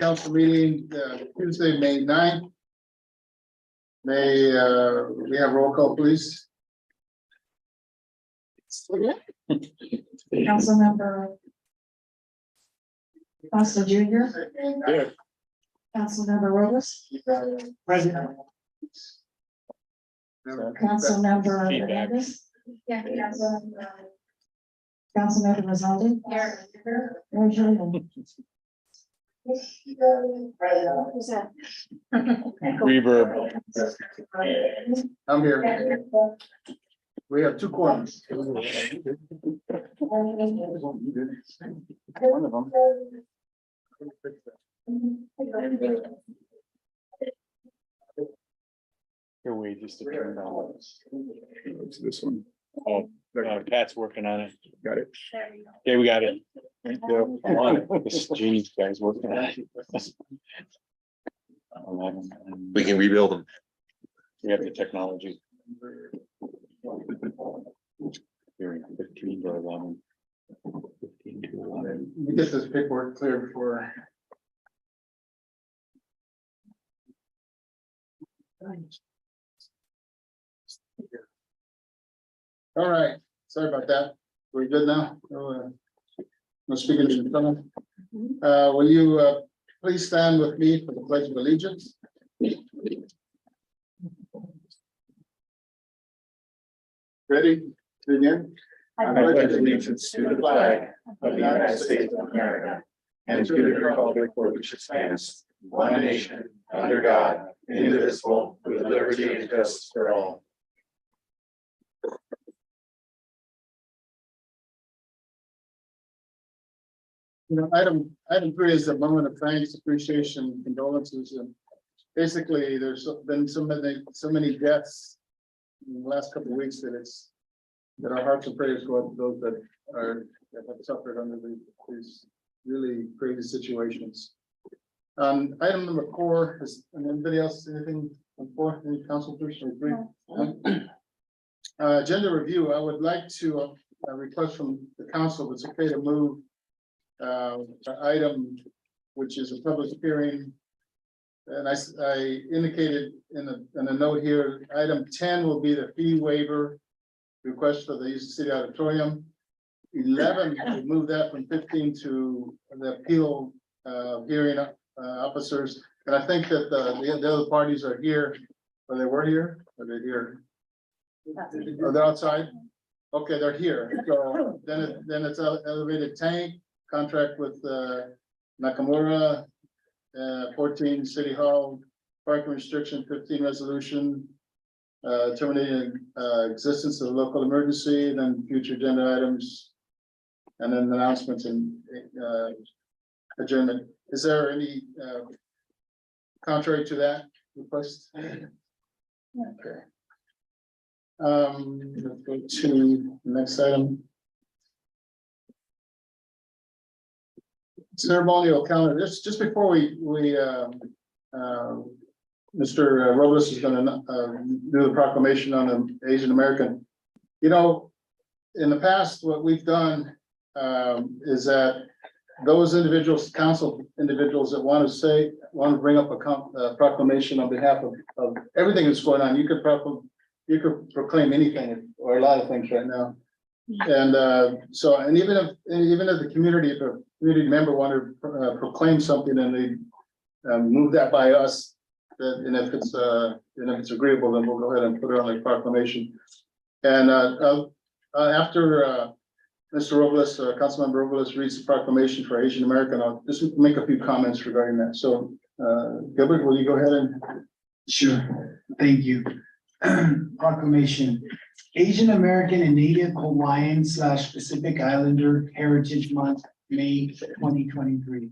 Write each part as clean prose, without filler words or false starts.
council meeting, Tuesday, May 9th. May, we have roll call, please? Councilmember Costa Junior, Here. Councilmember Robles, President. Councilmember Hernandez. Yeah, Councilmember Rizaldi. Here. Mayor Julian. Reverb. I'm here. We have two quorums. One of them. Here, wait, just to turn down. It's this one. Oh, Pat's working on it. Got it. Yeah, we got it. I'm on it. This genius guy's working on it. We can rebuild them. We have the technology. Hearing 15 to 11. 15 to 11. We get this paperwork cleared before. All right, sorry about that. We're good now. No speaking to the phone. Will you please stand with me for the Pledge of Allegiance? Ready? Begin. I pledge allegiance to the flag of the United States of America and to the republic for which it stands, one nation, under God, indivisible, with liberty and justice for all. You know, item 3 is a moment of thanks, appreciation, condolences, and basically, there's been so many deaths in the last couple of weeks that our hearts and prayers go out to those that have suffered under these really crazy situations. Item number 4 is, and anybody else, anything on 4, any council person? Agenda review, I would like to request from the council, if it's okay to move item, which is a public hearing. And I indicated in a note here, item 10 will be the fee waiver request for the use of city auditorium. 11, we move that from 15 to the appeal hearing officers. And I think that the other parties are here, or they were here, or they're here. Oh, they're outside? Okay, they're here. So then it's elevated tank, contract with Nakamura, 14 City Hall, parking restriction, 15 resolution, terminating existence of local emergency, and then future agenda items, and then announcements and adjournment. Is there any contrary to that request? Okay. Let's go to the next item. Ceremonial calendar. Just before Mr. Robles is going to do the proclamation on an Asian American. You know, in the past, what we've done is that those individuals, council individuals that want to bring up a proclamation on behalf of everything that's going on, you could proclaim anything or a lot of things right now. And so, and even if the community, if a community member wanted to proclaim something and they move that by us, and if it's agreeable, then we'll go ahead and put it on a proclamation. And after Mr. Robles, Councilmember Robles reads the proclamation for Asian American, I'll just make a few comments regarding that. So Gilbert, will you go ahead and? Sure, thank you. Proclamation, Asian American and Native Hawaiian / Pacific Islander Heritage Month, May 2023.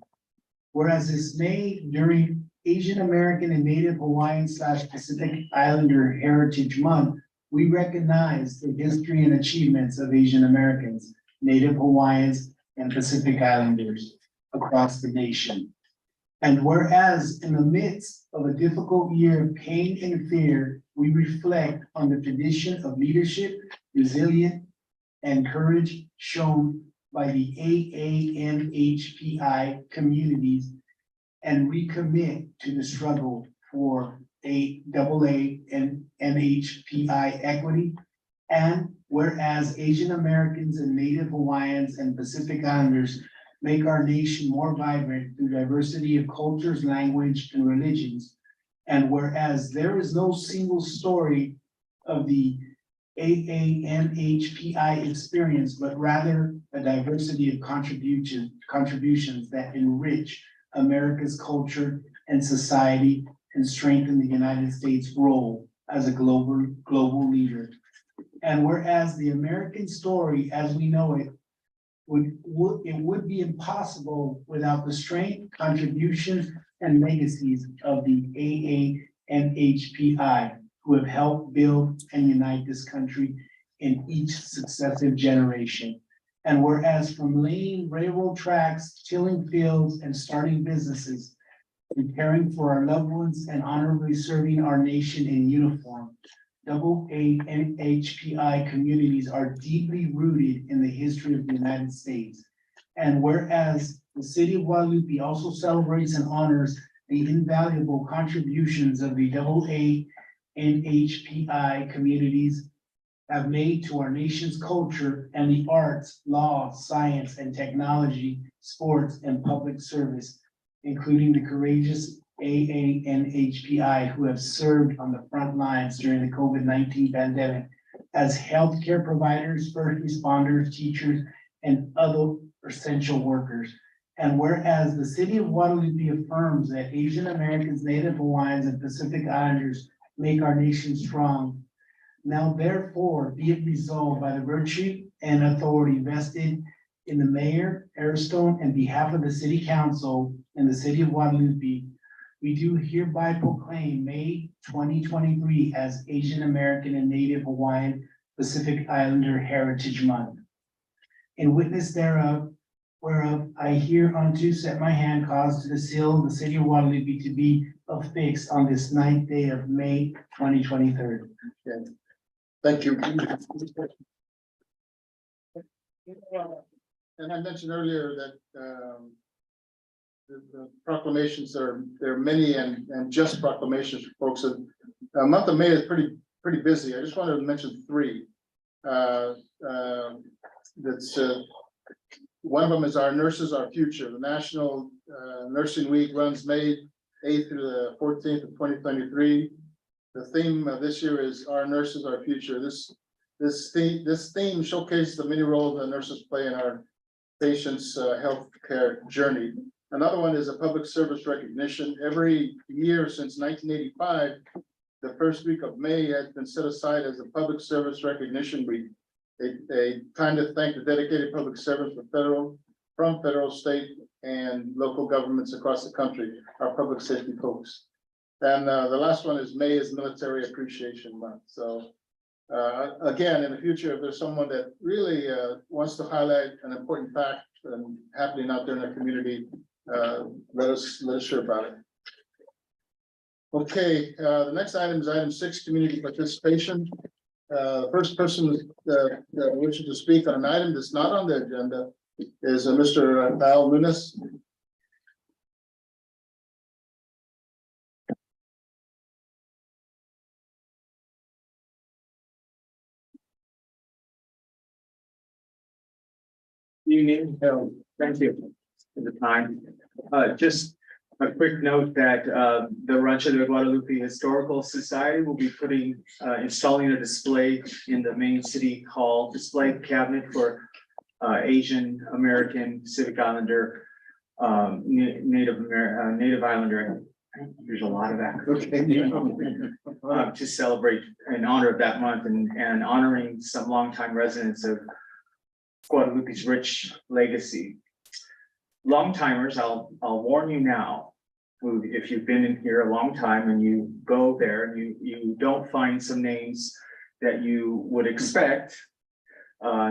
Whereas this May, during Asian American and Native Hawaiian / Pacific Islander Heritage Month, we recognize the history and achievements of Asian Americans, Native Hawaiians, and Pacific Islanders across the nation. And whereas in the midst of a difficult year of pain and fear, we reflect on the tradition of leadership, resilience, and courage shown by the AAMHPI communities and recommit to the struggle for a AA and NHPI equity. And whereas Asian Americans and Native Hawaiians and Pacific Islanders make our nation more vibrant through diversity of cultures, language, and religions. And whereas there is no single story of the AANHPI experience, but rather a diversity of contributions that enrich America's culture and society and strengthen the United States' role as a global leader. And whereas the American story, as we know it, would be impossible without the strength, contributions, and legacies of the AANHPI, who have helped build and unite this country in each successive generation. And whereas from laying railroad tracks, tilling fields, and starting businesses, and caring for our loved ones and honorably serving our nation in uniform, AANHPI communities are deeply rooted in the history of the United States. And whereas the city of Guadalupe also celebrates and honors the invaluable contributions of the AANHPI communities have made to our nation's culture and the arts, law, science, and technology, sports, and public service, including the courageous AANHPI who have served on the front lines during the COVID-19 pandemic as healthcare providers, first responders, teachers, and other essential workers. And whereas the city of Guadalupe affirms that Asian Americans, Native Hawaiians, and Pacific Islanders make our nation strong, now therefore be it resolved by the virtue and authority vested in the mayor, Airstone, and behalf of the city council and the city of Guadalupe, we do hereby proclaim May 2023 as Asian American and Native Hawaiian Pacific Islander Heritage Month. In witness thereof, whereof I hereunto set my hand, cause to the seal of the city of Guadalupe to be affixed on this 9th day of May 2023. Okay. Thank you. And I mentioned earlier that the proclamations there are many and just proclamations for folks. The month of May is pretty busy. I just wanted to mention three. That's one of them is Our Nurses, Our Future. The National Nursing Week runs May 8th through the 14th of 2023. The theme of this year is Our Nurses, Our Future. This theme showcases the many roles that nurses play in our patients' healthcare journey. Another one is a public service recognition. Every year since 1985, the first week of May has been set aside as a public service recognition week. A time to thank the dedicated public servants from federal, state, and local governments across the country, our public safety folks. And the last one is May is Military Appreciation Month. So again, in the future, if there's someone that really wants to highlight an important fact happening out there in the community, let us hear about it. Okay, the next item is item 6, community participation. The first person that wishes to speak on an item that's not on the agenda is Mr. Al Nunes. Evening, thank you for the time. Just a quick note that the Rancho de Guadalupe Historical Society will be installing a display in the main city hall display cabinet for Asian American, Pacific Islander, Native Islander. There's a lot of that. Okay. To celebrate in honor of that month and honoring some longtime residents of Guadalupe's rich legacy. Long timers, I'll warn you now, who, if you've been in here a long time and you go there and you don't find some names that you would expect,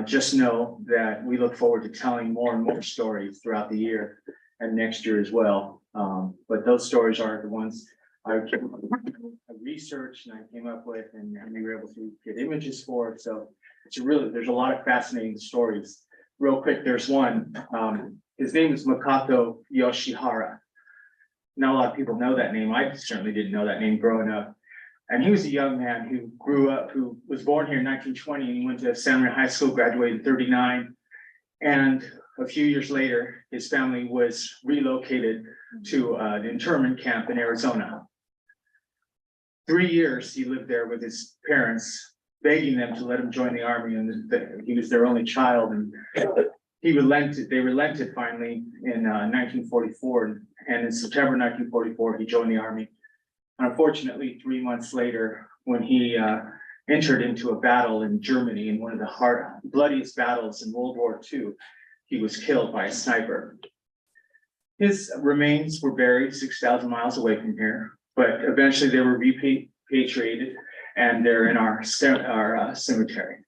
just know that we look forward to telling more and more stories throughout the year and next year as well. But those stories are the ones I researched and I came up with, and we were able to get images for it. So there's a lot of fascinating stories. Real quick, there's one. His name is Makoto Yoshihara. Not a lot of people know that name. I certainly didn't know that name growing up. And he was a young man who grew up, who was born here in 1920, and he went to San Maria High School, graduated in 39. And a few years later, his family was relocated to an internment camp in Arizona. 3 years he lived there with his parents, begging them to let him join the army, and he was their only child. And they relented finally in 1944, and in September 1944, he joined the army. Unfortunately, 3 months later, when he entered into a battle in Germany, in one of the bloodiest battles in World War II, he was killed by a sniper. His remains were buried 6,000 miles away from here, but eventually they were repatriated, and they're in our cemetery.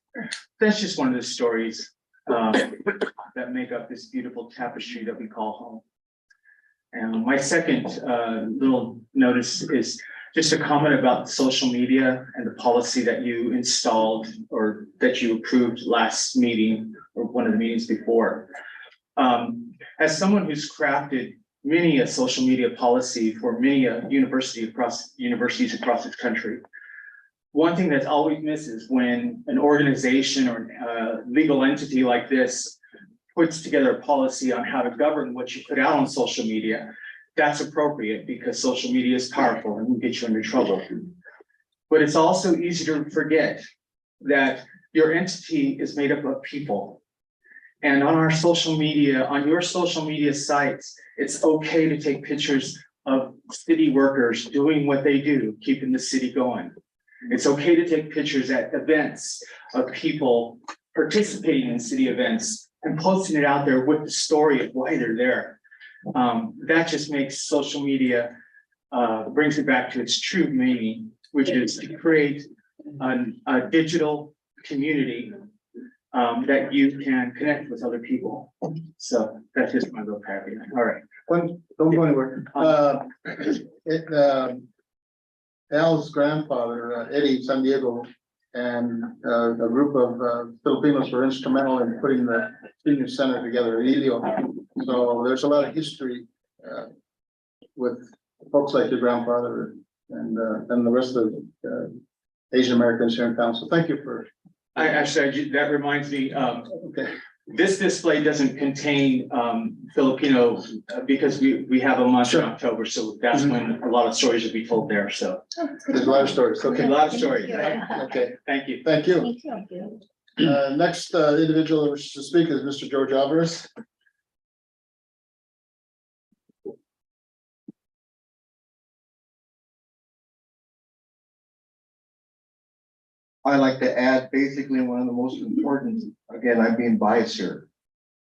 That's just one of the stories that make up this beautiful tapestry that we call home. And my second little notice is just a comment about social media and the policy that you installed or that you approved last meeting or one of the meetings before. As someone who's crafted many a social media policy for many universities across this country, one thing that's always missed is when an organization or a legal entity like this puts together a policy on how to govern what you put out on social media. That's appropriate because social media is powerful and will get you into trouble. But it's also easy to forget that your entity is made up of people. And on our social media, on your social media sites, it's okay to take pictures of city workers doing what they do, keeping the city going. It's okay to take pictures at events of people participating in city events and posting it out there with the story of why they're there. That just makes social media, brings it back to its true meaning, which is to create a digital community that you can connect with other people. So that's just my little paragraph. All right. Don't go anywhere. Al's grandfather, Eddie San Diego, and a group of Filipinos were instrumental in putting the senior center together, Elio. So there's a lot of history with folks like your grandfather and the rest of the Asian Americans here in town. So thank you for. That reminds me, Okay. this display doesn't contain Filipino because we have a month in Sure. October, so that's when a lot of stories will be told there. So There's a lot of stories. a Okay. lot of stories. Okay. Thank you. Thank you. Next individual who wishes to speak is Mr. George Alvarez. I like to add basically one of the most important, again, I'm being biased here.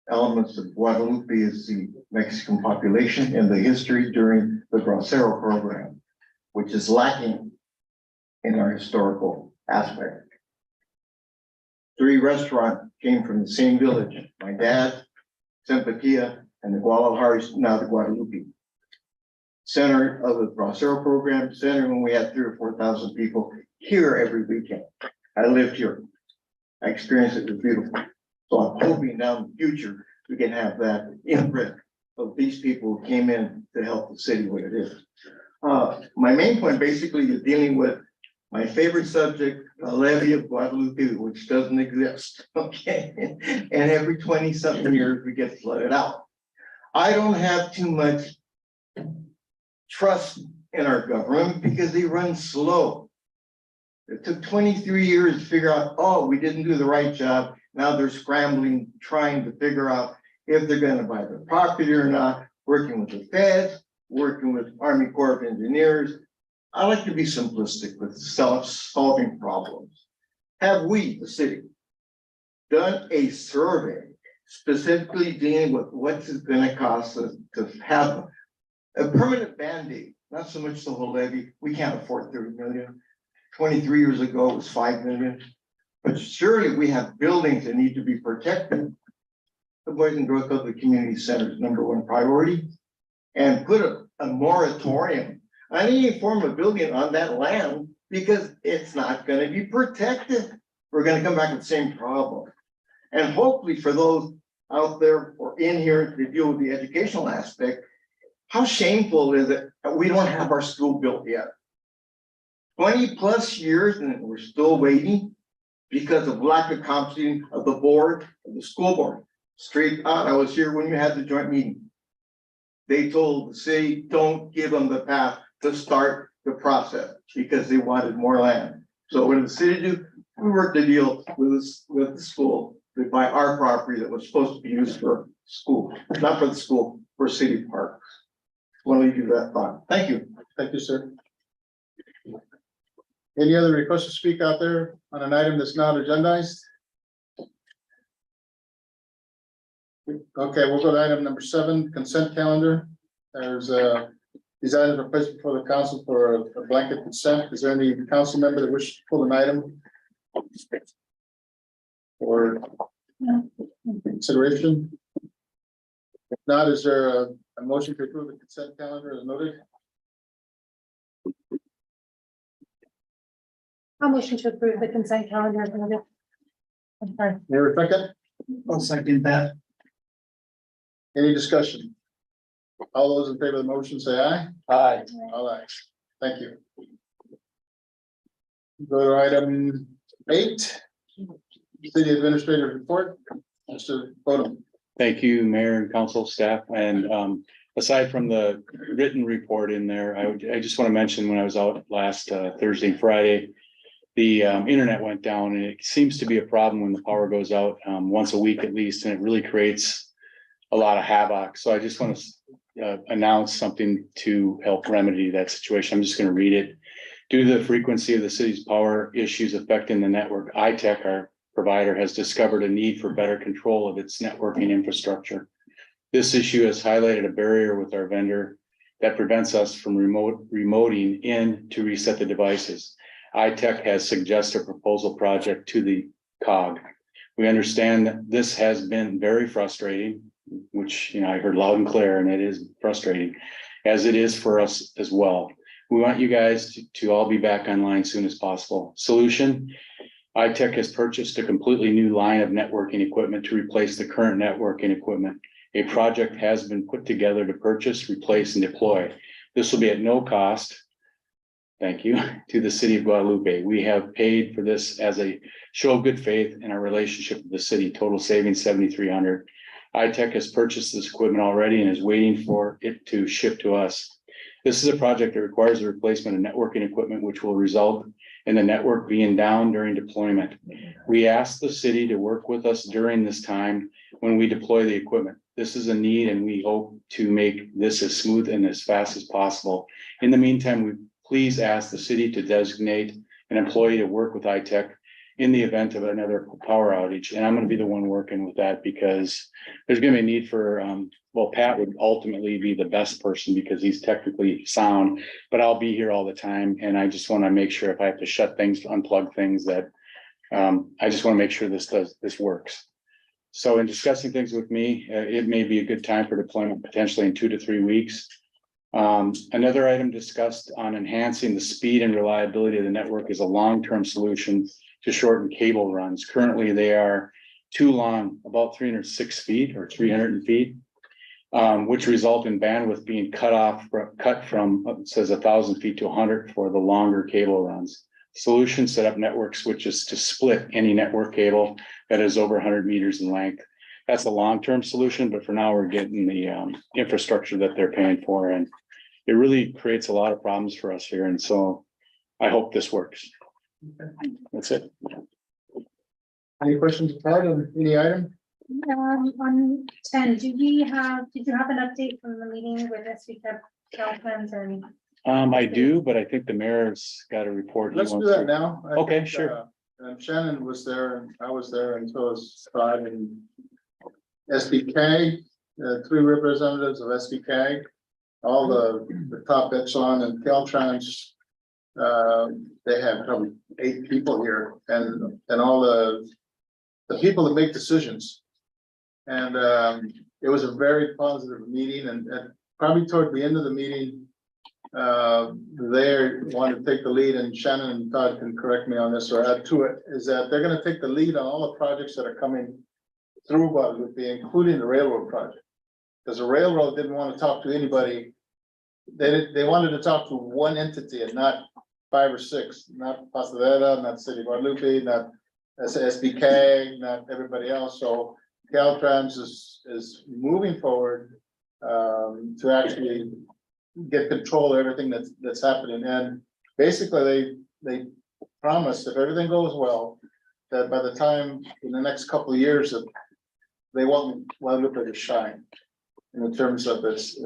Elements of Guadalupe is the Mexican population and the history during the Grosero program, which is lacking in our historical aspect. 3 restaurants came from the same village. My dad, Simpatia, and the Guadalajara, now the Guadalupe. Center of the Grosero program, center when we had 3,000 or 4,000 people here every weekend. I lived here. I experienced it. It was beautiful. So I'm hoping down the future, we can have that imprint of these people who came in to help the city what it is. My main point basically is dealing with my favorite subject, the levy of Guadalupe, which doesn't exist, okay? And every 20-something years, we get flooded out. I don't have too much trust in our government because they run slow. It took 23 years to figure out, oh, we didn't do the right job. Now they're scrambling, trying to figure out if they're going to buy the property or not, working with the feds, working with Army Corps of Engineers. I like to be simplistic with solving problems. Have we, the city, done a survey specifically dealing with what's it going to cost us to have a permanent Band-Aid, not so much the whole levy. We can't afford 30 million. 23 years ago, it was 5 million. But surely we have buildings that need to be protected. The Boys and Girls Club, the community center is #1 priority. And put a moratorium on any form of building on that land because it's not going to be protected. We're going to come back with the same problem. And hopefully for those out there or in here to deal with the educational aspect, how shameful is it that we don't have our school built yet? 20+ years and we're still waiting because of lack of competency of the board, of the school board. Straight out, I was here when you had the joint meeting. They told the city, don't give them the path to start the process because they wanted more land. So what did the city do? We worked a deal with the school to buy our property that was supposed to be used for school, not for the school, for city parks. Want to leave you that thought. Thank you. Thank you, sir. Any other requests to speak out there on an item that's not agendized? Okay, we'll go to item number 7, consent calendar. There's these items are placed before the council for a blanket consent. Is there any council member that wishes to pull an item? Or consideration? If not, is there a motion to approve the consent calendar as noted? I'll motion to approve the consent calendar. I'm sorry. Mayor, second, I'll second that. any discussion? All those in favor of the motion say aye. Aye. All ayes. Thank you. Go to item 8. City Administrator Report, Mr. Bodum. Thank you, Mayor and council staff. And aside from the written report in there, I just want to mention when I was out last Thursday and Friday, the internet went down and it seems to be a problem when the power goes out once a week at least, and it really creates a lot of havoc. So I just want to announce something to help remedy that situation. I'm just going to read it. Due to the frequency of the city's power issues affecting the network, iTech, our provider, has discovered a need for better control of its networking infrastructure. This issue has highlighted a barrier with our vendor that prevents us from remoting in to reset the devices. iTech has suggested a proposal project to the COG. We understand that this has been very frustrating, which, I heard loud and clear, and it is frustrating, as it is for us as well. We want you guys to all be back online as soon as possible. Solution: iTech has purchased a completely new line of networking equipment to replace the current networking equipment. A project has been put together to purchase, replace, and deploy. This will be at no cost, thank you, to the city of Guadalupe. We have paid for this as a show of good faith in our relationship with the city. Total savings $7,300. iTech has purchased this equipment already and is waiting for it to ship to us. This is a project that requires the replacement of networking equipment, which will result in the network being down during deployment. We ask the city to work with us during this time when we deploy the equipment. This is a need, and we hope to make this as smooth and as fast as possible. In the meantime, we please ask the city to designate an employee to work with iTech in the event of another power outage. And I'm going to be the one working with that because there's going to be a need for, Pat would ultimately be the best person because he's technically sound, but I'll be here all the time. And I just want to make sure if I have to shut things, unplug things, that I just want to make sure this works. So in discussing things with me, it may be a good time for deployment potentially in 2 to 3 weeks. Another item discussed on enhancing the speed and reliability of the network is a long-term solution to shorten cable runs. Currently, they are too long, about 306 feet or 300 feet, which result in bandwidth being cut from, it says 1,000 feet to 100 for the longer cable runs. Solution set up network switches to split any network cable that is over 100 meters in length. That's a long-term solution, but for now we're getting the infrastructure that they're paying for, and it really creates a lot of problems for us here. And so I hope this works. That's it. Any questions about any item? On 10, did you have an update from the meeting with SVP Caltrans and? I do, but I think the mayor's got a report. Let's do that now. I Okay, think, sure. Shannon was there and I was there, and so was Scott and SBK, 3 representatives of SBK, all the top Exxon and Caltrans. They have probably 8 people here, and all the people that make decisions. And it was a very positive meeting, and probably toward the end of the meeting, they wanted to take the lead, and Shannon and Todd can correct me on this or add to it, is that they're going to take the lead on all the projects that are coming through Guadalupe, including the railroad project. Because the railroad didn't want to talk to anybody they wanted to talk to one entity and not 5 or 6, not Pasadena, not City of Guadalupe, not SBK, not everybody else. So Caltrans is moving forward to actually get control of everything that's happening. And basically, they promised if everything goes well, that by the time in the next couple of years that they want Guadalupe to shine in terms of its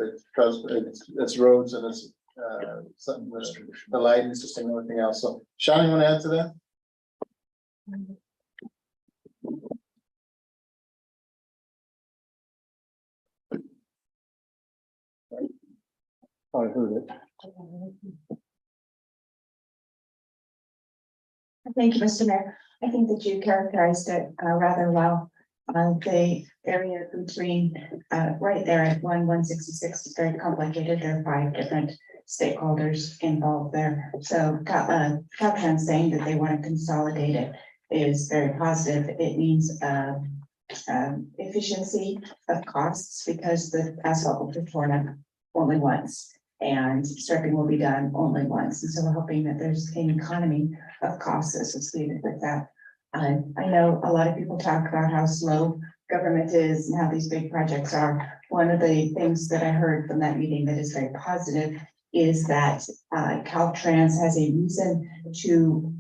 roads and its the lighting system and everything else. So Sean, you want to add to that? I heard it. Thank you, Mr. Mayor. I think that you characterized it rather well. The area between right there at 166 is very complicated. There are 5 different stakeholders involved there. So Caltrans saying that they want to consolidate it is very positive. It means efficiency of costs because the asphalt will be torn up only once and stripping will be done only once. And so we're hoping that there's an economy of costs associated with that. I know a lot of people talk about how slow government is and how these big projects are. One of the things that I heard from that meeting that is very positive is that Caltrans has a reason to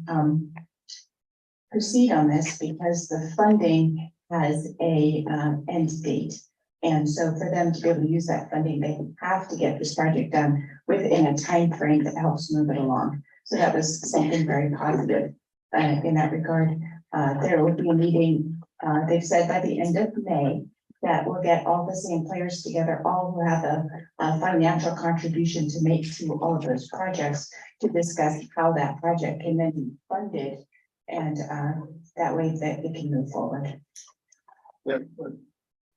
proceed on this because the funding has a end date. And so for them to be able to use that funding, they have to get this project done within a time frame that helps move it along. So that was something very positive in that regard. There will be a meeting, they've said by the end of May, that we'll get all the same players together, all who have a financial contribution to make to all of those projects to discuss how that project can then be funded and that way that it can move forward. Yeah.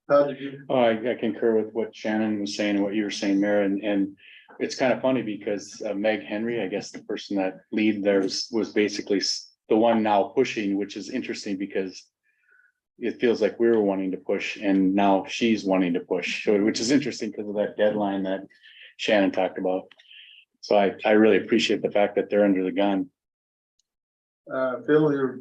How did you? Oh, I concur with what Shannon was saying and what you were saying, Mayor, and it's kind of funny because Meg Henry, I guess the person that lead there was basically the one now pushing, which is interesting because it feels like we were wanting to push and now she's wanting to push, so which is interesting because of that deadline that Shannon talked about. So I really appreciate the fact that they're under the gun. Phil, you're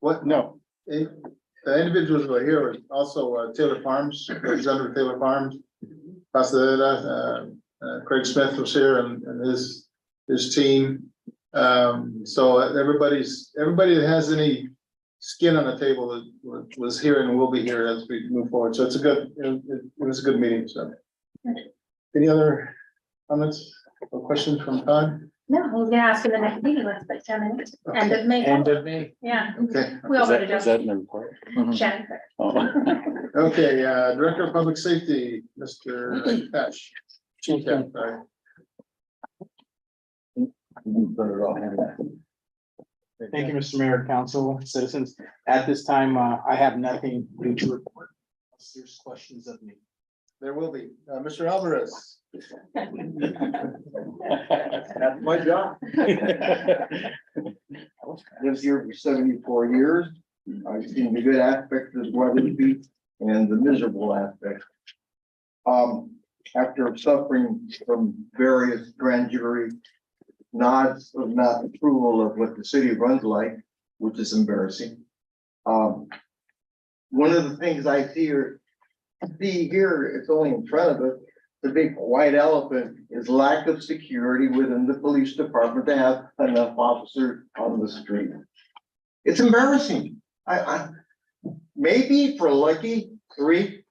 what? No, the individuals who are here are also Taylor Farms, Representative Taylor Farms, Pasadena, Craig Smith was here and his team. So everybody that has any skin on the table was here and will be here as we move forward. So it was a good meeting. So any other comments or questions from Todd? No, we're gonna ask for the next meeting, let's put 10 minutes, end of May. End of May. Yeah, Okay. we Is already that in the report? Shannon. Oh. Okay, Director of Public Safety, Mr. Cash. Chief Cash, sorry. Thank you, Mr. Mayor, Council, citizens. At this time, I have nothing new to report. Unless there's questions of me. There will be. Mr. Alvarez. That's my job. Lived here for 74 years. I've seen the good aspects of Guadalupe and the miserable aspects. After suffering from various grand jury nods of not approval of what the city runs like, which is embarrassing. One of the things I see here, it's only in front of us, the big white elephant is lack of security within the police department to have enough officers on the street. It's embarrassing. I maybe for lucky 3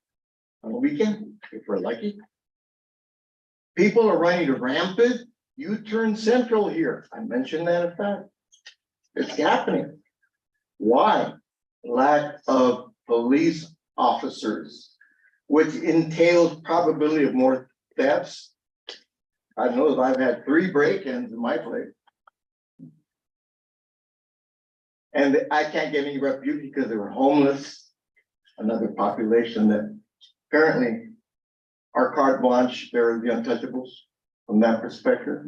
on the weekend, if we're lucky. People are running rampant. U-turn Central here. I mentioned that in fact. It's happening. Why? Lack of police officers, which entails probability of more thefts. I know that I've had 3 break-ins in my place. And I can't get any refuge because they were homeless. Another population that apparently are carte blanche, they're the untouchables from that perspective.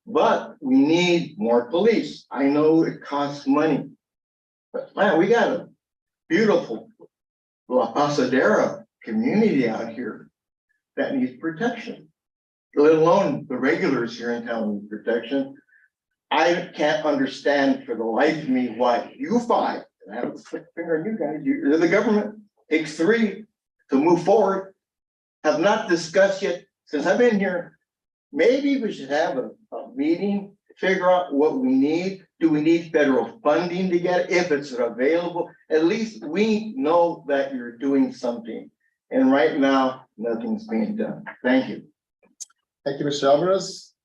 But we need more police. I know it costs money. But man, we got a beautiful La Pasadera community out here that needs protection. let alone the regulars here in town with protection. I can't understand for the life of me why you five, and I have a quick finger on you guys, you're the government, takes three to move forward, have not discussed yet, since I've been here, maybe we should have a meeting, figure out what we need. Do we need federal funding to get it? If it's available, at least we know that you're doing something. And right now, nothing's being done. Thank you. Thank you, Mr. Alvarez.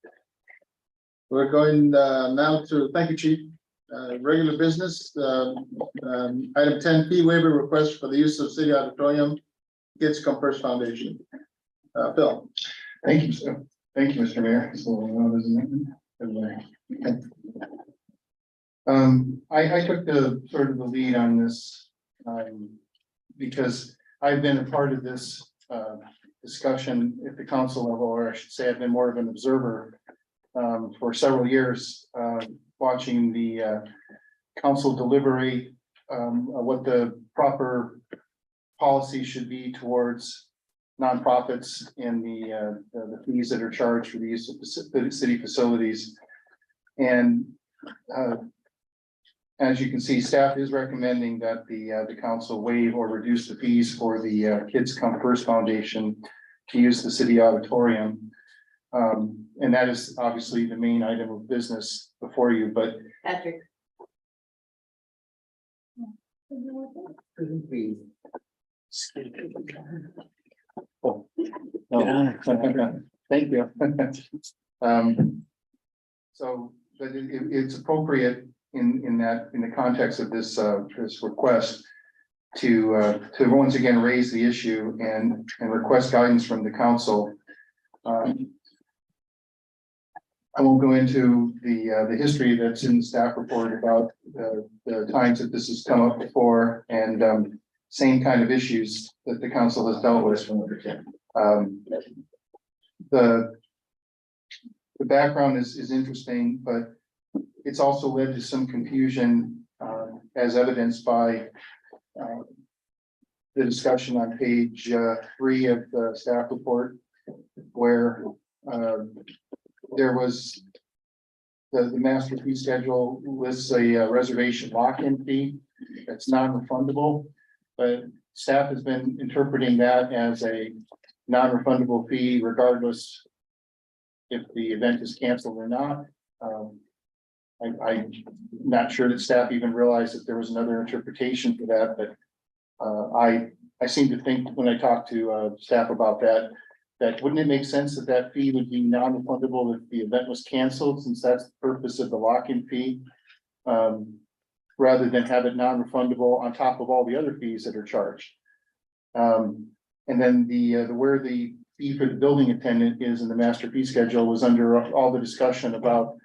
We're going now to, thank you, Chief. Regular business, item 10, fee waiver request for the use of city auditorium, Kids Come First Foundation. Phil. Thank you, sir. Thank you, Mr. Mayor. I took the sort of the lead on this, because I've been a part of this, discussion at the council level, or I should say I've been more of an observer, for several years, watching the, council deliberate, what the proper policy should be towards nonprofits and the fees that are charged for the use of the city facilities. And as you can see, staff is recommending that the council waive or reduce the fees for the Kids Come First Foundation to use the city auditorium. And that is obviously the main item of business before you, but Patrick. Oh, thank you. So, but it's appropriate in the context of this request to once again raise the issue and request guidance from the council. I won't go into the history that's in the staff report about the times that this has come up before, and same kind of issues that the council has dealt with. The background is interesting, but it's also led to some confusion, as evidenced by the discussion on page 3 of the staff report, where there was the master fee schedule lists a reservation lock-in fee that's non-refundable, but staff has been interpreting that as a non-refundable fee regardless if the event is canceled or not. I'm not sure that staff even realized that there was another interpretation for that, but I seem to think when I talked to staff about that wouldn't it make sense that fee would be non-refundable if the event was canceled, since that's the purpose of the lock-in fee, rather than have it non-refundable on top of all the other fees that are charged. And then where the fee for the building attendant is in the master fee schedule was under all the discussion about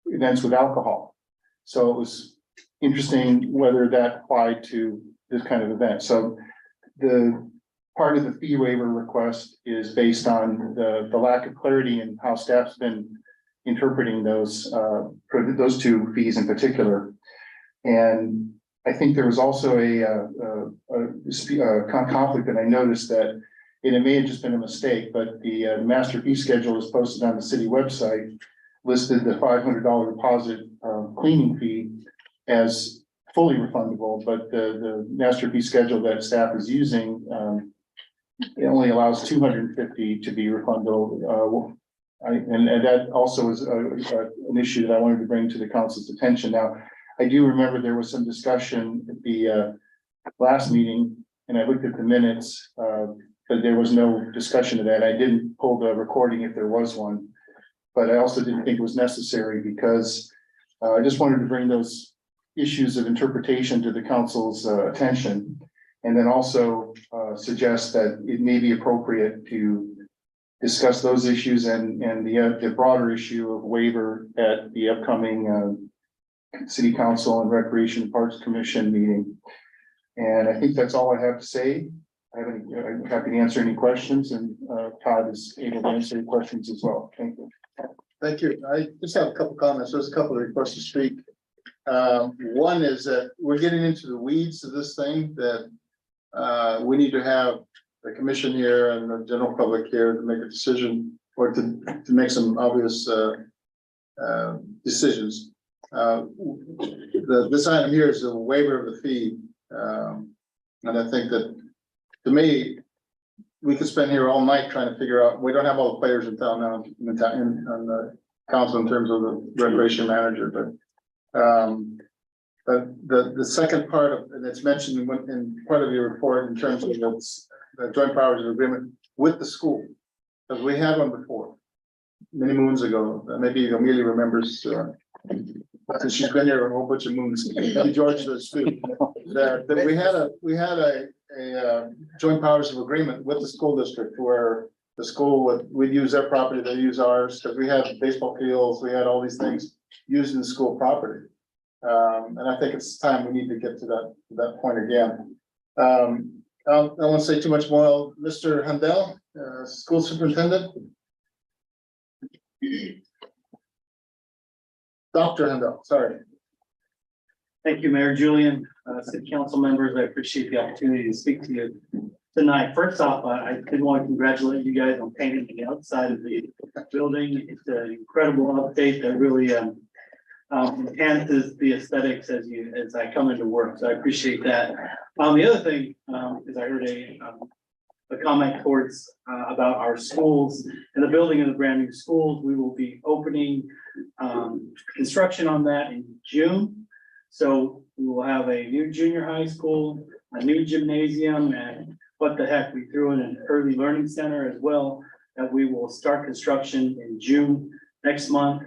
events with alcohol. So it was interesting whether that applied to this kind of event. So the part of the fee waiver request is based on the lack of clarity in how staff's been interpreting those two fees in particular. And I think there was also a conflict that I noticed that, and it may have just been a mistake, but the master fee schedule is posted on the city website, listed the $500 deposit cleaning fee as fully refundable, but the master fee schedule that staff is using, it only allows $250 to be refundable. And that also is an issue that I wanted to bring to the council's attention. Now, I do remember there was some discussion at the last meeting, and I looked at the minutes, but there was no discussion of that. I didn't pull the recording if there was one, but I also didn't think it was necessary because I just wanted to bring those issues of interpretation to the council's attention, and then also suggest that it may be appropriate to discuss those issues and the broader issue of waiver at the upcoming City Council and Recreation and Parks Commission meeting. And I think that's all I have to say. I'm happy to answer any questions, and Todd is able to answer any questions as well. Thank you. Thank you. I just have a couple comments. There's a couple of requests to speak. One is that we're getting into the weeds of this thing, that we need to have the commission here and the general public here to make a decision or to make some obvious, decisions. This item here is a waiver of the fee. And I think that, to me, we could spend here all night trying to figure out, we don't have all the players in town now, on the council in terms of the recreation manager, but the second part of, and it's mentioned in part of your report in terms of the joint powers of agreement with the school. Because we had one before, many moons ago, maybe Amelia remembers, since she's been here a whole bunch of moons, maybe George does too. That we had a joint powers of agreement with the school district where the school we'd use their property, they use ours, because we had baseball fields, we had all these things used in school property. And I think it's time we need to get to that point again. I don't want to say too much more. Mr. Handel, school superintendent. Dr. Handel, sorry. Thank you, Mayor Julian, city council members. I appreciate the opportunity to speak to you tonight. First off, I did want to congratulate you guys on painting the outside of the building. It's an incredible update that really enhances the aesthetics as I come into work. So I appreciate that. The other thing is I heard a comment towards about our schools and the building of the brand new schools. We will be opening construction on that in June. So we will have a new junior high school, a new gymnasium, and what the heck, we threw in an early learning center as well, that we will start construction in June next month.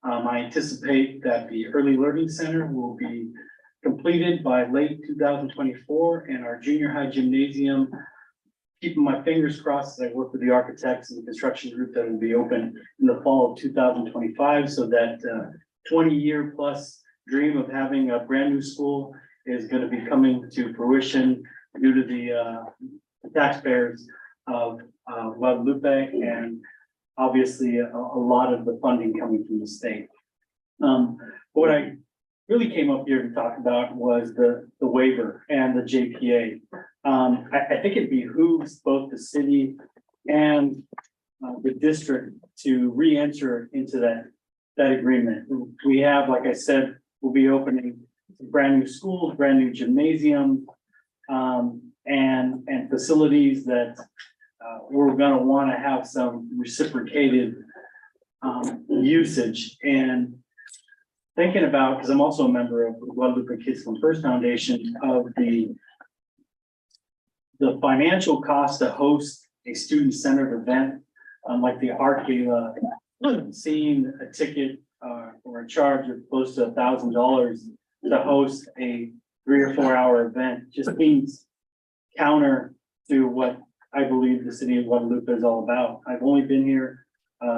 I anticipate that the early learning center will be completed by late 2024, and our junior high gymnasium, keeping my fingers crossed as I work with the architects and the construction group, that will be open in the fall of 2025, so that 20-year plus dream of having a brand new school is going to be coming to fruition due to the taxpayers of Guadalupe, and obviously a lot of the funding coming from the state. What I really came up here to talk about was the waiver and the JPA. I think it behooves both the city and the district to re-enter into that agreement. We have, like I said, we'll be opening brand new schools, brand new gymnasium, and facilities that we're going to want to have some reciprocated usage. And thinking about, because I'm also a member of the Guadalupe Kids Come First Foundation, of the financial cost to host a student-centered event like the Art Gala, seeing a ticket or a charge of close to $1,000 to host a 3 or 4 hour event just seems counter to what I believe the city of Guadalupe is all about. I've only been here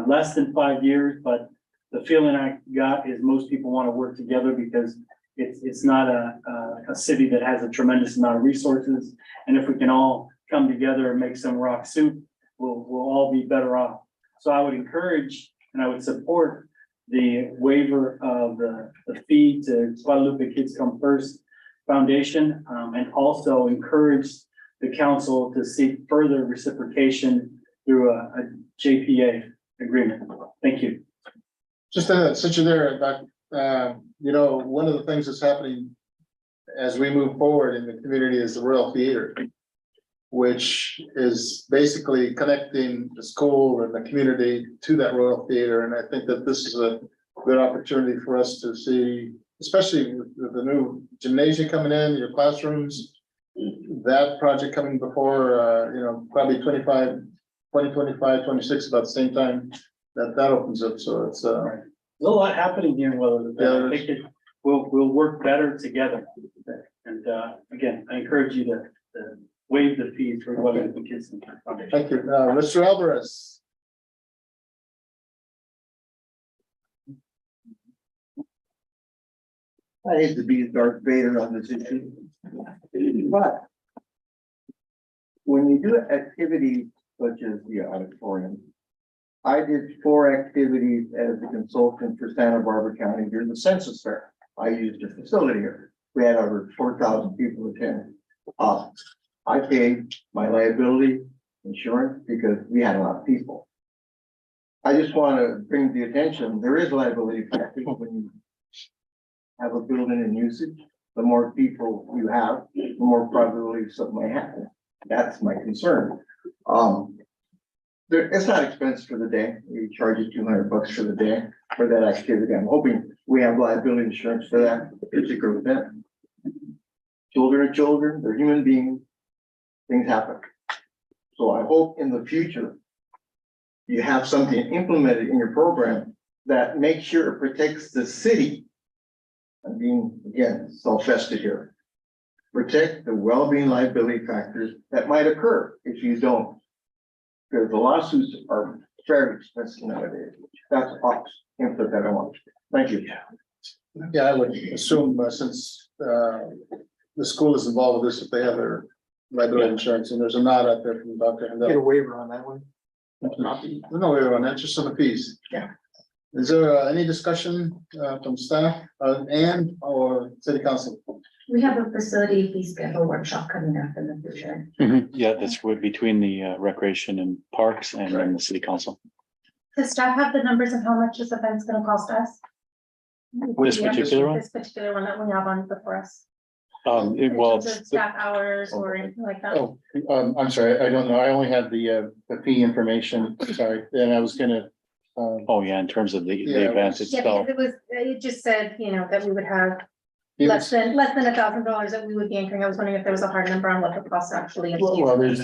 less than 5 years, but the feeling I got is most people want to work together because it's not a city that has a tremendous amount of resources. And if we can all come together and make some rock soup, we'll all be better off. So I would encourage and I would support the waiver of the fee to Guadalupe Kids Come First Foundation, and also encourage the council to seek further reciprocation through a JPA agreement. Thank you. Just since you're there, Doc, one of the things that's happening as we move forward in the community is the Royal Theater, which is basically connecting the school and the community to that Royal Theater. And I think that this is a good opportunity for us to see, especially with the new gymnasium coming in, your classrooms, that project coming before, probably 2025, 26, about the same time that opens up. So it's There's a lot happening here. I think we'll work better together. And again, I encourage you to waive the fees for Guadalupe Kids Come First Foundation. thank you. Mr. Alvarez. I hate to be Darth Vader on this issue, but when you do activities such as the auditorium, I did 4 activities as a consultant for Santa Barbara County during the census fair. I used the facility here. We had over 4,000 people attend. I paid my liability insurance because we had a lot of people. I just want to bring to the attention, there is liability factor when you have a building in usage. The more people you have, the more probability something may happen. That's my concern. It's not expensive for the day. We charge you $200 for the day for that activity. I'm hoping we have liability insurance for that particular event. Children are children, they're human beings. Things happen. So I hope in the future, you have something implemented in your program that makes sure it protects the city. I'm being, again, self-vested here. Protect the well-being liability factors that might occur if you don't. Because the lawsuits are very expensive nowadays. That's input that I want. Thank you. Yeah, I would assume since the school is involved with this, if they have their liability insurance, and there's a nod out there from Dr. Get a Handel. waiver on that one. No waiver on that, just some fees. Yeah. Is there any discussion from staff and or city council? We have a facility fee schedule workshop coming up in the future. Yeah, that's between the recreation and parks and then the city council. Does staff have the numbers of how much this event's gonna cost us? This particular one? This particular one that we have on before us. Well, In terms of staff hours or anything like that. Oh, I'm sorry, I don't know. I only had the fee information, sorry, and I was gonna. oh yeah, in terms of the Yeah. event Yeah, itself. because it just said, that we would have less than $1,000 that we would be anchoring. I was wondering if there was a hard number on what the cost actually is. Well, there's,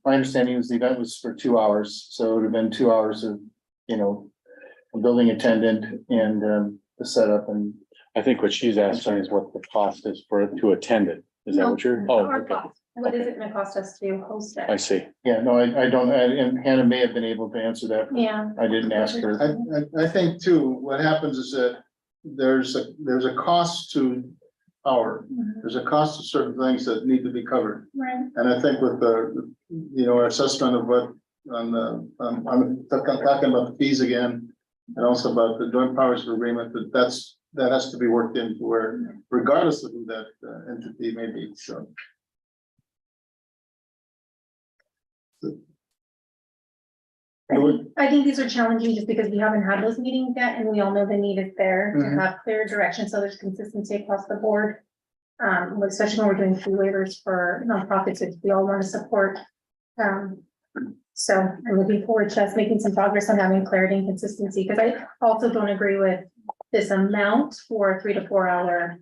my understanding was the event was for 2 hours, so it would have been 2 hours of, a building attendant and the setup and. I think what she's asking is what the cost is to attend it. Is that what you're? Oh, Our okay. cost. What is it gonna cost us to host I it? see. Yeah, no, I don't, and Hannah may have been able to answer that. Yeah. I didn't ask her. I think too, what happens is that there's a cost to power. Mhm. There's a cost to certain things that need to be covered. Right. And I think with our assessment of what I'm talking about the fees again. And also about the joint powers of agreement, that has to be worked into where regardless of who that entity may be, so. I think these are challenging just because we haven't had those meetings yet and we all know the need is there to Mhm. have clear direction. So there's consistency across the board. Especially when we're doing fee waivers for nonprofits, which we all want to support. So I'm looking forward to us making some progress on having clarity and consistency, because I also don't agree with this amount for a 3 to 4 hour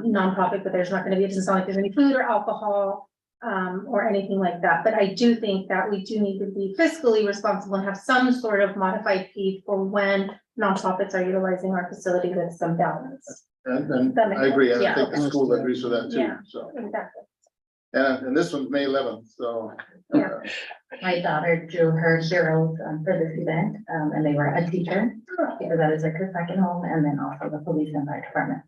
nonprofit, but there's not gonna be, it doesn't sound like there's any food or alcohol or anything like that. But I do think that we do need to be fiscally responsible and have some sort of modified fee for when nonprofits are utilizing our facility with some balance. And That makes I agree, sense. and I think the Yeah. school agrees with that too, Yeah. so. Exactly. And this one's May 11th, so. Yeah. My daughter drew her heroes for this event, and they were a teacher, because that is her second home, and then also the police and fire department.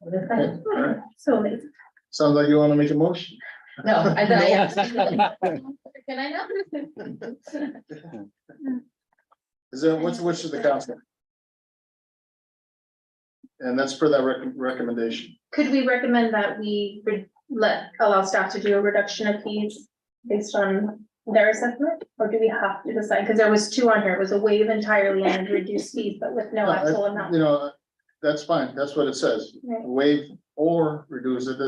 So this is- All right. So amazing. Sounds like you want to make a motion. No, I don't. Can I not? Is there, what's the wish of the council? And that's for that recommendation. Could we recommend that we allow staff to do a reduction of fees based on their assessment? Or do we have to decide? Because there was 2 on here. It was a waive entirely and reduce fees, but with no actual amount. That's fine, that's what it says, Right. waive or reduce it,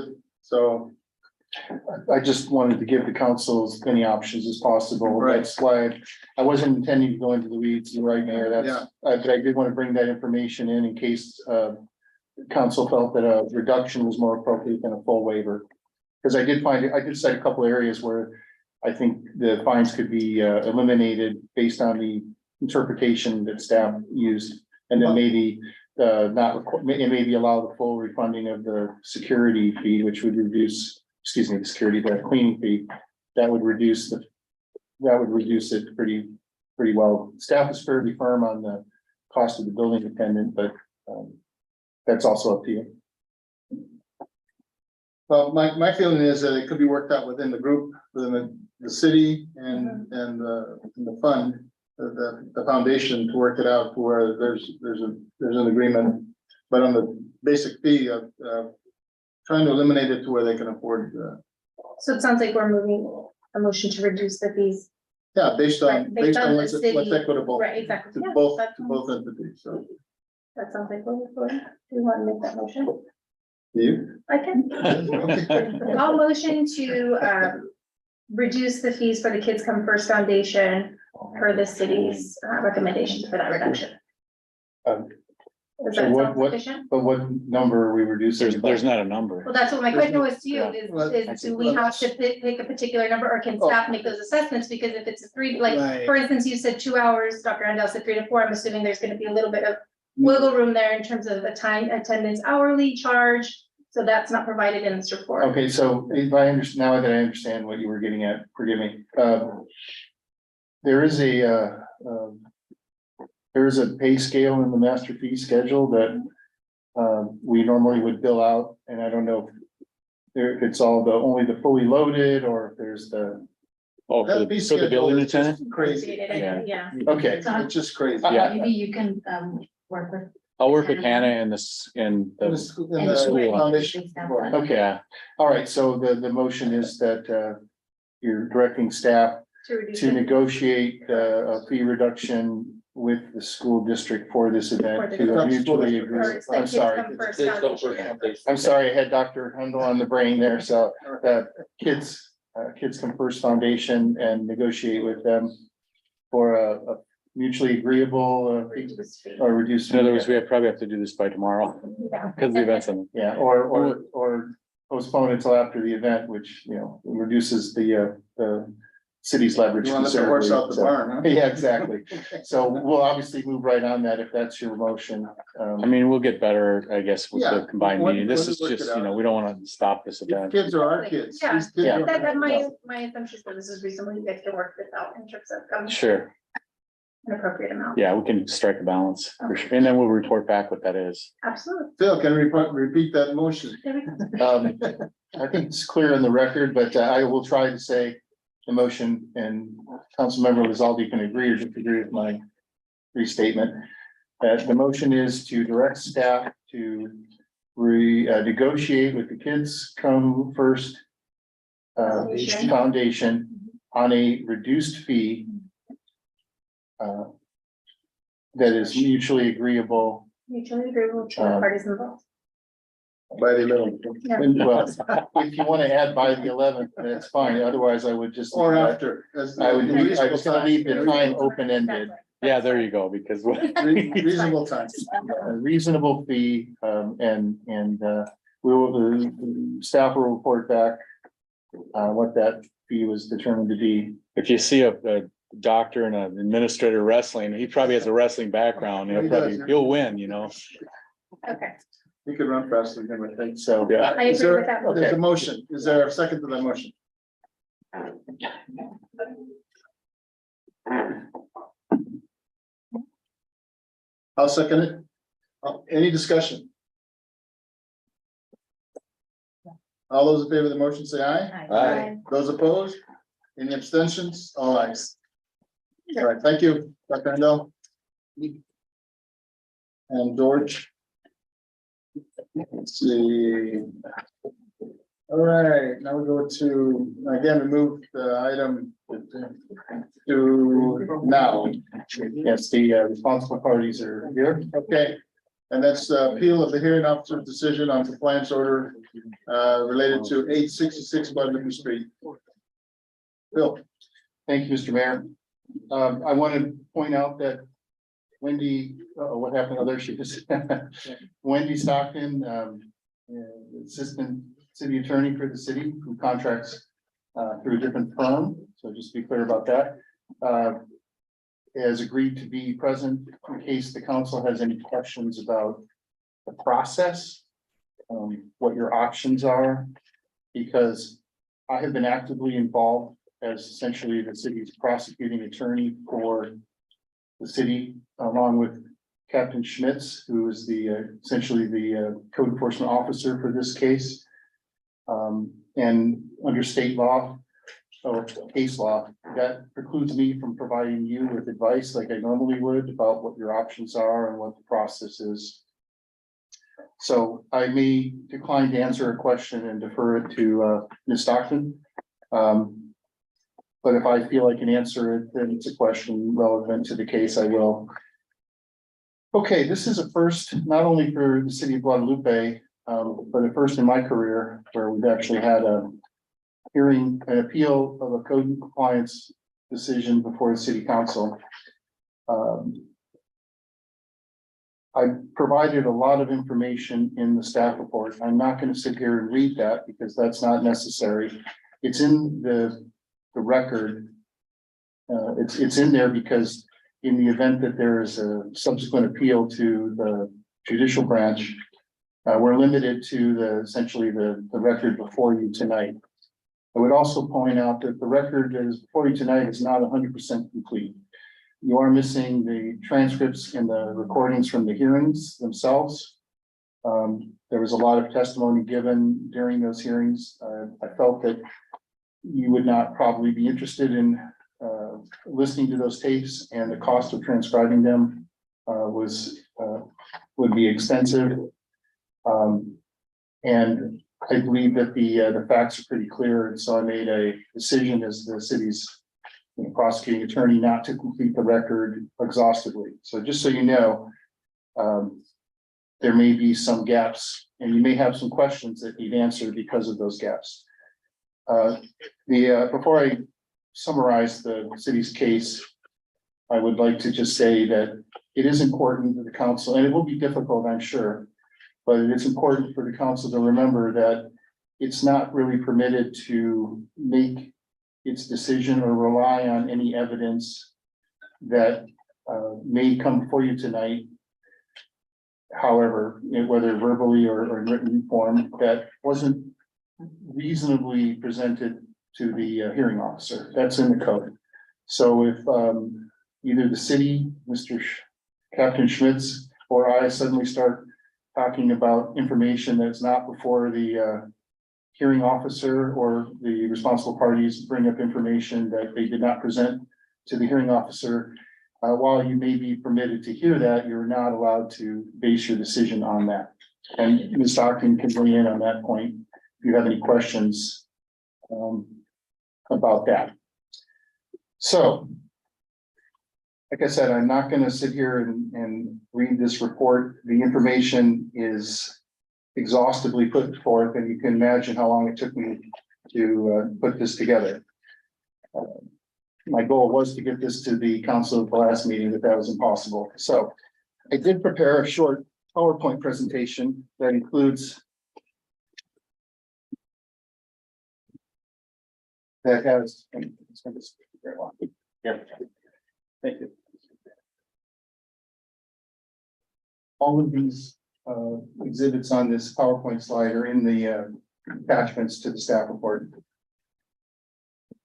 so. I just wanted to give the council as many options as possible. Right. That's why I wasn't intending to go into the weeds, you're right, Mayor, Yeah. but I did want to bring that information in case council felt that a reduction was more appropriate than a full waiver. Because I did cite a couple areas where I think the fines could be eliminated based on the interpretation that staff used. And then maybe maybe allow the full refunding of the security fee, which would reduce, the cleaning fee. That would reduce it pretty well. Staff is fairly firm on the cost of the building attendant, but that's also up to you. Well, my feeling is that it could be worked out within the group, within the city and the fund, the foundation to work it out to where there's an agreement. But on the basic fee of trying to eliminate it to where they can afford So it sounds like we're moving a motion to reduce the fees. Yeah, based Right, on, based based on on the what's city. equitable Right, exactly. to Yeah, both, that to both entities, so. That sounds like we're going. Do you want to make that motion? You? I can. I'll motion to reduce the fees for the Kids Come First Foundation per the city's recommendations for that reduction. Um, Does so that what- sound what- sufficient? But what number are we reducing? There's not a number. Well, that's what my question was to you, Well, is do we have to pick a particular number, or can staff make those assessments? Because if it's a three, like, Right. for instance, you said 2 hours, Dr. Andel said 3 to 4, I'm assuming there's gonna be a little bit of wiggle room there in terms of the time, attendance, hourly charge. So that's not provided in this report. Okay, so if I understand, now that I understand what you were getting at, forgive me. There is a pay scale in the master fee schedule that we normally would bill out, and I don't know if it's all only the fully loaded, or if there's the, Oh, for That fee the building schedule is just attendant? crazy. Yeah. okay. It's just crazy. Yeah. Maybe you can, work with. I'll work with Hannah and this, and In the the, school- in And the school. foundation board. Okay, yeah, all right, so the motion is that you're directing staff To reduce to it. negotiate a fee reduction with the school district for this event For to the- mutually Or agree. it's the I'm Kids sorry. Come First Foundation. I'm sorry, I had Dr. Hundle on the brain there, so Kids Come First Foundation and negotiate with them for a mutually agreeable Reduce fee. or reduced. in other words, we probably have to do this by tomorrow, Yeah. because the event's on. Yeah, or postpone until after the event, which, you know, reduces the city's leverage. You want to let the horse out the considerably, barn, so- Yeah, exactly. So we'll obviously move right on that if that's your motion. I mean, we'll get better, I guess, with the Yeah, combined when- meeting. This when is we work just, it you know, out. we don't want to stop this These event. kids are our kids. Yeah. These kids Yeah. are- My assumption is that this is reasonable, you guys can work this out in terms of Sure, an appropriate amount. yeah, we can strike a balance for sure, and then we'll report back what that is. Absolutely. Phil, can you repeat that motion? There we go. I think it's clear in the record, but I will try to say the motion, and Councilmember Lizaldi can agree or disagree with my restatement. The motion is to direct staff to negotiate with the Kids Come First Foundation. Foundation on a reduced fee that is mutually agreeable. Mutually agreeable to the parties involved. By the middle. Yeah. Well, if you want to add by the 11th, that's fine. Otherwise, I would just. Or after. as- I would, I reasonable was gonna time. leave the time open-ended, Yeah, there you go, because Reasonable time. a reasonable fee, and we will, the staff will report back what that fee was determined to be. if you see a doctor and an administrator wrestling, he probably has a wrestling background, He does. he'll win, you know? Okay, You could run faster than him, I think. So, Yeah, I Is agree there- with that. There's a motion. Is there a second to that motion? I'll second it. Any discussion? All those in favor of the motion say aye. Aye. Those opposed? Any abstentions? All ayes. All right, thank you, Dr. Handel. And George. Let's see. All right, now we go to, again, we moved the item to now. yes, the responsible parties are here. Okay, and that's the appeal of the hearing officer's decision on compliance order related to 866 Guadalupe Street. Bill, Thank you, Mr. Mayor. I want to point out that Wendy, what happened? Oh, there she is. Wendy Stockton, Assistant City Attorney for the city, who contracts through a different firm. So just to be clear about that. Has agreed to be present in case the council has any questions about the process. What your options are, because I have been actively involved as essentially the city's prosecuting attorney for the city, along with Captain Schmitz, who is the essentially the code enforcement officer for this case. And under state law, or case law, that precludes me from providing you with advice like I normally would about what your options are and what the process is. So I may decline to answer a question and defer it to Ms. Stockton. But if I feel I can answer it, then it's a question relevant to the case, I will. Okay, this is a first, not only for the city of Guadalupe, but a first in my career where we've actually had a hearing, an appeal of a code and compliance decision before the city council. I provided a lot of information in the staff report. I'm not going to sit here and read that because that's not necessary. It's in the record. It's in there because in the event that there is a subsequent appeal to the judicial branch, we're limited to essentially the record before you tonight. I would also point out that the record that is before you tonight is not 100% complete. You are missing the transcripts and the recordings from the hearings themselves. There was a lot of testimony given during those hearings. I felt that you would not probably be interested in listening to those tapes, and the cost of transcribing them would be extensive. And I believe that the facts are pretty clear, and so I made a decision as the city's prosecuting attorney not to complete the record exhaustively. So just so you know, there may be some gaps, and you may have some questions that need answered because of those gaps. Before I summarize the city's case, I would like to just say that it is important to the council, and it will be difficult, I'm sure, but it is important for the council to remember that it's not really permitted to make its decision or rely on any evidence that may come before you tonight. However, whether verbally or in written form, that wasn't reasonably presented to the hearing officer. That's in the code. So if either the city, Captain Schmitz, or I suddenly start talking about information that's not before the hearing officer, or the responsible parties bring up information that they did not present to the hearing officer, while you may be permitted to hear that, you're not allowed to base your decision on that. And Ms. Stockton can weigh in on that point if you have any questions about that. So, like I said, I'm not going to sit here and read this report. The information is exhaustively put forth, and you can imagine how long it took me to put this together. My goal was to get this to the council at the last meeting, but that was impossible. So I did prepare a short PowerPoint presentation that includes that has. Yeah. Thank you. All of these exhibits on this PowerPoint slide are in the attachments to the staff report.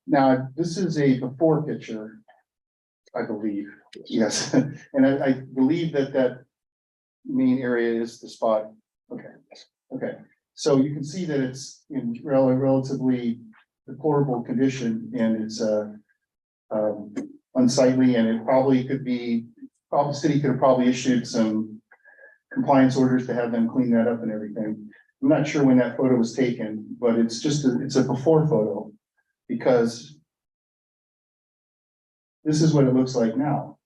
Now, this is a before picture, I believe. Yes, and I believe that main area is the spot. Okay. So you can see that it's in relatively deplorable condition, and it's unsightly, and it probably could be. The city could have probably issued some compliance orders to have them clean that up and everything. I'm not sure when that photo was taken, but it's just it's a before photo, because this is what it looks like now.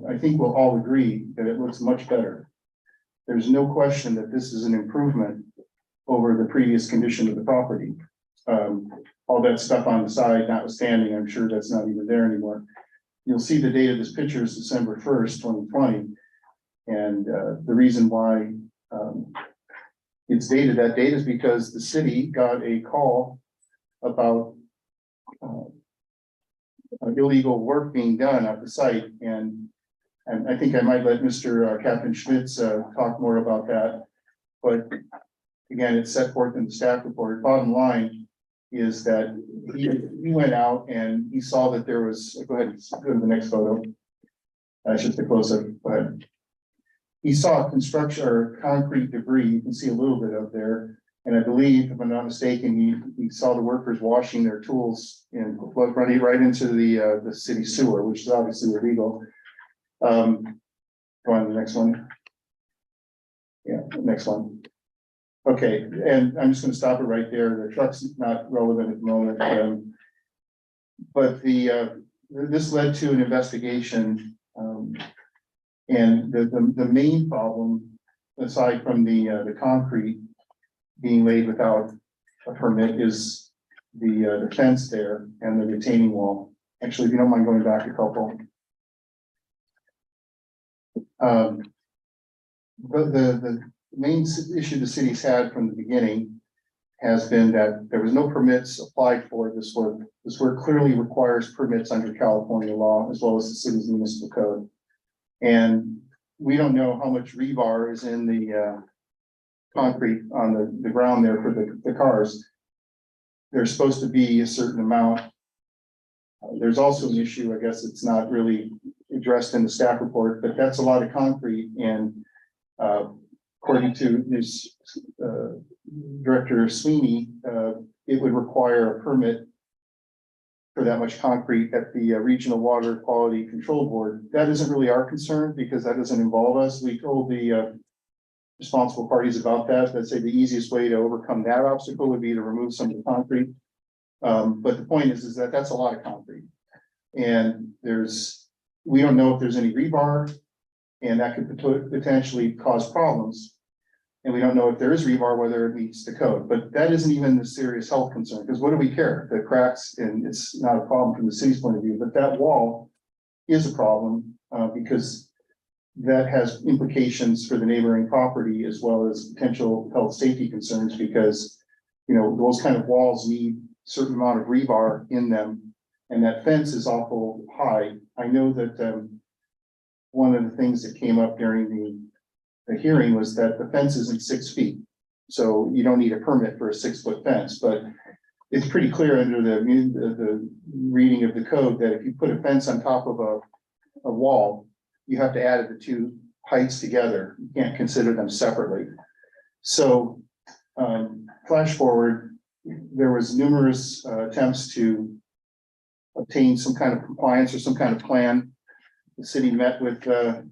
I think we'll all agree that it looks much better. There's no question that this is an improvement over the previous condition of the property. All that stuff on the side notwithstanding, I'm sure that's not even there anymore. You'll see the date of this picture is December 1st, 2020. And the reason why it's dated that date is because the city got a call about illegal work being done at the site. And I think I might let Mr. Captain Schmitz talk more about that. But again, it's set forth in the staff report. Bottom line is that he went out and he saw that there was, go ahead, go to the next photo. That's just a close up. Go ahead. He saw construction or concrete debris. You can see a little bit of there. And I believe, if I'm not mistaken, he saw the workers washing their tools and running right into the city sewer, which is obviously illegal. Go on to the next one. Yeah, next one. Okay, and I'm just going to stop it right there. The truck's not relevant at the moment. But this led to an investigation. And the main problem, aside from the concrete being laid without a permit, is the fence there and the retaining wall. Actually, if you don't mind going back a couple. The main issue the city's had from the beginning has been that there was no permits applied for this work. This work clearly requires permits under California law as well as the city's municipal code. And we don't know how much rebar is in the concrete on the ground there for the cars. There's supposed to be a certain amount. There's also an issue, I guess it's not really addressed in the staff report, but that's a lot of concrete, and according to his Director Sweeney, it would require a permit for that much concrete at the Regional Water Quality Control Board. That isn't really our concern because that doesn't involve us. We told the responsible parties about that. Let's say the easiest way to overcome that obstacle would be to remove some of the concrete. But the point is that that's a lot of concrete. And we don't know if there's any rebar, and that could potentially cause problems. And we don't know if there is rebar, whether it meets the code, but that isn't even a serious health concern, because what do we care? The cracks, and it's not a problem from the city's point of view, but that wall is a problem because that has implications for the neighboring property as well as potential health safety concerns, because those kind of walls need a certain amount of rebar in them, and that fence is awful high. I know that one of the things that came up during the hearing was that the fence isn't 6 feet. So you don't need a permit for a 6-foot fence, but it's pretty clear under the reading of the code that if you put a fence on top of a wall, you have to add the two heights together. You can't consider them separately. So flash forward, there was numerous attempts to obtain some kind of compliance or some kind of plan. The city met with the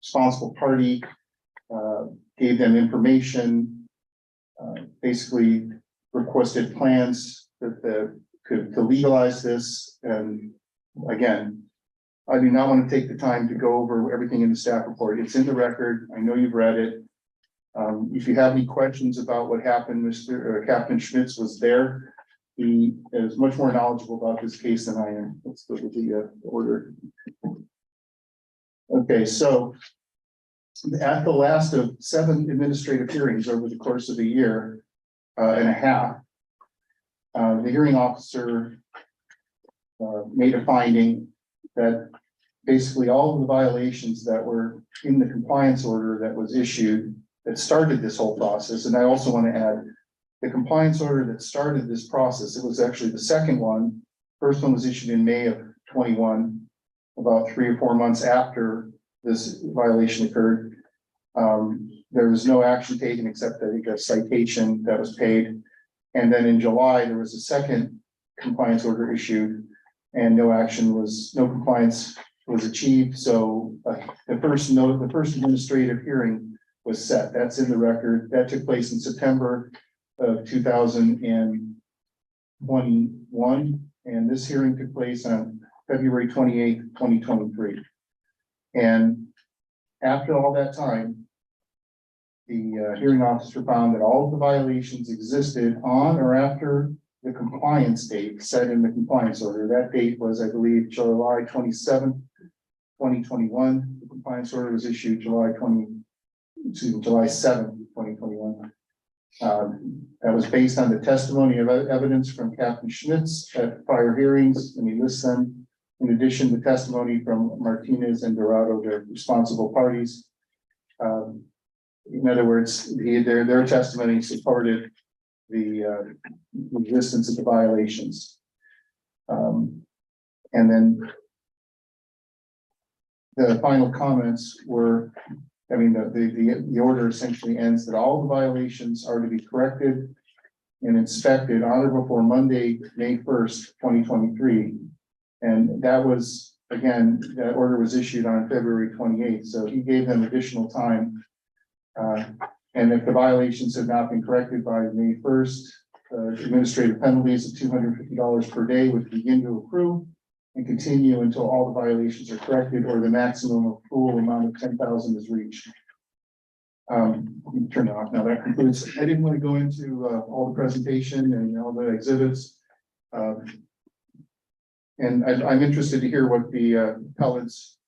responsible party, gave them information, basically requested plans that to legalize this. And again, I do not want to take the time to go over everything in the staff report. It's in the record. I know you've read it. If you have any questions about what happened, Captain Schmitz was there. He is much more knowledgeable about this case than I am. Let's go to the order. Okay, so at the last of 7 administrative hearings over the course of a year and a half, the hearing officer made a finding that basically all of the violations that were in the compliance order that was issued that started this whole process, and I also want to add the compliance order that started this process, it was actually the second one. First one was issued in May of 21, about 3 or 4 months after this violation occurred. There was no action taken except I think a citation that was paid. And then in July, there was a second compliance order issued and no compliance was achieved. So the first administrative hearing was set. That's in the record. That took place in September of 2021. And this hearing took place on February 28th, 2023. And after all that time, the hearing officer found that all of the violations existed on or after the compliance date set in the compliance order. That date was, I believe, July 27th, 2021. The compliance order was issued July 7th, 2021. That was based on the testimony of evidence from Captain Schmitz at prior hearings, and he lists them. In addition, the testimony from Martinez and Dorado, their responsible parties. In other words, their testimony supported the existence of the violations. And then the final comments were, the order essentially ends that all the violations are to be corrected and inspected on or before Monday, May 1st, 2023. And that was, again, that order was issued on February 28th. So he gave them additional time. And if the violations have not been corrected by May 1st, administrative penalties of $250 per day would begin to accrue and continue until all the violations are corrected or the maximum accrual amount of 10,000 is reached. Let me turn it off now. That concludes. I didn't want to go into all the presentation and all the exhibits. And I'm interested to hear what the appellants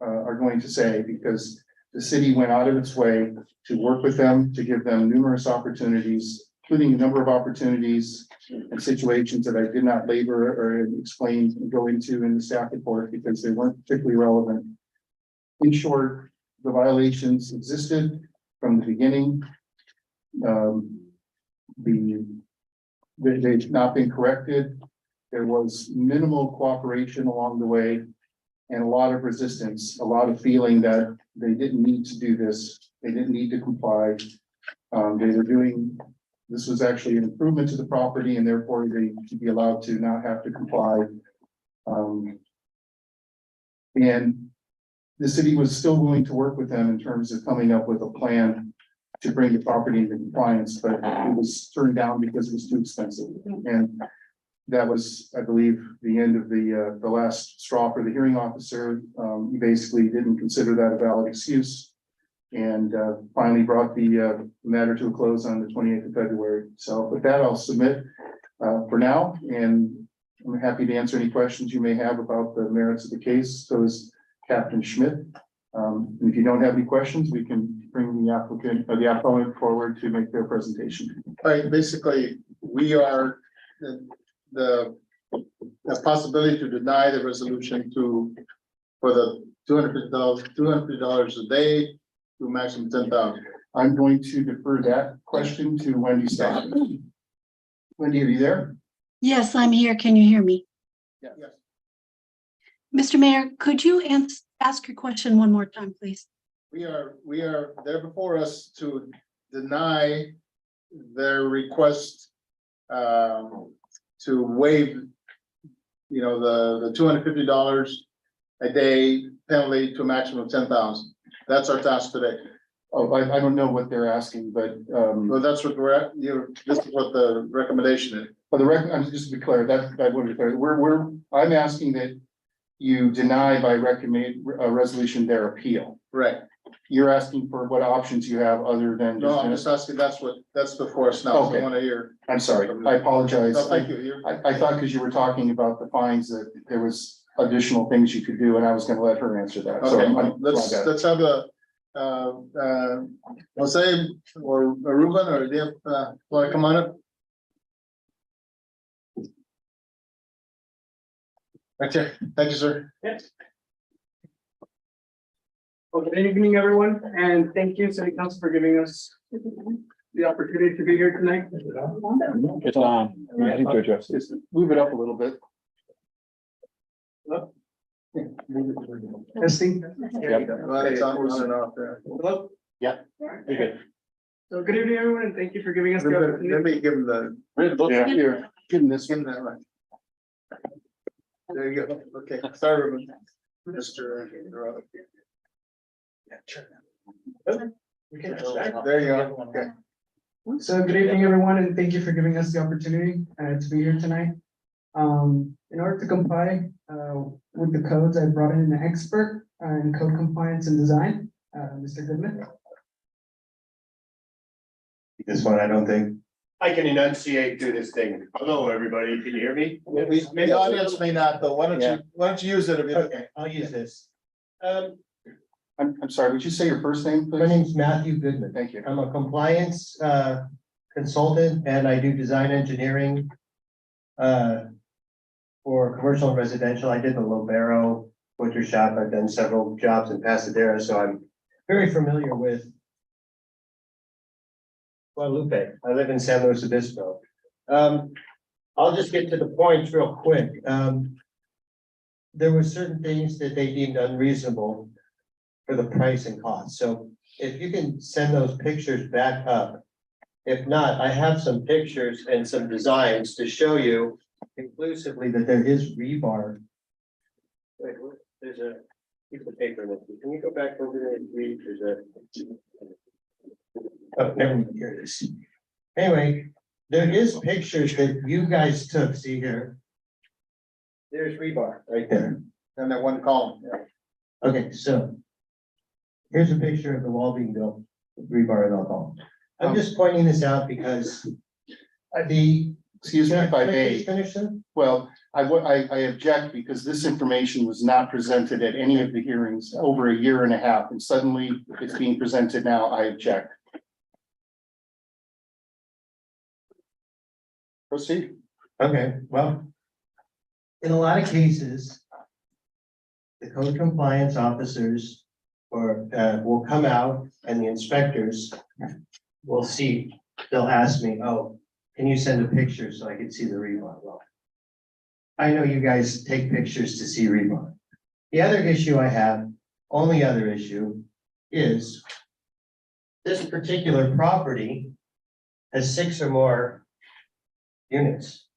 are going to say, because the city went out of its way to work with them, to give them numerous opportunities, including a number of opportunities and situations that I did not labor or explain and go into in the staff report because they weren't particularly relevant. In short, the violations existed from the beginning. They've not been corrected. There was minimal cooperation along the way and a lot of resistance, a lot of feeling that they didn't need to do this. They didn't need to comply. This was actually an improvement to the property and therefore they should be allowed to not have to comply. And the city was still willing to work with them in terms of coming up with a plan to bring the property into compliance, but it was turned down because it was too expensive. And that was, I believe, the end of the last straw for the hearing officer. He basically didn't consider that a valid excuse and finally brought the matter to a close on the 28th of February. So with that, I'll submit for now, and I'm happy to answer any questions you may have about the merits of the case. So is Captain Schmidt. And if you don't have any questions, we can bring the applicant or the appellant forward to make their presentation. Right, basically, we are the possibility to deny the resolution for the $250 a day to maximum 10,000. I'm going to defer that question to Wendy Stock. Wendy, are you there? Yes, I'm here. Can you hear me? Yes. Mr. Mayor, could you ask your question one more time, please? We are there before us to deny their request to waive, the $250 a day penalty to a maximum of 10,000. That's our task today. Oh, I don't know what they're asking, but Well, that's what we're at. This is what the recommendation is. for the record, I'm just to be clear, I want to be clear. I'm asking that you deny by recommend a resolution their appeal. Right. You're asking for what options you have other than. No, I'm just asking, that's before us now. So I Okay. want to hear. I'm sorry, I apologize. No, thank you. I thought because you were talking about the fines that there was additional things you could do and I was gonna let her answer that. So Okay, I'm- let's have a, Jose or Ruben, or do you want to come on up? Okay, thank you, sir. Well, good evening, everyone, and thank you, City Council, for giving us the opportunity to be here tonight. It's on. You need to address it. Just move it up a little bit. Testing. Well, it's on and off there. Hello? You're good. So good evening, everyone, and thank you for giving us the Let opportunity. me give him the. Yeah, here, give him this Give one. him that one. There you go. Okay, sorry, Ruben. Mr. There you go. Okay. So good evening, everyone, and thank you for giving us the opportunity to be here tonight. In order to comply with the codes, I brought in an expert in code compliance and design, Mr. Goodman. This one, I don't think. I can enunciate through this thing. Hello, everybody. Can you hear me? The audience may not, though. Why don't you use it? Okay, I'll use this. I'm sorry, would you say your first name, My please? name's Matthew Goodman. Thank you. I'm a compliance consultant and I do design engineering for commercial and residential. I did the Lobero butcher shop. I've done several jobs in Pasadena, so I'm very familiar with Guadalupe. I live in San Luis Obispo. I'll just get to the points real quick. There were certain things that they deemed unreasonable for the price and cost. So if you can send those pictures back up. If not, I have some pictures and some designs to show you conclusively that there is rebar. Wait, there's a piece of paper in it. Can you go back over there and read? There's a. Oh, never mind, here it is. Anyway, there is pictures that you guys took, see here. There's rebar right there. And that one column, yeah. Okay, so. Here's a picture of the wall being built, with rebar and all. I'm just pointing this out because. The. Excuse me if I Can may. just finish them? Well, I object because this information was not presented at any of the hearings over a year and a half, and suddenly it's being presented now. I object. Proceed. Okay, well. In a lot of cases. The code compliance officers will come out and the inspectors will see, they'll ask me, oh, can you send a picture so I can see the rebar? Well, I know you guys take pictures to see rebar. The other issue I have, only other issue is this particular property has 6 or more units.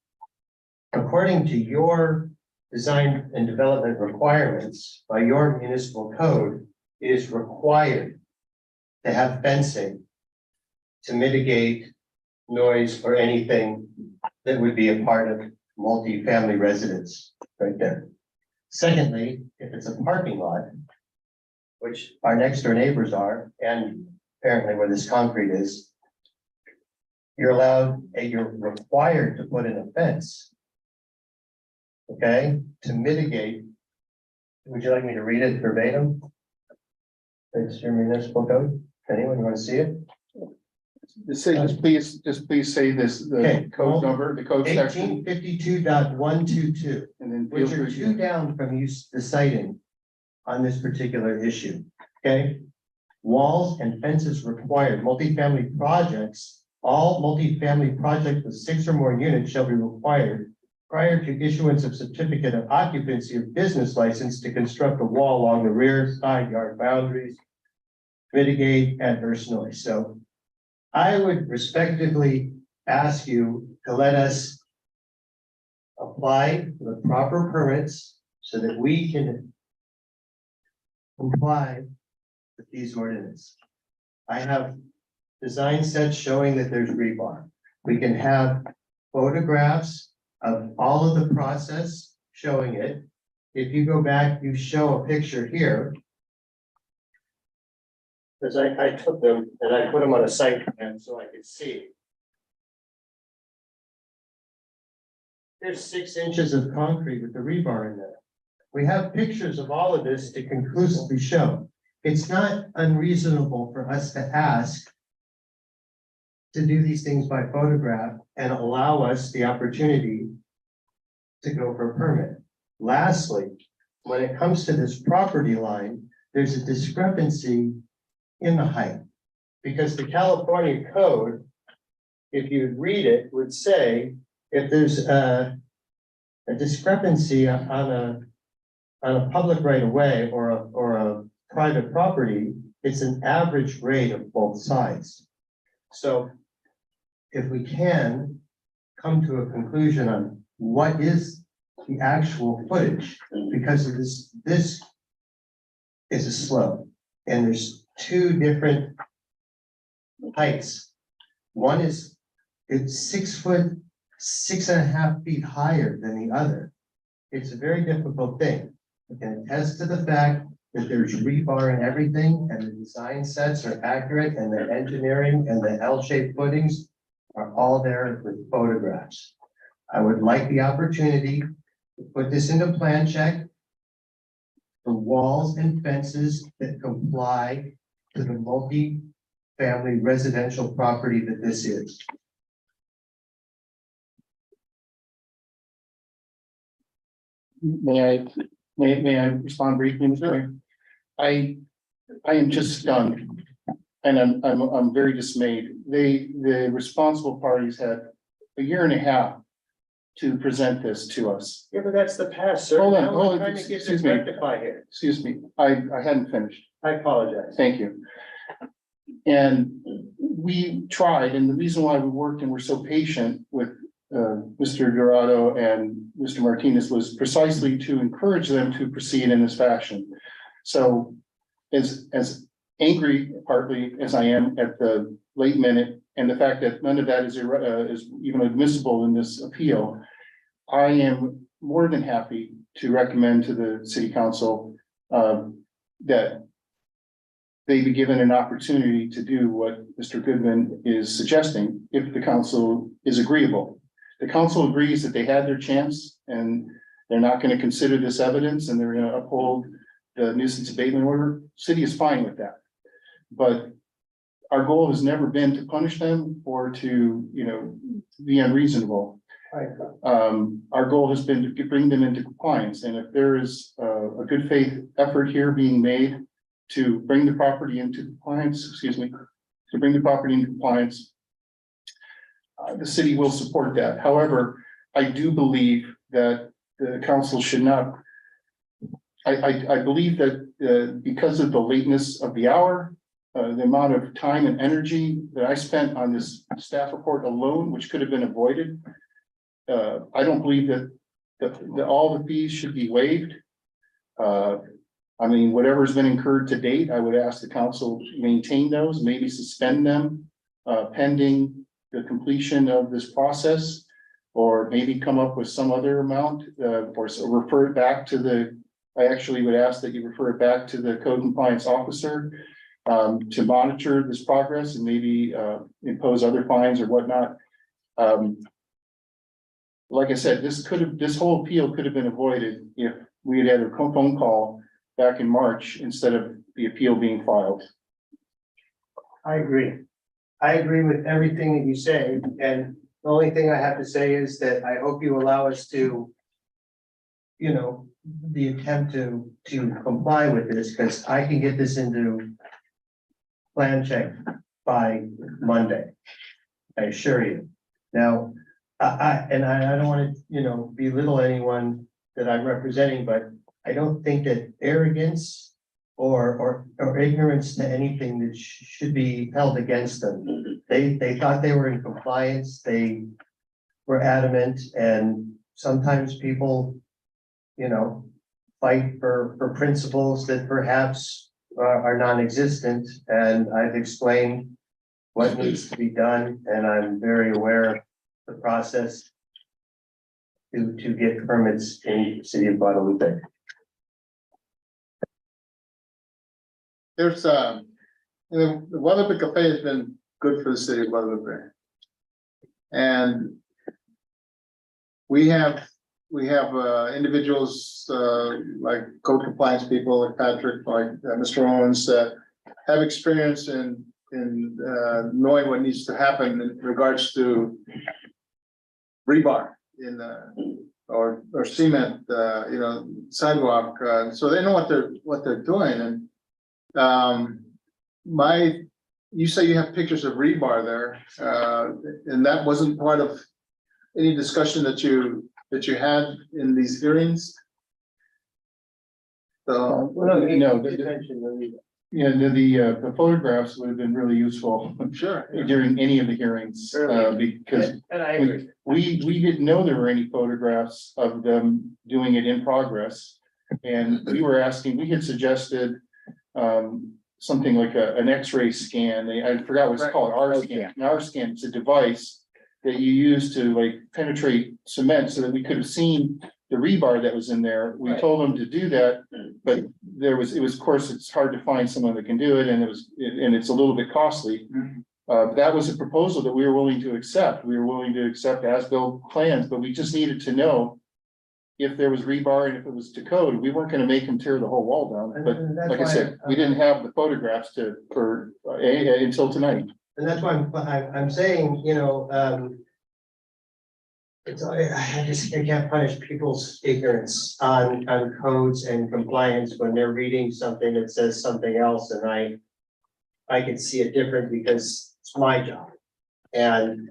According to your design and development requirements by your municipal code, it is required to have fencing to mitigate noise or anything that would be a part of multi-family residence right there. Secondly, if it's a parking lot, which our next door neighbors are, and apparently where this concrete is, you're required to put in a fence. Okay, to mitigate. Would you like me to read it verbatim? It's your municipal code. Anyone want to see it? Just please say this, Okay. the code number, the code section. 1852.122, And then feel which are free two to. down from you, the citing on this particular issue, okay? Walls and fences required, multifamily projects, all multifamily projects with 6 or more units shall be required prior to issuance of certificate of occupancy or business license to construct a wall along the rear side yard boundaries, mitigate adverse noise. So I would respectively ask you to let us apply for the proper permits so that we can comply with these ordinances. I have design sets showing that there's rebar. We can have photographs of all of the process showing it. If you go back, you show a picture here. Because I took them and I put them on a site plan so I could see. There's 6 inches of concrete with the rebar in there. We have pictures of all of this to conclusively show. It's not unreasonable for us to ask to do these things by photograph and allow us the opportunity to go for a permit. Lastly, when it comes to this property line, there's a discrepancy in the height. Because the California code, if you read it, would say if there's a discrepancy on a public right of way or a private property, it's an average rate of both sides. So if we can come to a conclusion on what is the actual footage, because of this is a slope and there's 2 different heights. One is, it's 6 foot, 6.5 feet higher than the other. It's a very difficult thing. I can attest to the fact that there's rebar and everything, and the design sets are accurate, and the engineering and the L-shaped footings are all there with photographs. I would like the opportunity to put this into plan check for walls and fences that comply to the multi-family residential property that this is. May I respond briefly, Mr. Mayor? I am just stunned. And I'm very dismayed. The responsible parties had a year and a half to present this to us. Yeah, but that's the past, sir. Hold on, Now we're hold on, trying to get excuse this me. rectified here. Excuse me, I hadn't finished. I apologize. Thank you. And we tried, and the reason why we worked and were so patient with Mr. Dorado and Mr. Martinez was precisely to encourage them to proceed in this fashion. So as angry partly as I am at the late minute and the fact that none of that is even admissible in this appeal, I am more than happy to recommend to the city council that they be given an opportunity to do what Mr. Goodman is suggesting, if the council is agreeable. The council agrees that they had their chance and they're not going to consider this evidence and they're going to uphold the nuisance abatement order. City is fine with that. But our goal has never been to punish them or to, be unreasonable. Our goal has been to bring them into compliance. And if there is a good faith effort here being made to bring the property into compliance, the city will support that. However, I do believe that the council should not. I believe that because of the lateness of the hour, the amount of time and energy that I spent on this staff report alone, which could have been avoided, I don't believe that all the fees should be waived. I mean, whatever's been incurred to date, I would ask the council to maintain those, maybe suspend them pending the completion of this process, or maybe come up with some other amount, or refer it back to I actually would ask that you refer it back to the code compliance officer to monitor this progress and maybe impose other fines or whatnot. Like I said, this whole appeal could have been avoided if we had a phone call back in March instead of the appeal being filed. I agree. I agree with everything that you say, and the only thing I have to say is that I hope you allow us to, the attempt to comply with this, because I can get this into plan check by Monday. I assure you. Now, I don't want to, belittle anyone that I'm representing, but I don't think that arrogance or ignorance to anything that should be held against them. They thought they were in compliance. They were adamant, and sometimes people, fight for principles that perhaps are non-existent. And I've explained what needs to be done, and I'm very aware of the process to get permits in the city of Guadalupe. There's the Guadalupe Cafe has been good for the city of Guadalupe. And we have individuals like code compliance people like Patrick, like Mr. Owens, that have experience in knowing what needs to happen in regards to rebar or cement, sidewalk. So they know what they're doing. And you say you have pictures of rebar there, and that wasn't part of any discussion that you had in these hearings? So, The photographs would have been really useful sure. during any of the hearings, because And I agree. we didn't know there were any photographs of them doing it in progress. And we had suggested something like an X-ray scan. I forgot what it's called, R-scan. An R-scan, it's a device that you use to penetrate cement so that we could have seen the rebar that was in there. We told them to do that, but of course, it's hard to find someone that can do it, and it's a little bit costly. That was a proposal that we were willing to accept. We were willing to accept as-built plans, but we just needed to know if there was rebar and if it was to code. We weren't going to make them tear the whole wall down, but like I said, we didn't have the photographs until tonight. And that's why I'm saying, I can't punish people's ignorance on codes and compliance when they're reading something that says something else, and I can see it different because it's my job. And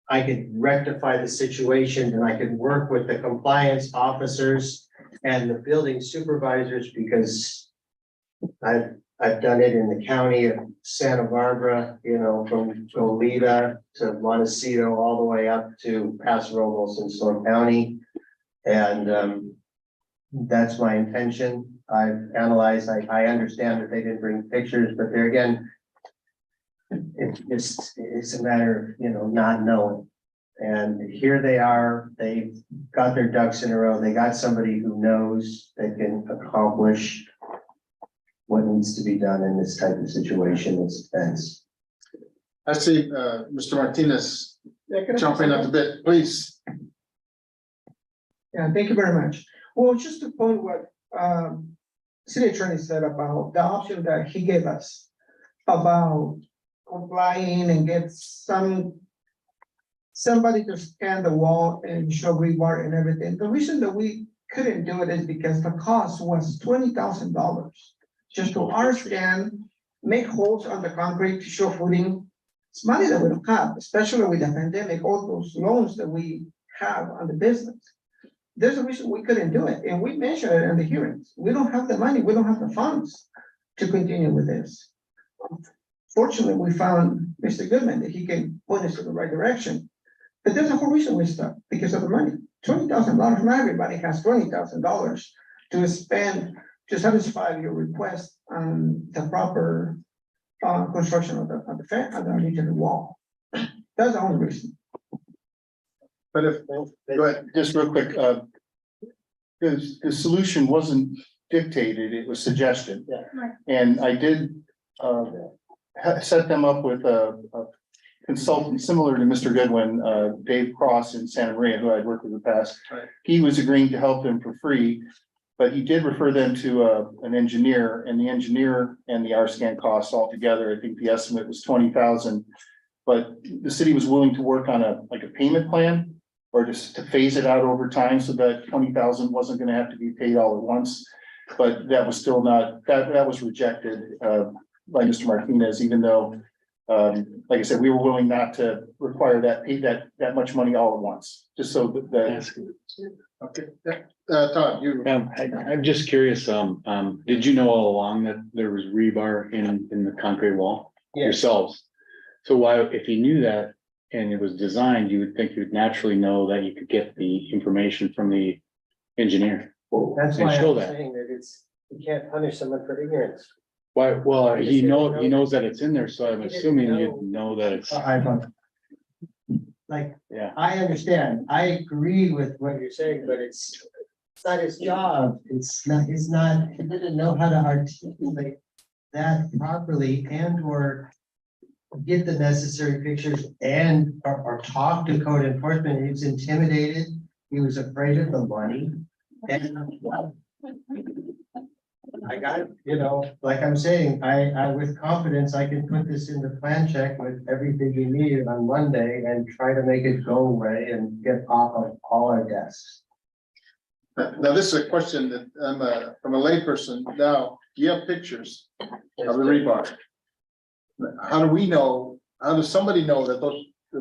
I could rectify the situation, and I could work with the compliance officers and the building supervisors, because I've done it in the county of Santa Barbara, from Goleta to Montecito, all the way up to Paso Robles in Storm County. And that's my intention. I've analyzed, I understand that they didn't bring pictures, but there again, it's a matter of, not knowing. And here they are, they've got their ducks in a row, they got somebody who knows they can accomplish what needs to be done in this type of situation, this fence. I see, Mr. Martinez jumping at the bit, please. Yeah, thank you very much. Well, just to point what city attorney said about the option that he gave us about complying and get somebody to scan the wall and show rebar and everything. The reason that we couldn't do it is because the cost was $20,000 just to scan, make holes on the concrete to show footing. It's money that we don't have, especially with the pandemic, all those loans that we have on the business. There's a reason we couldn't do it, and we mentioned it in the hearings. We don't have the money, we don't have the funds to continue with this. Fortunately, we found Mr. Goodman that he can point us in the right direction. But there's a whole reason we stopped, because of the money. $20,000, not everybody has $20,000 to spend to satisfy your request on the proper construction of the fence underneath the wall. That's the only reason. But if, go ahead. Just real quick, the solution wasn't dictated, it was suggested. Yeah. And I did, set them up with a consultant similar to Mr. Goodwin, Dave Cross in Santa Maria, who I'd worked with in the past. Right. He was agreeing to help them for free, but he did refer them to an engineer, and the engineer and the R-scan costs altogether, I think the estimate was 20,000. But the city was willing to work on a payment plan, or just to phase it out over time so that 20,000 wasn't gonna have to be paid all at once. But that was still not, that was rejected by Mr. Martinez, even though, like I said, we were willing not to require pay that much money all at once, just so that. Okay, Todd, you. I'm just curious, did you know all along that there was rebar in the concrete wall? Yes. Yourselves? So why, if you knew that and it was designed, you would think you'd naturally know that you could get the information from the engineer. That's And why show I'm that. saying that you can't punish someone for ignorance. Why, well, Just he say knows, no. he knows that it's in there, so I'm He didn't assuming know. you'd know that it's, Like, yeah. I understand, I agree with what you're saying, but it's not his job, he didn't know how to articulate that properly or get the necessary pictures or talk to code enforcement. He was intimidated, he was afraid of the money. And I got, like I'm saying, I with confidence, I can put this in the plan check with everything we need on Monday and try to make it go away and get off of all our desks. Now, this is a question that I'm from a layperson. Now, you have pictures of the rebar. How do we know, how does somebody know that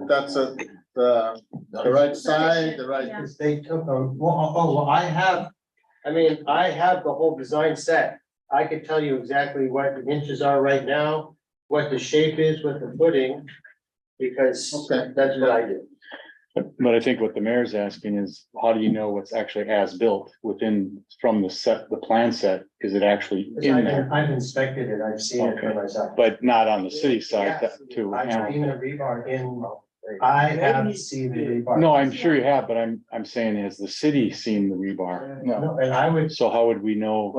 that's the right side, the right? Because they took them, well, I have the whole design set. I could tell you exactly what the inches are right now, what the shape is with the footing, because Okay. that's what I do. But I think what the mayor's asking is, how do you know what's actually as built from the plan set? Is it actually in there? I've inspected it, I've seen it for Okay. myself. But not on the city side Yes, too. I've seen the rebar I have seen the rebar. No, I'm sure you have, but I'm saying, has the city seen the rebar? No, and I would, So how would we know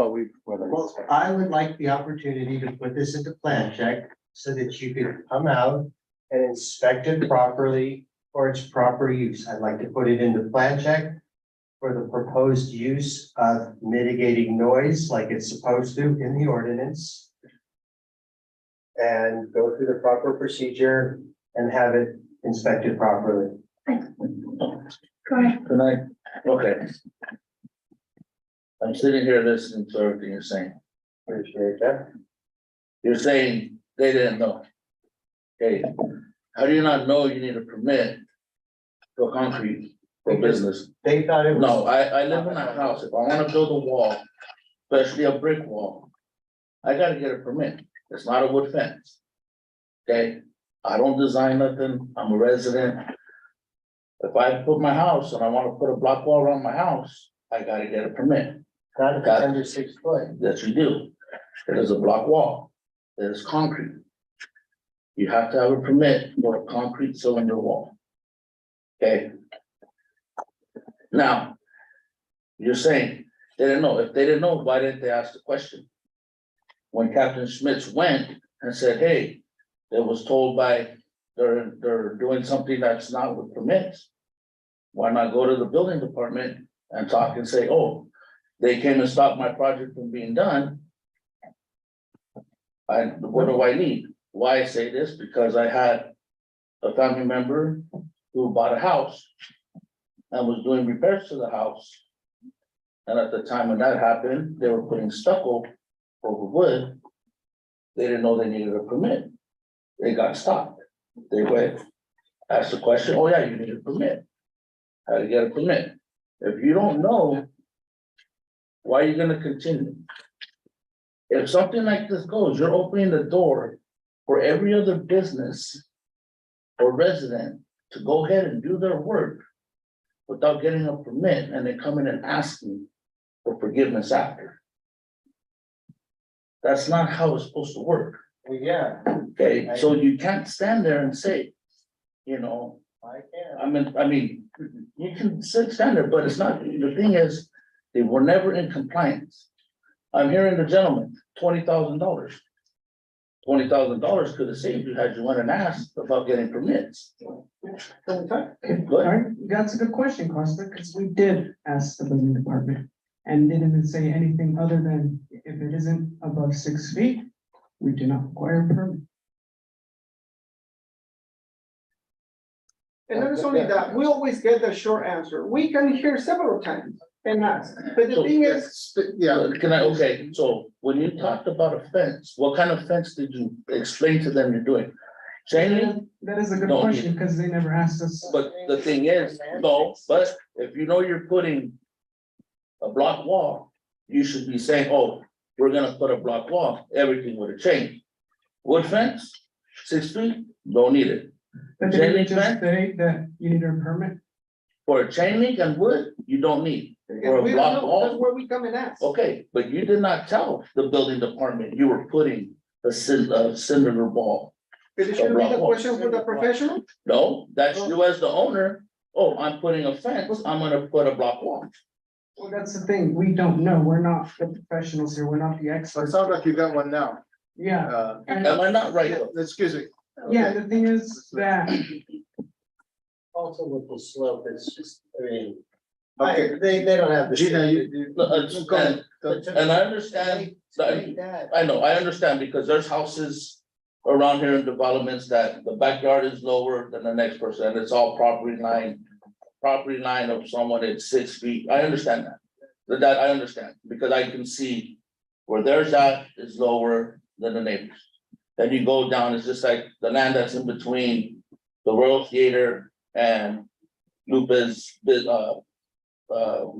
whether? well, I would like the opportunity to put this into plan check so that you could come out and inspect it properly for its proper use. I'd like to put it into plan check for the proposed use of mitigating noise like it's supposed to in the ordinance. And go through the proper procedure and have it inspected properly. Go ahead. Good night. Okay. I'm sitting here listening to everything you're saying. Appreciate that. You're saying they didn't know. Okay, how do you not know you need a permit for concrete for business? They thought it was. No, I live in a house. If I wanna build a wall, especially a brick wall, I gotta get a permit. It's not a wood fence. Okay, I don't design nothing. I'm a resident. If I put my house and I wanna put a block wall around my house, I gotta get a permit. Not if it's under 6 foot. Yes, we do. It is a block wall. It is concrete. you have to have a permit for a concrete cylinder wall. Okay? Now, you're saying they didn't know. If they didn't know, why didn't they ask the question? When Captain Schmitz went and said, hey, it was told by, they're doing something that's not with permits. Why not go to the building department and talk and say, oh, they came and stopped my project from being done. What do I need? Why I say this? Because I had a family member who bought a house and was doing repairs to the house. And at the time when that happened, they were putting stucco over wood. They didn't know they needed a permit. They got stopped. They went, asked the question, oh yeah, you need a permit. How to get a permit? If you don't know, why are you gonna continue? If something like this goes, you're opening the door for every other business or resident to go ahead and do their work without getting a permit, and they come in and asking for forgiveness after. That's not how it's supposed to work. Yeah. Okay, so you can't stand there and say, you know, I mean, you can stand there, but it's not, the thing is, they were never in compliance. I'm hearing the gentleman, $20,000. $20,000 could have saved you had you went and asked about getting permits. All right, that's a good question, Costa, because we did ask the building department. And they didn't say anything other than if it isn't above 6 feet, we do not require a permit. And not only that, we always get the short answer. We can hear several times and ask, but the thing is, Yeah, Okay, so when you talked about a fence, what kind of fence did you explain to them you're doing? Chain link? That is a good No. question, because they never asked us. But the thing is, no, but if you know you're putting a block wall, you should be saying, oh, we're gonna put a block wall, everything would have changed. Wood fence, 6 feet, don't need it. But Chain they didn't link just fence? say that you need a permit. For a chain link and wood, you don't need. For a we don't block know, that's wall, where we come and ask. okay, but you did not tell the building department you were putting a cylinder wall. But it should be the question for the professional. No, that's you as the owner. Oh, I'm putting a fence, I'm gonna put a block wall. Well, that's the thing, we don't know, we're not the professionals here, we're not the so it experts. sounds like you got one now. Yeah, Am I not right though? Excuse me. yeah, the thing is that, Also with the slope, it's just, I mean, Okay. they don't have the. Gina, you. No, And I understand, I know, I understand, because there's houses around here in developments that the backyard is lower than the next person, and it's all property line of someone at 6 feet, I understand that. That I understand, because I can see where theirs at is lower than the neighbors. Then you go down, it's just like the land that's in between the Royal Theater and Lupe's,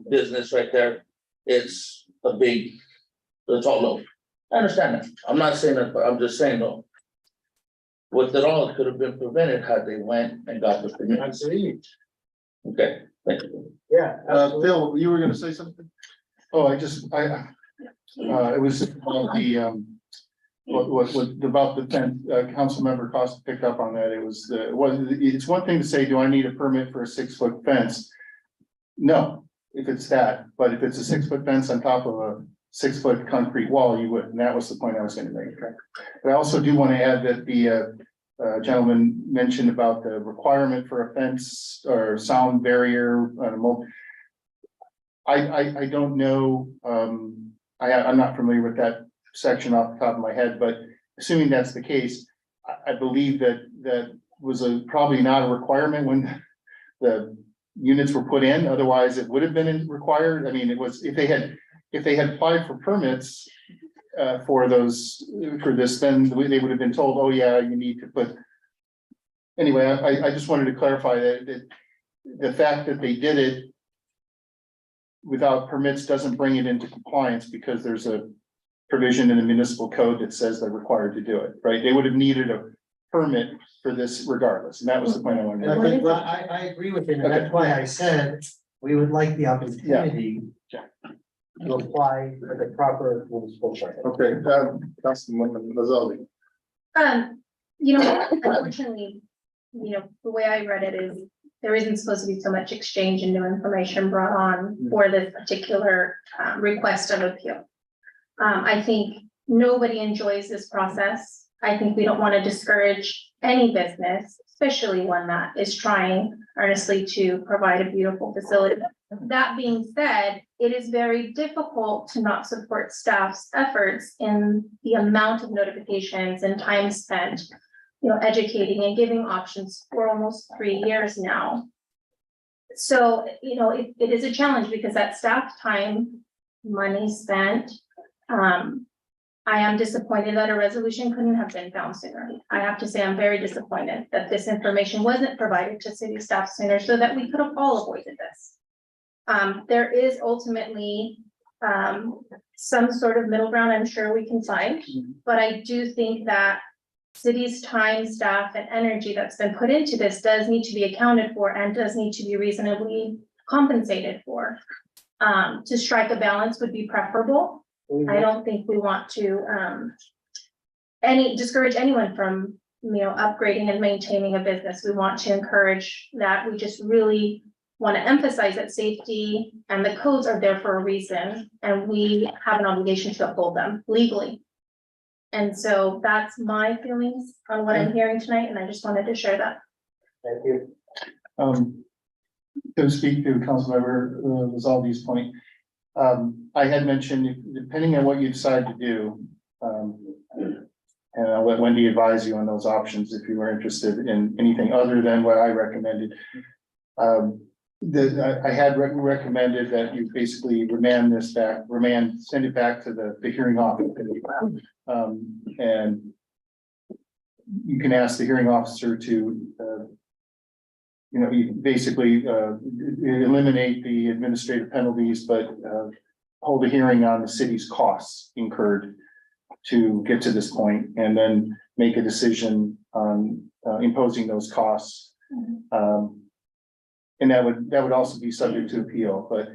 business right there. It's it's all low. I understand that. I'm not saying that, but I'm just saying though. With it all, it could have been prevented had they went and got the permit. Absolutely. Okay, thank you. Yeah. Phil, you were gonna say something? Oh, it was about the, about the fence, Councilmember Costa picked up on that. It's one thing to say, do I need a permit for a 6-foot fence? No, if it's that, but if it's a 6-foot fence on top of a 6-foot concrete wall, you would, and that was the point I was gonna make. But I also do want to add that the gentleman mentioned about the requirement for a fence or sound barrier. I don't know, I'm not familiar with that section off the top of my head, but assuming that's the case, I believe that was probably not a requirement when the units were put in, otherwise it would have been required. I mean, it was, if they had applied for permits for this, then they would have been told, oh yeah, you need to put. Anyway, I just wanted to clarify that the fact that they did it without permits doesn't bring it into compliance, because there's a provision in the municipal code that says they're required to do it, right? They would have needed a permit for this regardless, and that was the point I wanted to make. I agree with you, and that's why I said we would like the opportunity to apply for the proper municipal permit. Okay, Councilwoman Mazzoli. You know, unfortunately, you know, the way I read it is there isn't supposed to be so much exchange and new information brought on for this particular request of appeal. I think nobody enjoys this process. I think we don't want to discourage any business, especially one that is trying earnestly to provide a beautiful facility. That being said, it is very difficult to not support staff's efforts in the amount of notifications and time spent, you know, educating and giving options for almost 3 years now. So, you know, it is a challenge because that staff time, money spent, I am disappointed that a resolution couldn't have been found sooner. I have to say, I'm very disappointed that this information wasn't provided to city staff sooner so that we could have all avoided this. There is ultimately some sort of middle ground I'm sure we can find, but I do think that city's time, staff, and energy that's been put into this does need to be accounted for and does need to be reasonably compensated for. To strike a balance would be preferable. I don't think we want to discourage anyone from, you know, upgrading and maintaining a business. We want to encourage that. We just really want to emphasize that safety and the codes are there for a reason, and we have an obligation to uphold them legally. And so that's my feelings on what I'm hearing tonight, and I just wanted to share that. Thank you. To speak to Councilmember Lizaldi's point, I had mentioned, depending on what you decide to do, and I'll let Wendy advise you on those options if you were interested in anything other than what I recommended. I had recommended that you basically send it back to the hearing officer. And you can ask the hearing officer to, you know, basically eliminate the administrative penalties, but hold a hearing on the city's costs incurred to get to this point, and then make a decision on imposing those costs. And that would also be subject to appeal, but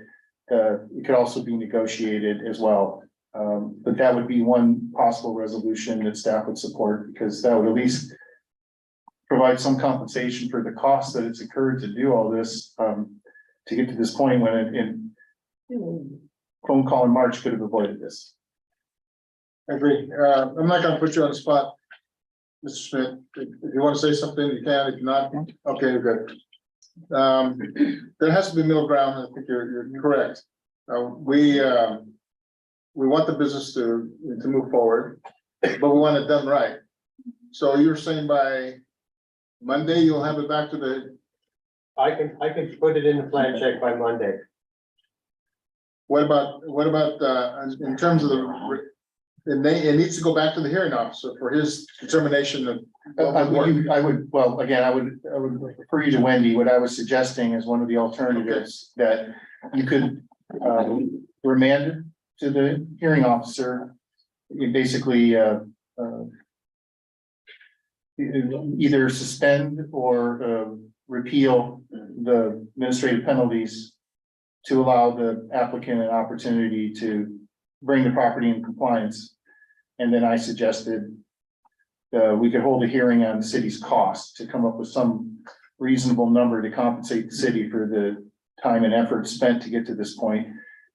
it could also be negotiated as well. But that would be one possible resolution that staff would support, because that would at least provide some compensation for the cost that it's incurred to do all this, to get to this point when phone call in March could have avoided this. I agree. I'm not gonna put you on the spot, Mr. Smith. If you want to say something, you can. If not, okay, you're good. There has to be middle ground. I think you're correct. We want the business to move forward, but we want it done right. So you're saying by Monday, you'll have it back to the. I can put it in the plan check by Monday. What about in terms of it needs to go back to the hearing officer for his determination of. I would refer you to Wendy. What I was suggesting is one of the alternatives that you could remand it to the hearing officer. You basically either suspend or repeal the administrative penalties to allow the applicant an opportunity to bring the property in compliance. And then I suggested we could hold a hearing on the city's cost to come up with some reasonable number to compensate the city for the time and effort spent to get to this point.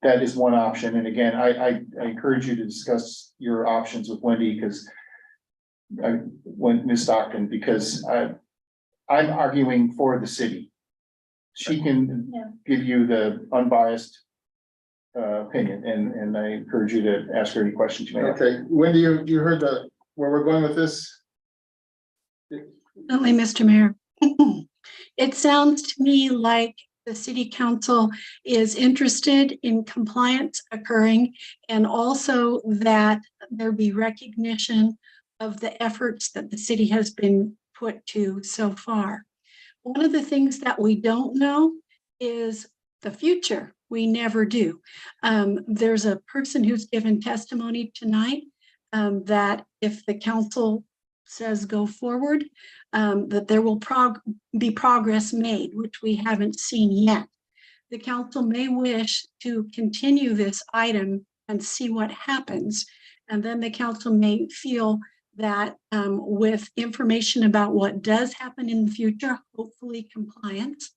That is one option. And again, I encourage you to discuss your options with Wendy, because Ms. Stockton, because I'm arguing for the city. She can give you the unbiased opinion, and I encourage you to ask her any questions you may have. Okay, Wendy, you heard where we're going with this? Certainly, Mr. Mayor. It sounds to me like the city council is interested in compliance occurring, and also that there be recognition of the efforts that the city has been put to so far. One of the things that we don't know is the future. We never do. There's a person who's given testimony tonight that if the council says go forward, that there will be progress made, which we haven't seen yet. The council may wish to continue this item and see what happens. And then the council may feel that with information about what does happen in the future, hopefully compliance.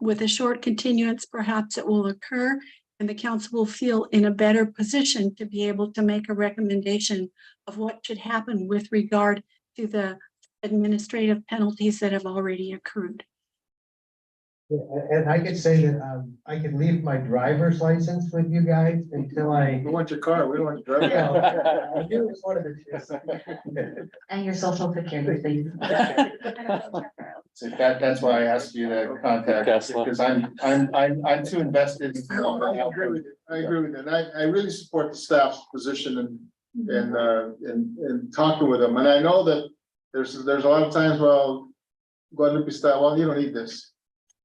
With a short continuance, perhaps it will occur and the council will feel in a better position to be able to make a recommendation of what should happen with regard to the administrative penalties that have already accrued. And I could say that, I could leave my driver's license with you guys until I. We want your car, we don't want your driver. I knew it was one of the two. And your social security, please. So that's why I asked you to contact, Tesla. because I'm too invested. I agree with you. I agree with you. And I really support the staff's position and talking with them. And I know that there's a lot of times, well, Guadalupe style, well, you don't need this.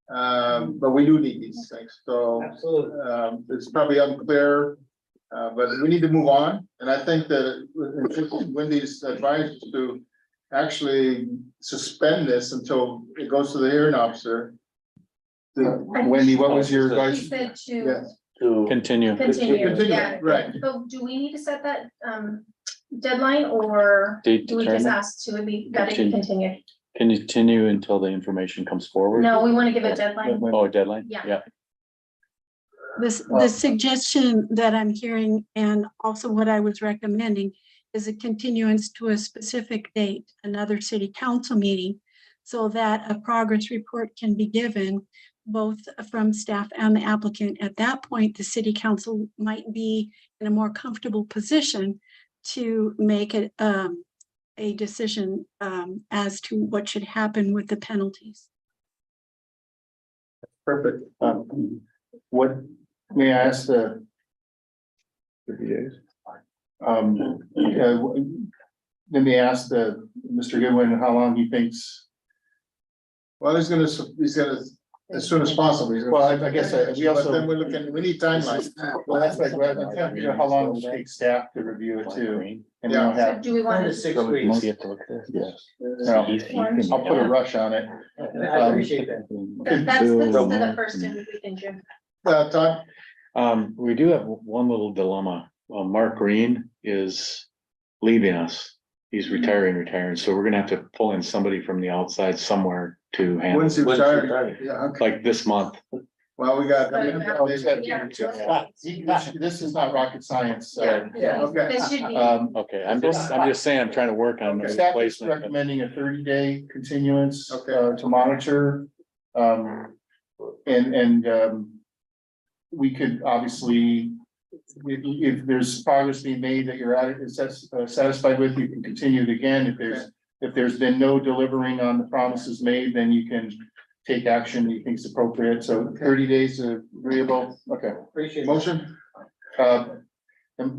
But we do need these things. So Absolutely. it's probably unclear, but we need to move on. And I think that Wendy's advised to actually suspend this until it goes to the hearing officer. Wendy, what was your He advice? said to Yes. Continue. continue, Continue, yeah. right. So do we need to set that deadline or Date do we just determined. ask to be that it be continued? Continue until the information comes forward. No, we want to give a deadline. Oh, a deadline? Yeah. The suggestion that I'm hearing and also what I was recommending is a continuance to a specific date, another city council meeting, so that a progress report can be given both from staff and the applicant. At that point, the city council might be in a more comfortable position to make a decision as to what should happen with the penalties. Perfect. What, may I ask the? Let me ask Mr. Goodwin, how long he thinks, Well, he's gonna, as soon as possible. He's gonna- well, I guess we But also. then we're looking, we need timelines. Well, that's like, well, I'm trying to figure out how long it will take staff to review it too, and we don't So have, do we want to? 6 weeks. no, I'll put a rush on it. I appreciate that. That's the first week in June. Todd, We do have one little dilemma. Mark Green is leaving us. He's retiring. So we're gonna have to pull in somebody from the outside somewhere to handle, when's he retired? Yeah, okay. like this month. Well, we got. This is not rocket science, so. Yeah, okay. this should be. Okay, I'm just saying, I'm trying to work on the Staff is replacement. recommending a 30-day continuance Okay. to monitor. We could obviously, if there's progress being made that you're satisfied with, you can continue it again. If there's been no delivering on the promises made, then you can take action you think is appropriate. So 30 days agreeable. Okay. Appreciate it. Motion?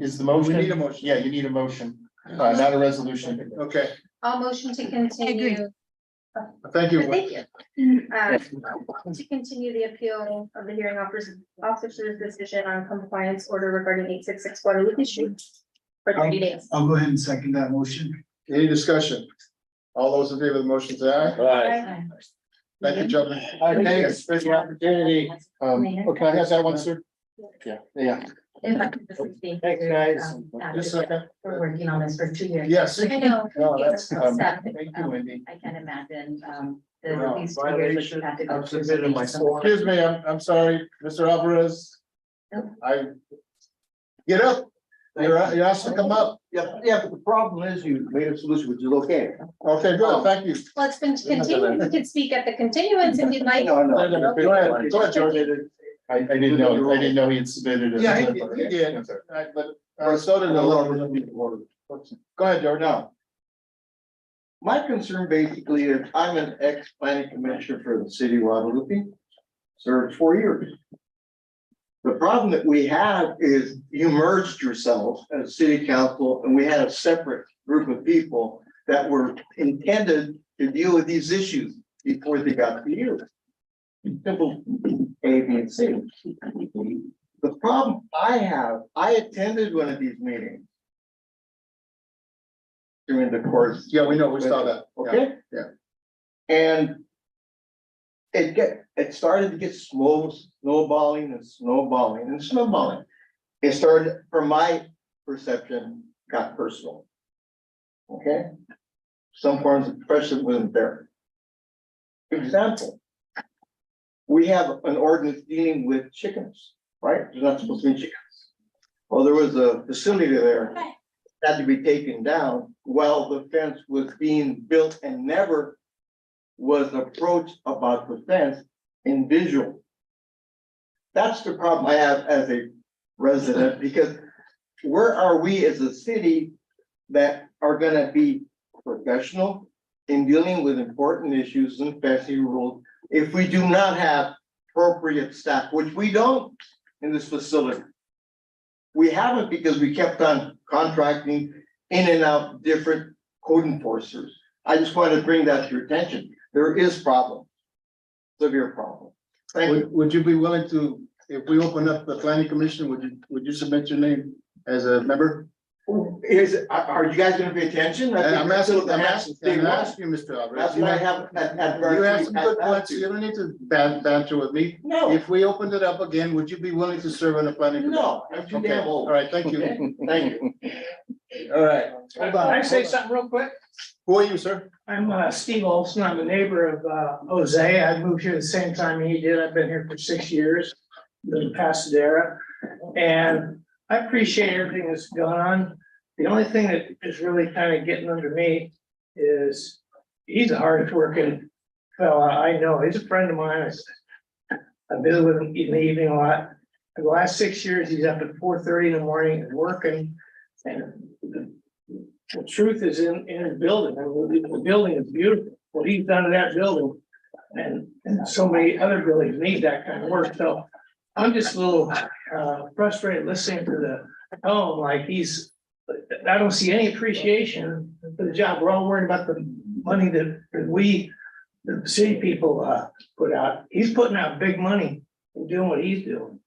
Is the motion? We need a motion. Yeah, you need a motion, not a resolution. Okay, I'll motion to continue. thank you. Thank you. To continue the appeal of the hearing officer's decision on compliance order regarding 866 Guadalupe Street for 30 days. I'll go ahead and second that motion. Any discussion? All those in favor of the motion say aye. Thank you, gentlemen. Thanks for the opportunity. Okay, I have that one, sir. Yeah. Thanks, guys. Just a second. We're working on this for 2 years. Yes. I know. No, that's, Staff, thank you, Wendy. I can imagine, No, these 2 years you have to go I've through. submitted my form. Excuse me, I'm sorry, Mr. Alvarez. Nope. Get up. You're asked to come up. Yeah, but the problem is you made a solution, which is okay. Okay, good, thank you. Well, it's been continued. You can speak at the continuance if you'd like. Go ahead, George. I didn't know he had submitted it. Yeah, he did. But so did the little. Go ahead, George. Now, my concern basically is I'm an ex-planning commissioner for the city of Guadalupe, served 4 years. The problem that we have is you merged yourselves as city council and we had a separate group of people that were intended to deal with these issues before they got to you. Simple A, B, and C. The problem I have, I attended one of these meetings during the course. Yeah, we know, we saw that. Okay? Yeah. And it started to get snowballing. It started, from my perception, got personal. Okay? Some forms of precedent wasn't there. Example. We have an ordinance dealing with chickens, right? There's not supposed to be chickens. Well, there was a facility there that had to be taken down while the fence was being built and never was approached about the fence in visual. That's the problem I have as a resident, because where are we as a city that are gonna be professional in dealing with important issues and fencing rules if we do not have appropriate staff, which we don't in this facility? We haven't because we kept on contracting in and out different code enforcers. I just wanted to bring that to your attention. There is problem, severe problem. Thank you. Would you be willing to, if we open up the planning commission, would you submit your name as a member? Are you guys gonna pay attention? I And think I'm that's asking, what the I'm half- asking you, Mr. Alvarez. That's what I have at. You have some good points. You don't need to banter with me. No, If we opened it up again, would you be willing to serve on the planning? commission? no, I'm too Okay, damn all old. right, thank you. Thank you. All right. Can I say something real quick? Who are you, sir? I'm Steve Olson. I'm a neighbor of Jose. I moved here the same time he did. I've been here for 6 years, lived in Pasadena. And I appreciate everything that's gone on. The only thing that is really kind of getting under me is he's a hardest working fella. I know. He's a friend of mine. I visit with him in the evening a lot. For the last 6 years, he's up at 4:30 in the morning and working. And the truth is in his building. I mean, the building is beautiful. What he's done to that building and so many other buildings need that kind of work. So I'm just a little frustrated listening to the tone, like I don't see any appreciation for the job. We're all worried about the money that we, the city people, put out. He's putting out big money and doing what he's doing.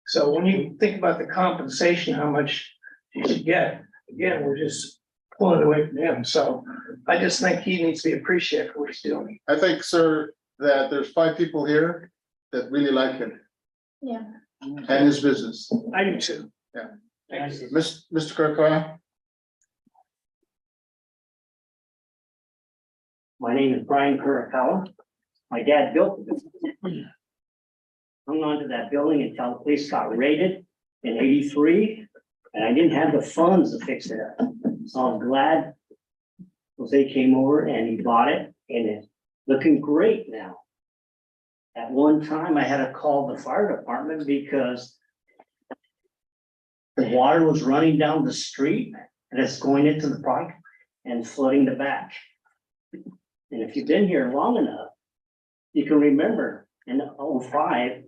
So when you think about the compensation, how much he should get, again, we're just pulling it away from him. So I just think he needs to be appreciated for what he's doing. I think, sir, that there's 5 people here that really like him Yeah. and his business. I do too. Yeah. Thank you. Mr. Kirkland? My name is Brian Kurokawa. My dad built this. Hung on to that building until the place got raided in '83, and I didn't have the funds to fix it up. So I'm glad Jose came over and he bought it, and it's looking great now. At one time, I had to call the fire department because the water was running down the street and it's going into the park and flooding the back. And if you've been here long enough, you can remember in '05,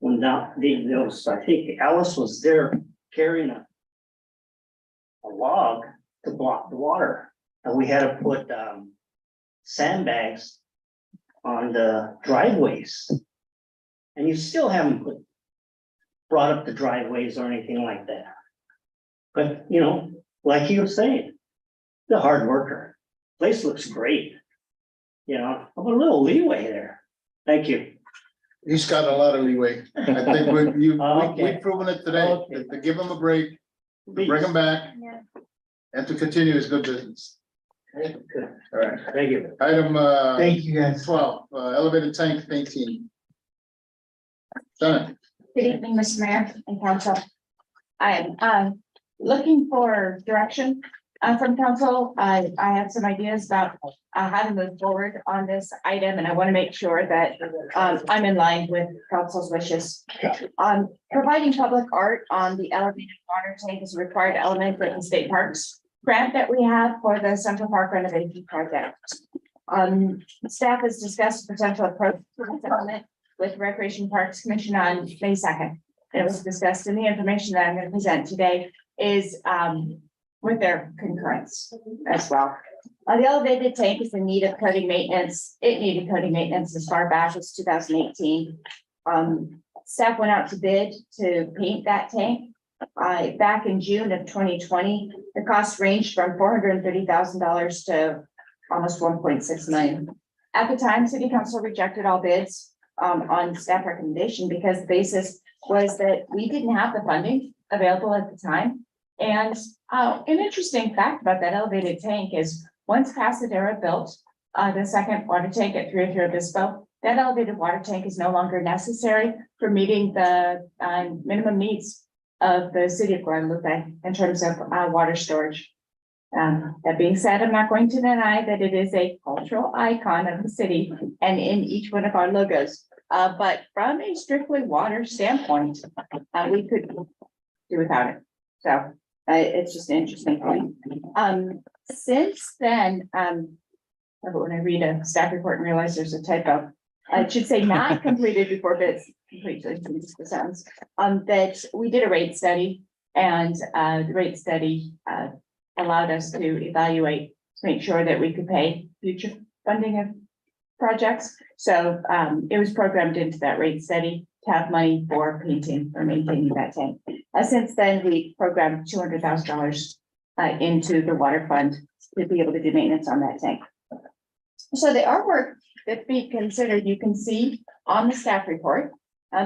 when I think Alice was there carrying a log to block the water. And we had to put sandbags on the driveways. And you still haven't brought up the driveways or anything like that. But, you know, like he was saying, the hard worker, place looks great. You know, a little leeway there. Thank you. He's got a lot of leeway. I think we've Okay. proven it today, Okay. to give him a break, to bring him back, Yeah. and to continue his good business. Good. All right, Thank you. item Thank you, guys. 12, elevated tank painting. Done. Good evening, Mr. Mayor and council. I am looking for direction from council. I have some ideas about how to move forward on this item, and I want to make sure that I'm in line with council's wishes. Providing public art on the elevated water tank is a required element of the state parks grant that we have for the Central Park renovation project. Staff has discussed potential approach to this element with Recreation Parks Commission on May 2nd. It was discussed in the information that I'm going to present today is with their concurrence as well. The elevated tank is in need of coating maintenance. It needed coating maintenance as far back as 2018. Staff went out to bid to paint that tank. Back in June of 2020, the cost ranged from $430,000 to almost 1.6 million. At the time, City Council rejected all bids on staff recommendation because the basis was that we didn't have the funding available at the time And an interesting fact about that elevated tank is once Pasadena built the second water tank at 303 Obispo, that elevated water tank is no longer necessary for meeting the minimum needs of the city of Guadalupe in terms of water storage. That being said, I'm not going to deny that it is a cultural icon of the city and in each one of our logos. But from a strictly water standpoint, we could do without it. So it's just an interesting point. Since then, when I read a staff report and realize there's a typo, it should say not completed before bids completely, the sentence, that we did a rate study and the rate study allowed us to evaluate to make sure that we could pay future funding of projects. So it was programmed into that rate study to have money for painting or maintaining that tank. Since then, we programmed $200,000 into the water fund to be able to do maintenance on that tank. So the artwork that we considered, you can see on the staff report.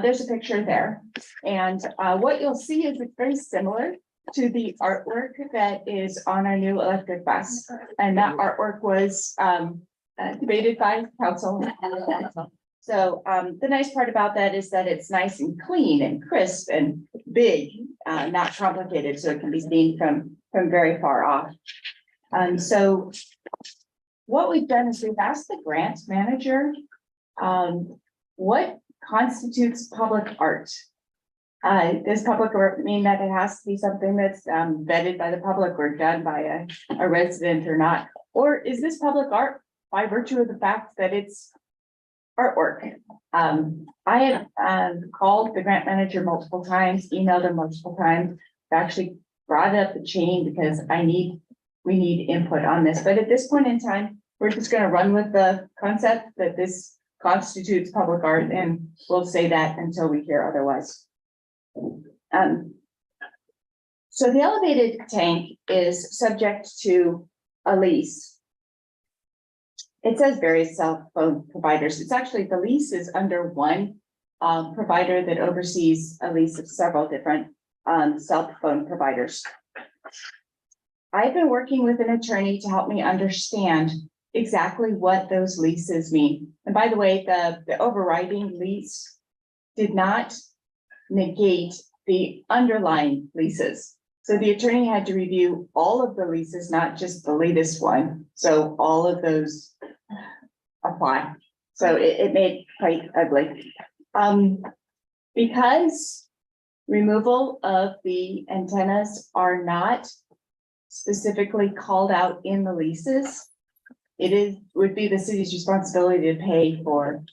There's a picture there. And what you'll see is it's very similar to the artwork that is on our new electric bus. And that artwork was debated by council. So the nice part about that is that it's nice and clean and crisp and big, not complicated, so it can be seen from very far off. So what we've done is we've asked the grant manager, what constitutes public art? Does public art mean that it has to be something that's vetted by the public or done by a resident or not? Or is this public art by virtue of the fact that it's artwork? I have called the grant manager multiple times, emailed him multiple times, actually brought up the chain because we need input on this. But at this point in time, we're just going to run with the concept that this constitutes public art, and we'll say that until we hear otherwise. So the elevated tank is subject to a lease. It says various cell phone providers. It's actually, the lease is under one provider that oversees a lease of several different cell phone providers. I've been working with an attorney to help me understand exactly what those leases mean. And by the way, the overriding lease did not negate the underlying leases. So the attorney had to review all of the leases, not just the latest one. So all of those apply. So it made it quite ugly. Because removal of the antennas are not specifically called out in the leases, would be the city's responsibility to pay for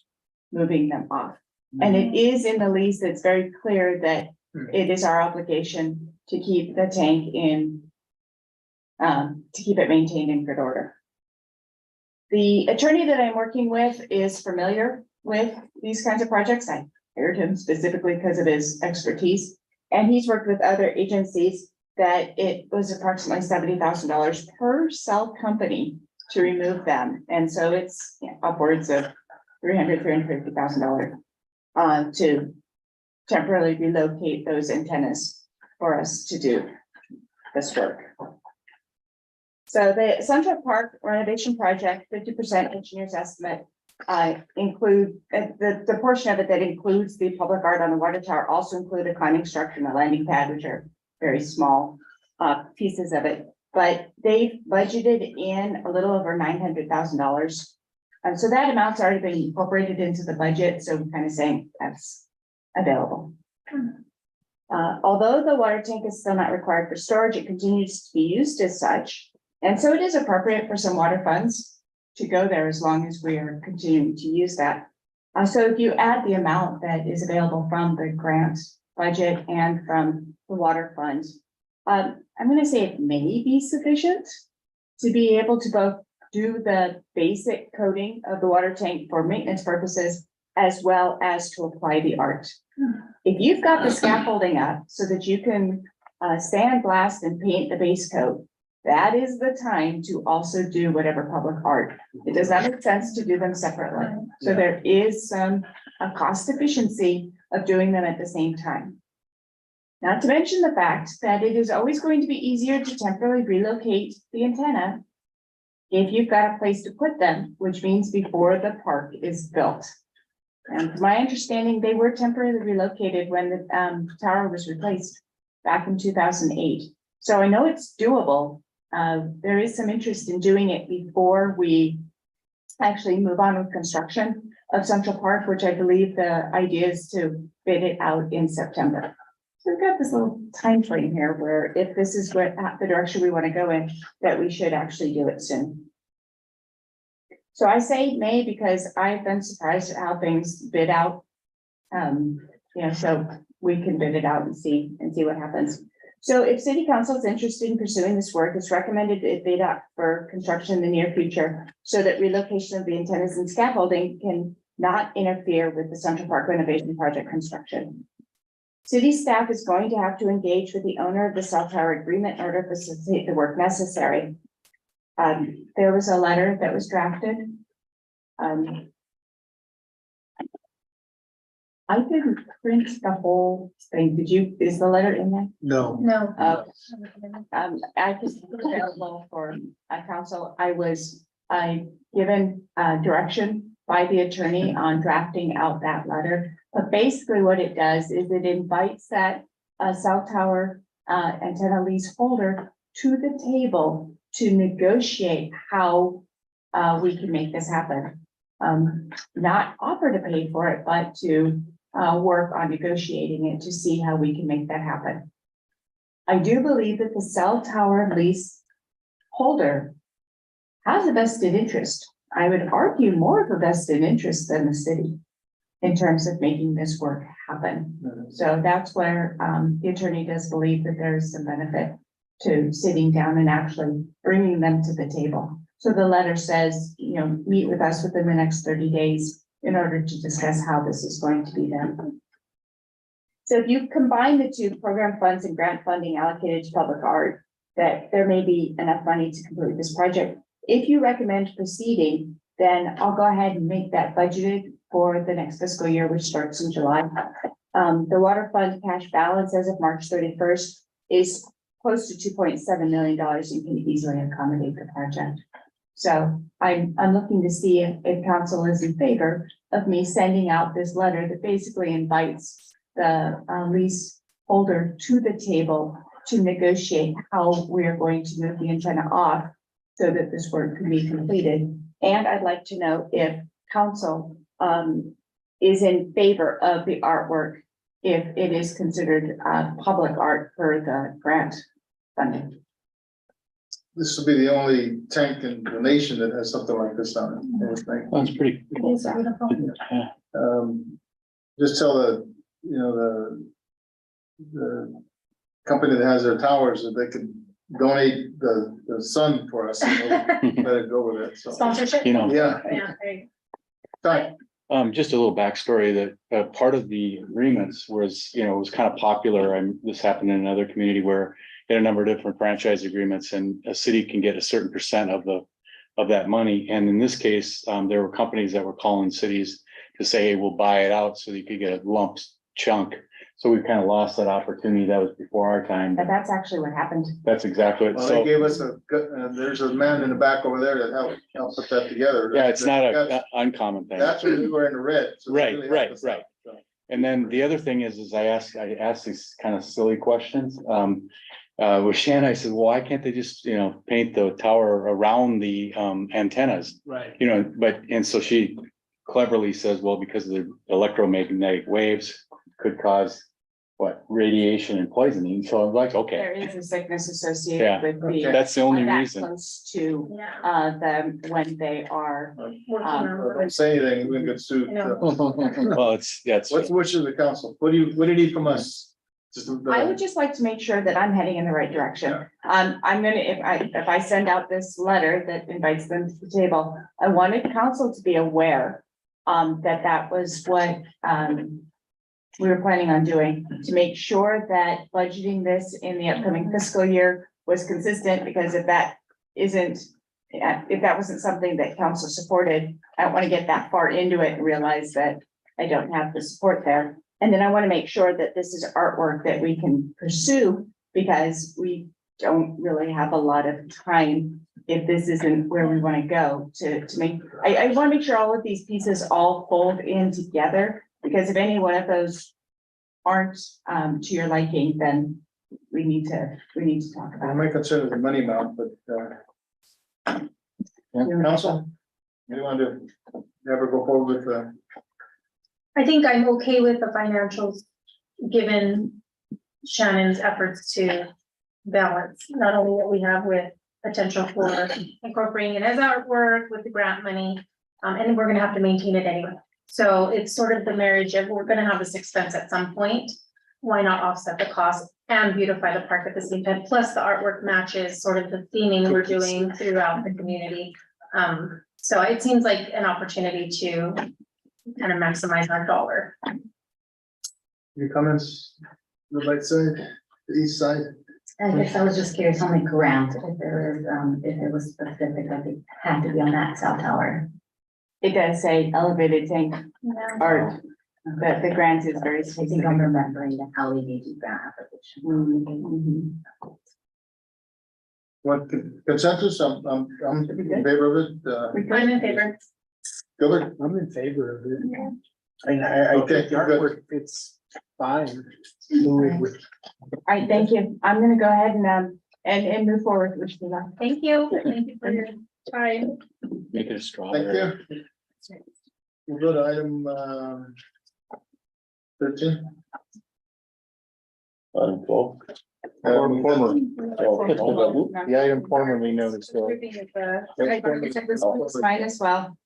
moving them off. And it is in the lease, it's very clear that it is our obligation to keep the tank in, to keep it maintained in good order. The attorney that I'm working with is familiar with these kinds of projects. I hired him specifically because of his expertise, and he's worked with other agencies that it was approximately $70,000 per cell company to remove them. And so it's upwards of $350,000 to temporarily relocate those antennas for us to do this work. So the Central Park renovation project, 50% engineer's estimate, include the portion of it that includes the public art on the water tower also include a climbing structure and a landing pad, which are very small pieces of it. But they've budgeted in a little over $900,000. And so that amount's already been incorporated into the budget. So we're kind of saying that's available. Although the water tank is still not required for storage, it continues to be used as such. And so it is appropriate for some water funds to go there as long as we are continuing to use that. So if you add the amount that is available from the grant budget and from the water fund, I'm going to say it may be sufficient to be able to both do the basic coating of the water tank for maintenance purposes, as well as to apply the art. If you've got the scaffolding up so that you can sandblast and paint the base coat, that is the time to also do whatever public art. It does not make sense to do them separately. So there is some cost efficiency of doing them at the same time. Not to mention the fact that it is always going to be easier to temporarily relocate the antenna if you've got a place to put them, which means before the park is built. And from my understanding, they were temporarily relocated when the tower was replaced back in 2008. So I know it's doable. There is some interest in doing it before we actually move on with construction of Central Park, which I believe the idea is to bid it out in September. So we've got this little time frame here where if this is what the direction we want to go in, that we should actually do it soon. So I say May because I've been surprised at how things bid out. So we can bid it out and see what happens. So if city council is interested in pursuing this work, it's recommended it bid out for construction in the near future so that relocation of the antennas and scaffolding can not interfere with the Central Park renovation project construction. City staff is going to have to engage with the owner of the cell tower agreement in order to facilitate the work necessary. There was a letter that was drafted. I didn't print the whole thing. Did you, is the letter in there? No. No. I just available for council. I was given direction by the attorney on drafting out that letter. But basically what it does is it invites that cell tower antenna lease holder to the table to negotiate how we can make this happen. Not offer to pay for it, but to work on negotiating it to see how we can make that happen. I do believe that the cell tower lease holder has a vested interest. I would argue more of a vested interest than the city in terms of making this work happen. So that's where the attorney does believe that there is some benefit to sitting down and actually bringing them to the table. So the letter says, meet with us within the next 30 days in order to discuss how this is going to be done. So if you combine the two program funds and grant funding allocated to public art, that there may be enough money to complete this project. If you recommend proceeding, then I'll go ahead and make that budgeted for the next fiscal year, which starts in July. The water fund cash balance as of March 31st is close to $2.7 million and can easily accommodate the project. So I'm looking to see if council is in favor of me sending out this letter that basically invites the lease holder to the table to negotiate how we are going to move the antenna off so that this work can be completed. And I'd like to know if council is in favor of the artwork, if it is considered public art for the grant funding. This will be the only tank in the nation that has something like this on it. I think. That's pretty cool. It's beautiful. Yeah. Just tell the company that has their towers that they could donate the sun for us. Let it go with it. So, Sponsorship? yeah. Yeah, there you Right. Just a little backstory that part of the agreements was, it was kind of popular. This happened in another community where in a number of different franchise agreements and a city can get a certain percent of that money. And in this case, there were companies that were calling cities to say, hey, we'll buy it out so you could get a lump chunk. So we kind of lost that opportunity. That was before our time. But that's actually what happened. That's exactly it. Well, they gave us there's a man in the back over there that helped put that together. Yeah, it's not an uncommon thing. That's when we were in the red. So they really helped us out, so. And then the other thing is I asked these kind of silly questions. With Shannon, I said, well, why can't they just, paint the tower around the antennas? Right. And so she cleverly says, well, because of the electromagnetic waves could cause radiation and poisoning. So I'm like, okay. There is a sickness Yeah. associated with the. That's the only that reason. Close to Yeah. them when they are. Working on Don't say anything, we're gonna get sued. I know. Well, it's What's the wish of the council? What do you need from us? Just I would just like to make sure that I'm heading in the right direction. I'm gonna, if I send out this letter that invites them to the table, I wanted council to be aware that was what we were planning on doing, to make sure that budgeting this in the upcoming fiscal year was consistent, because if that wasn't something that council supported, I don't want to get that far into it and realize that I don't have the support there. And then I want to make sure that this is artwork that we can pursue because we don't really have a lot of time if this isn't where we want to go to make, I want to make sure all of these pieces all fold in together, because if any one of those aren't to your liking, then we need to talk I about it. might consider the money amount, but, council, you want to ever go forward with, I think I'm okay with the financials, given Shannon's efforts to balance not only what we have with potential for incorporating it as artwork with the grant money, and we're gonna have to maintain it anyway. So it's sort of the marriage of, we're gonna have this expense at some point. Why not offset the cost and beautify the park at the same time? Plus the artwork matches sort of the theming we're doing throughout the community. So it seems like an opportunity to kind of maximize our dollar. your comments, the right side, the east side? I guess I was just curious on the grant, if there is, if it was specific, that it had to be on that cell tower. It does say elevated tank art, but the grant is very I think specific. I'm remembering the LED grant application. Mhm. What consensus? I'm in favor of it. I'm in favor. Gilbert? I'm in favor of it. Yeah. And I Okay, think the you're good. artwork fits fine. Fluid with- All right, thank you. I'm gonna go ahead and move forward with Sheila. Thank you. Thank you for your time. Make it a straw. Thank you. We'll go to item 13. Item 12. The item formerly known as. It's fine as well.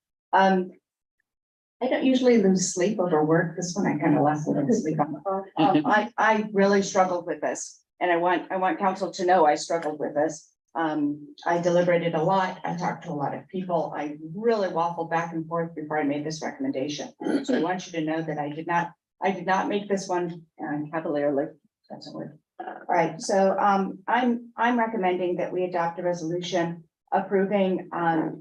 I don't usually lose sleep over work. This one I kind of lost a little sleep on. I really struggled with this, and I want council to know I struggled with this. I deliberated a lot. I talked to a lot of people. I really waffled back and forth before I made this recommendation. So I want you to know that I did not make this one cavalierly. That's a word. All right, so I'm recommending that we adopt a resolution approving a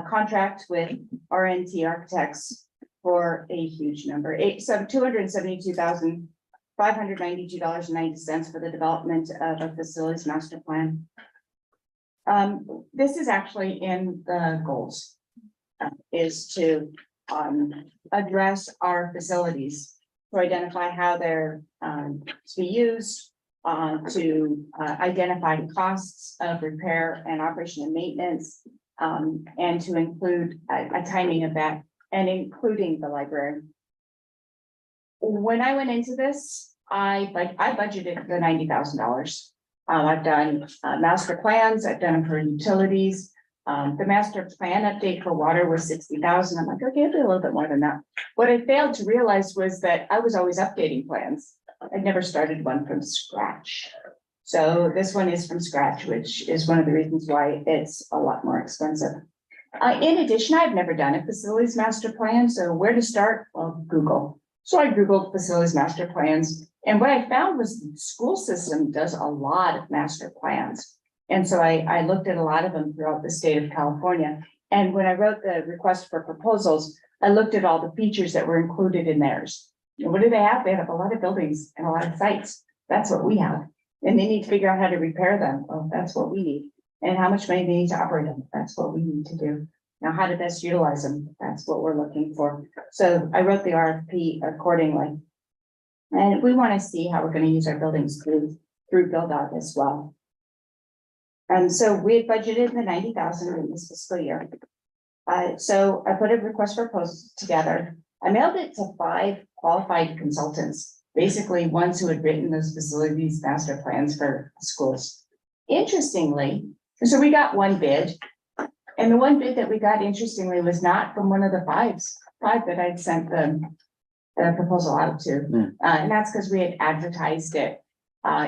contract with RNT Architects for a huge number, $272,592.90 for the development of a facilities master plan. This is actually in the goals, is to address our facilities, to identify how they're to be used, to identify costs of repair and operation and maintenance, and to include a timing of that, and including the library. When I went into this, I budgeted the $90,000. I've done master plans, I've done them for utilities. The master plan update for water was $60,000. I'm like, okay, I'll do a little bit more than that. What I failed to realize was that I was always updating plans. I'd never started one from scratch. So this one is from scratch, which is one of the reasons why it's a lot more expensive. In addition, I've never done a facilities master plan, so where to start? Well, Google. So I Googled facilities master plans, and what I found was the school system does a lot of master plans. And so I looked at a lot of them throughout the state of California. And when I wrote the request for proposals, I looked at all the features that were included in theirs. And what do they have? They have a lot of buildings and a lot of sites. That's what we have. And they need to figure out how to repair them. Well, that's what we need. And how much money they need to operate them. That's what we need to do. Now, how to best utilize them. That's what we're looking for. So I wrote the RFP accordingly. And we want to see how we're going to use our buildings through build out as well. And so we had budgeted the $90,000 in this fiscal year. So I put a request for proposals together. I mailed it to 5 qualified consultants, basically ones who had written those facilities master plans for schools. Interestingly, so we got one bid, and the one bid that we got, interestingly, was not from one of the five that I'd sent the proposal out to. And that's because we had advertised it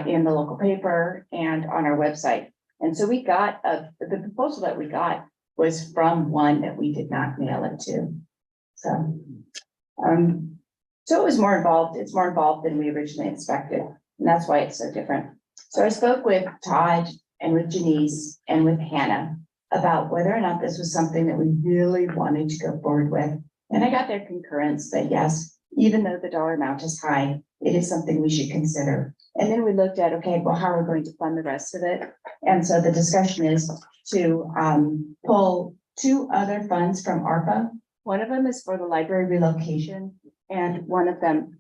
in the local paper and on our website. And so we got the proposal that we got was from one that we did not mail it to. So, so it was more involved. It's more involved than we originally expected. And that's why it's so different. So I spoke with Todd and with Janice and with Hannah about whether or not this was something that we really wanted to go forward with. And I got their concurrence that yes, even though the dollar amount is high, it is something we should consider. And then we looked at, okay, well, how are we going to fund the rest of it? And so the discussion is to pull two other funds from ARPA. One of them is for the library relocation, and one of them.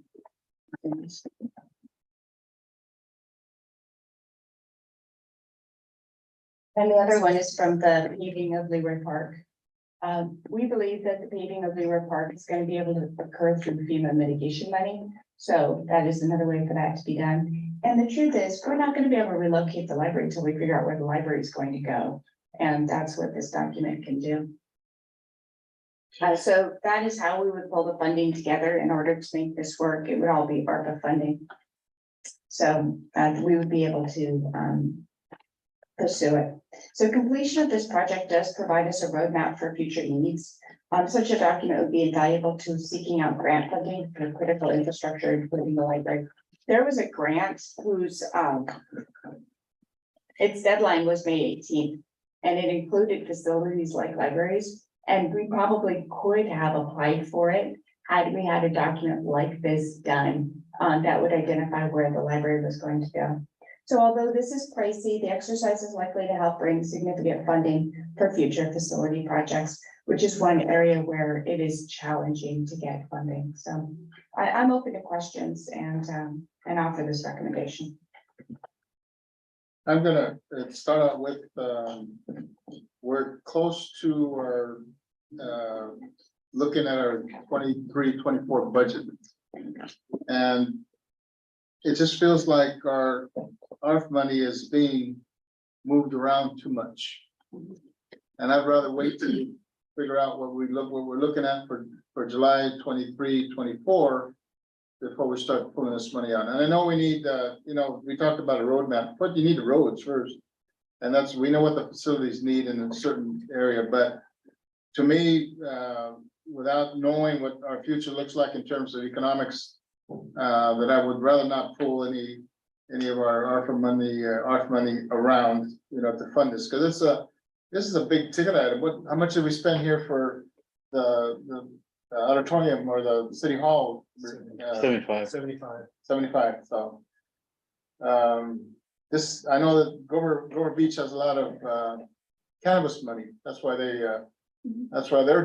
And the other one is from the paving of Leroy Park. We believe that the paving of Leroy Park is going to be able to occur through FEMA mitigation money. So that is another way for that to be done. And the truth is, we're not going to be able to relocate the library until we figure out where the library is going to go. And that's what this document can do. So that is how we would pull the funding together in order to make this work. It would all be ARPA funding. So we would be able to pursue it. So completion of this project does provide us a roadmap for future needs. Such a document would be invaluable to seeking out grant funding for critical infrastructure, including the library. There was a grant whose its deadline was May 18th, and it included facilities like libraries. And we probably could have applied for it had we had a document like this done that would identify where the library was going to go. So although this is pricey, the exercise is likely to help bring significant funding for future facility projects, which is one area where it is challenging to get funding. So I'm open to questions and offer this recommendation. I'm gonna start out with, we're close to our, looking at our 23-24 budget. And it just feels like our money is being moved around too much. And I'd rather wait to figure out what we're looking at for July 23-24 before we start pulling this money out. And I know we need, we talked about a roadmap, but you need the roads first. And that's, we know what the facilities need in a certain area, but to me, without knowing what our future looks like in terms of economics, that I would rather not pull any of our ARPA money around, to fund this, because this is a big ticket item. How much did we spend here for the auditorium or the city hall? 75. 75, so. This, I know that Grover Beach has a lot of cannabis money. That's why they're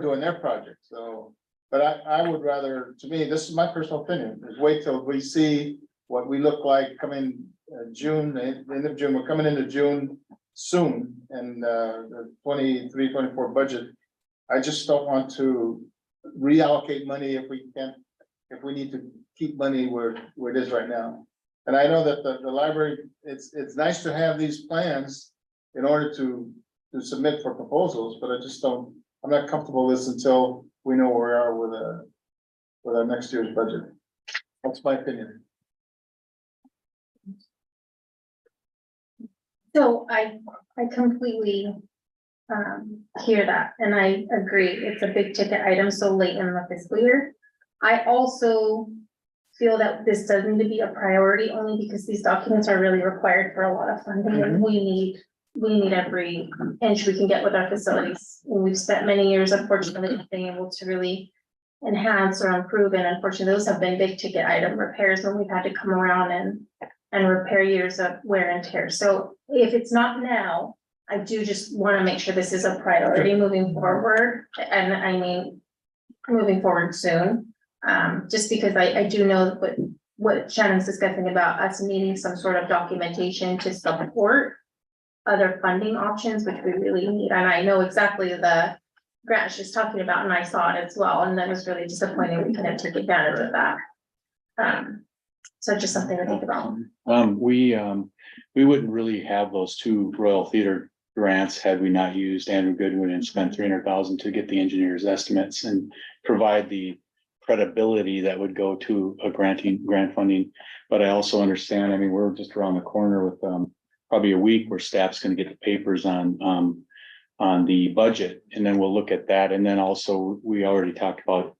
doing their project, so. But I would rather, to me, this is my personal opinion, is wait till we see what we look like coming June, the end of June. We're coming into June soon, and the 23-24 budget. I just don't want to reallocate money if we need to keep money where it is right now. And I know that the library, it's nice to have these plans in order to submit for proposals, but I'm not comfortable with this until we know where we are with our next year's budget. That's my opinion. So I completely hear that, and I agree. It's a big ticket item so late in the fiscal year. I also feel that this does need to be a priority only because these documents are really required for a lot of funding, and we need every inch we can get with our facilities. And we've spent many years, unfortunately, being able to really enhance or improve, and unfortunately, those have been big ticket item repairs when we've had to come around and repair years of wear and tear. So if it's not now, I do just want to make sure this is a priority moving forward, and I mean, moving forward soon. Just because I do know what Shannon's discussing about us needing some sort of documentation to support other funding options, which we really need. And I know exactly the grant she's talking about, and I saw it as well, and that was really disappointing. We couldn't take advantage of that. So just something to think about. We wouldn't really have those two Royal Theater grants had we not used Andrew Goodwin and spent $300,000 to get the engineers' estimates and provide the credibility that would go to a grant funding. But I also understand, I mean, we're just around the corner with probably a week where staff's going to get the papers on the budget, and then we'll look at that. And then also we already talked about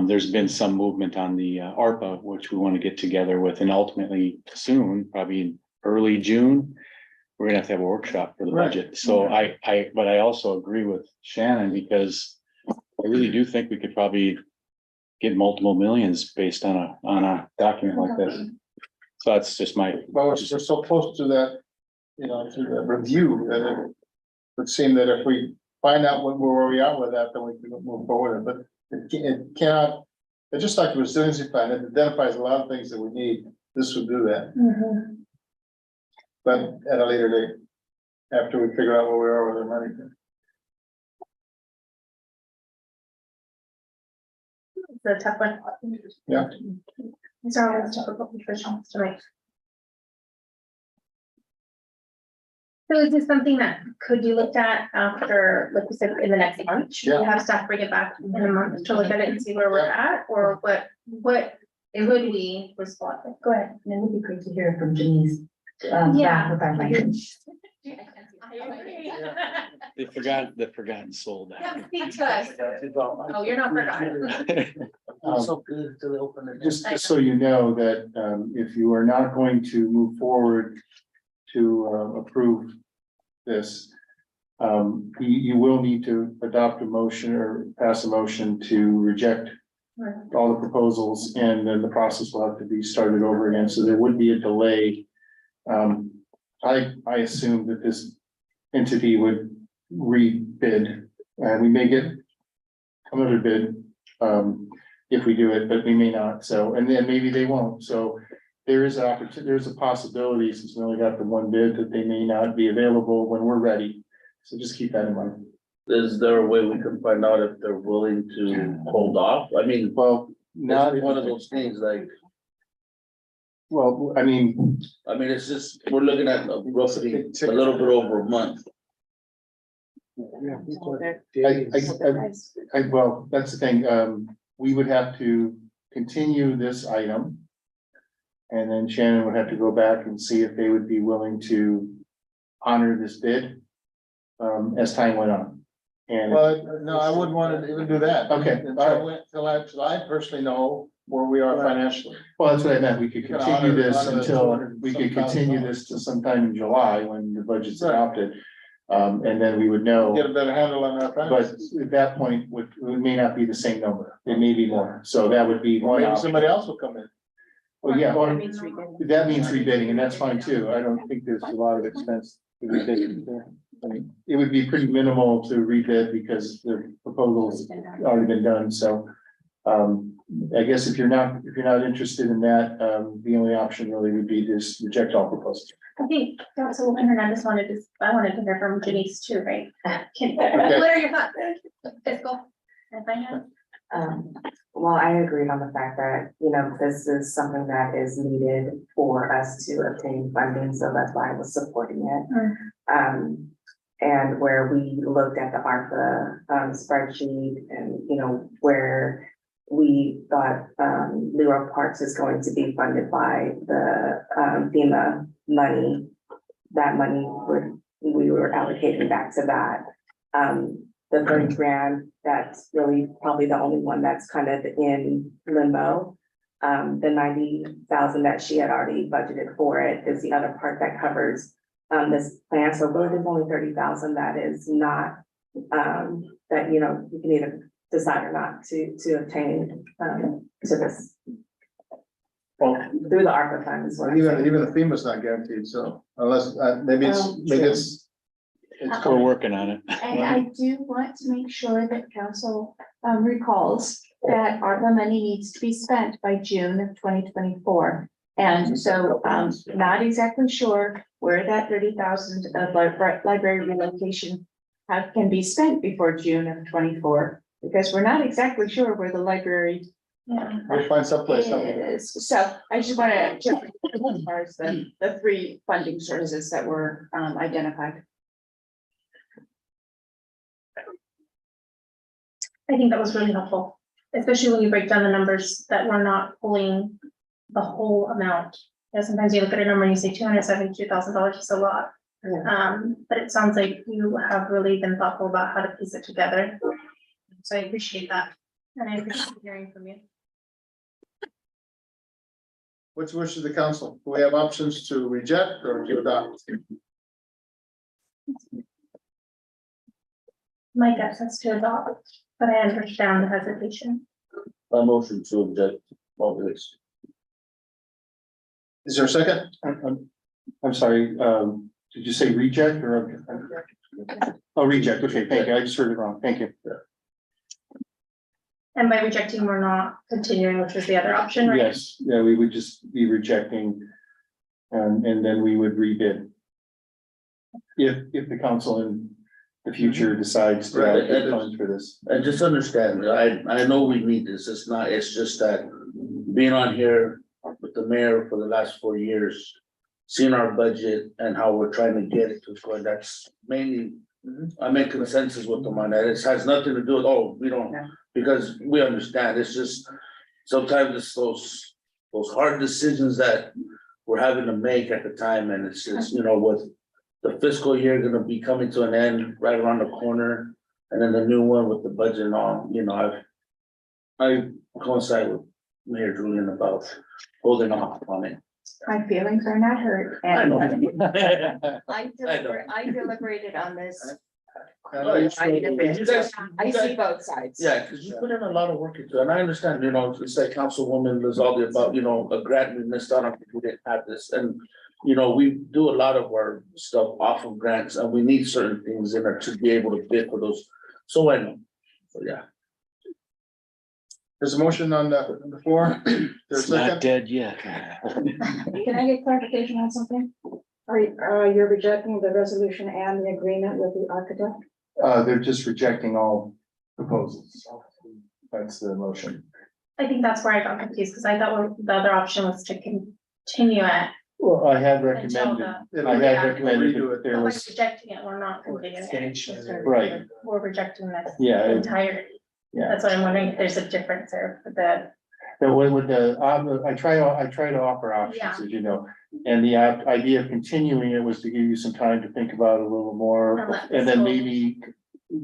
there's been some movement on the ARPA, which we want to get together with, and ultimately soon, probably in early June, we're gonna have to have a workshop for the budget. So but I also agree with Shannon, because I really do think we could probably get multiple millions based on a document like this. So that's just my, Well, we're so close to that, you know, to the review that it would seem that if we find out where we are with that, then we can move forward, but it cannot. It's just like the resiliency plan, it identifies a lot of things that we need, this would do that, but at a later date. After we figure out where we are with our money. It's a tough one. Yeah. These are always difficult decisions to make. So is this something that could be looked at after, like we said, in the next month? Should we have staff bring it back in a month to look at it and see where we're at, or what it would be responded? Go ahead. And it would be great to hear from Janice. Yeah. About my- the forgotten soul. Yeah, speak to us. Oh, you're not forgotten. Just so you know that, if you are not going to move forward to, approve this, you will need to adopt a motion or pass a motion to reject all the proposals, and then the process will have to be started over again, so there would be a delay. I assume that this entity would rebid, and we may get another bid, if we do it, but we may not, so, and then maybe they won't, so there is an opportunity, there's a possibility, since we only got the one bid, that they may not be available when we're ready, so just keep that in mind. Is there a way we can find out if they're willing to hold off? I mean, Well, not not one of those things like, well, I mean, it's just, we're looking at roughly a little bit over a month. well, that's the thing, we would have to continue this item. And then Shannon would have to go back and see if they would be willing to honor this bid, as time went on. And, Well, no, I wouldn't want to even do that. Okay. Until I personally know where we are financially. well, that's what I meant, we could Honor- continue this honor the until, 200 we could some continue thousand this to sometime in July when the budget's Right. adopted. And then we would know. Get a better handle on our But finances. at that point, it may not be the same number, it may be more, so that would be one Maybe option. somebody else will come in. Well, yeah, or That means rebidding. that means rebidding, and that's fine too, I don't think there's a lot of expense to rebid there. I mean, it would be pretty minimal to rebid because the proposal's already been done, so. I guess if you're not interested in that, the only option really would be to just reject all proposals. I think Councilwoman Hernandez I wanted to hear from Janice too, right? Okay. What are your thoughts? Fiscal and finance? Well, I agreed on the fact that, this is something that is needed for us to obtain funding, so that's why I was supporting it. And where we looked at the ARPA spreadsheet and, where we thought Leroy Parks is going to be funded by the FEMA money. That money we were allocating back to that. The 30 grand, that's really probably the only one that's kind of in limbo. The 90,000 that she had already budgeted for it is the other part that covers this plan. So really there's only 30,000 that is not, that, you can either decide or not to obtain to this. Well, Through the ARPA funds. even the FEMA's not guaranteed, so unless, maybe it's. We're working on it. And I do want to make sure that council recalls that ARPA money needs to be spent by June of 2024. And so not exactly sure where that 30,000 of library relocation can be spent before June of 24, because we're not exactly sure where the library We'll find someplace. is. So I just want to check as far as the three funding sources that were identified. I think that was really helpful, especially when you break down the numbers that we're not pulling the whole amount. Sometimes you look at a number and you say $272,000 is a lot. But it sounds like you have really been thoughtful about how to piece it together. So I appreciate that. And I appreciate hearing from you. What's the wish of the council? Do we have options to reject or to adopt? My guess is to adopt, but I understand the hesitation. My motion to object all this. Is there a second? I'm sorry, did you say reject or? Oh, reject, okay, thank you, I just heard it wrong, thank you. And by rejecting, we're not continuing, which was the other option, right? Yes, yeah, we would just be rejecting. And then we would rebid. If the council in the future decides to Right, allocate and- funds for this. And just understand, I know we need this, it's just that being on here with the mayor for the last 4 years. Seeing our budget and how we're trying to get it to score, that's mainly, I make consensus with them on that, it has nothing to do with, oh, we don't. Because we understand, it's just, sometimes it's those hard decisions that we're having to make at the time, and it's just, with the fiscal year gonna be coming to an end right around the corner. And then the new one with the budget and all, I coincide with Mayor Julian about holding off on it. My feelings are not hurt. I know. I deliberated on this. You guys- I see both sides. Yeah, cause you put in a lot of work into it, and I understand, it's like Councilwoman Lizaldi about, a grant we missed out on, we didn't have this, and. We do a lot of our stuff off of grants, and we need certain things in there to be able to bid for those, so I know, so yeah. There's a motion on the floor. There's a It's not second. dead yet. Can I get clarification on something? You're rejecting the resolution and the agreement with the architect? They're just rejecting all proposals. That's the motion. I think that's where I got confused, because I thought the other option was to continue it. Well, I had Until recommended, the- I had Yeah. recommended that there But by was, rejecting it, we're not continuing it. right, We're rejecting this Yeah, it- entirety. yeah. That's what I'm wondering if there's a difference there for the, That way with I try to offer options, Yeah. as you know. And the idea of continuing it was to give you some time to think about it a little more, And let and then this maybe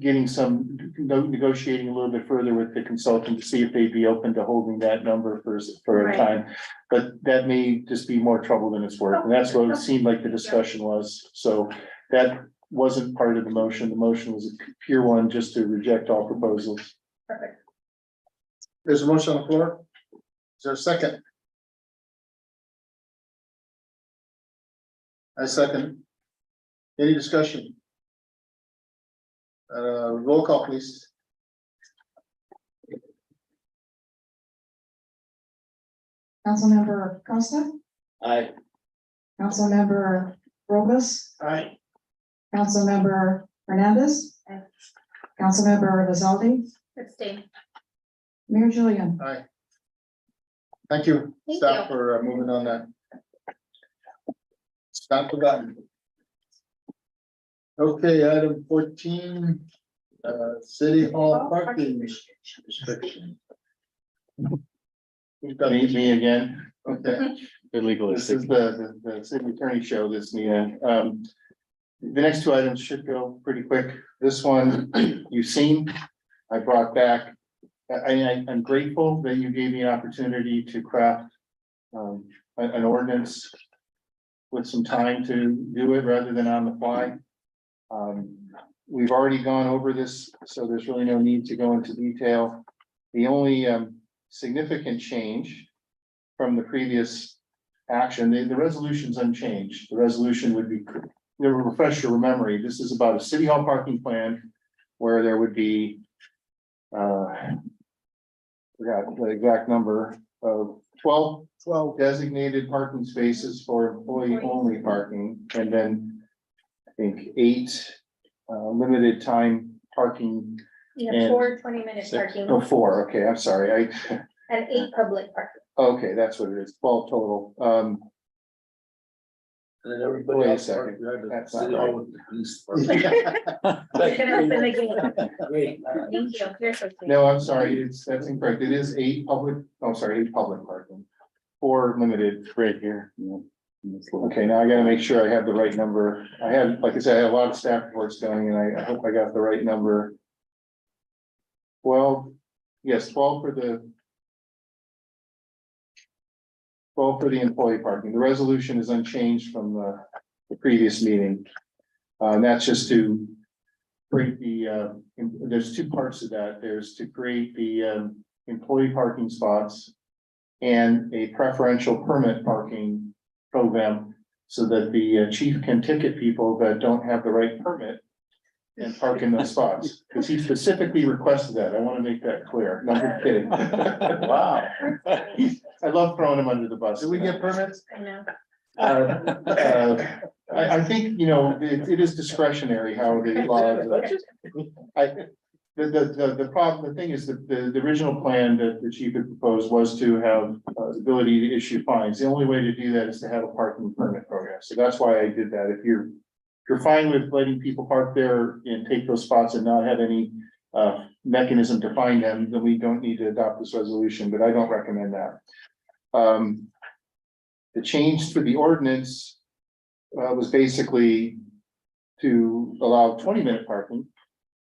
getting some, negotiating a little bit further with the consultant to see if they'd be open to holding that number for a Right. time. But that may just be more trouble than it's worth, and that's what it seemed like the discussion was, so that wasn't part of the motion. The motion was a pure one, just to reject all proposals. perfect. There's a motion on the floor. Is there a second? I second. Any discussion? Roll call, please. Councilmember Costa, I, Councilmember Robus, Aye. Councilmember Hernandez, Aye. Councilmember Lizaldi, Abstain. Mayor Julian. Aye. Thank you, Thank staff, you. for moving on that. It's not forgotten. Okay, item 14, City Hall parking restriction. We've got Me again. Okay, This Legalistic. is the city attorney show this meeting. The next two items should go pretty quick. This one you've seen, I brought back. I'm grateful that you gave me an opportunity to craft an ordinance with some time to do it rather than on the fly. We've already gone over this, so there's really no need to go into detail. The only significant change from the previous action, the resolution's unchanged. The resolution would be, to refresh your memory, this is about a city hall parking plan where there would be forgot the exact number of 12 designated parking spaces for employee only parking, and then I think 8 limited time parking. You And- have 4 20-minute parking Oh, 4, okay, I'm sorry, and 8 public parking. okay, that's what it is, 12 total. and then everybody Wait a else. second. That's not City right. Hall with the police department. You're gonna open the gate. Great. Thank you. You're so sweet. No, I'm sorry, that's incorrect, it is 8 public, oh, sorry, 8 public parking. 4 limited. Right here. Okay, now I gotta make sure I have the right number. I have, like I said, I have a lot of staff reports going, and I hope I got the right number. 12, yes, 12 for the. 12 for the employee parking. The resolution is unchanged from the previous meeting. And that's just to create the, there's 2 parts of that. There's to create the employee parking spots and a preferential permit parking program so that the chief can ticket people that don't have the right permit and park in those spots, because he specifically requested that. I want to make that clear. No, I'm kidding. Wow. I love throwing him under the bus. Did we get permits? I know. I think, you know, it is discretionary how the laws. The problem, the thing is that the original plan that the chief had proposed was to have the ability to issue fines. The only way to do that is to have a parking permit program. So that's why I did that. If you're fine with letting people park there and take those spots and not have any mechanism to find them, then we don't need to adopt this resolution, but I don't recommend that. The change to the ordinance was basically to allow 20-minute parking,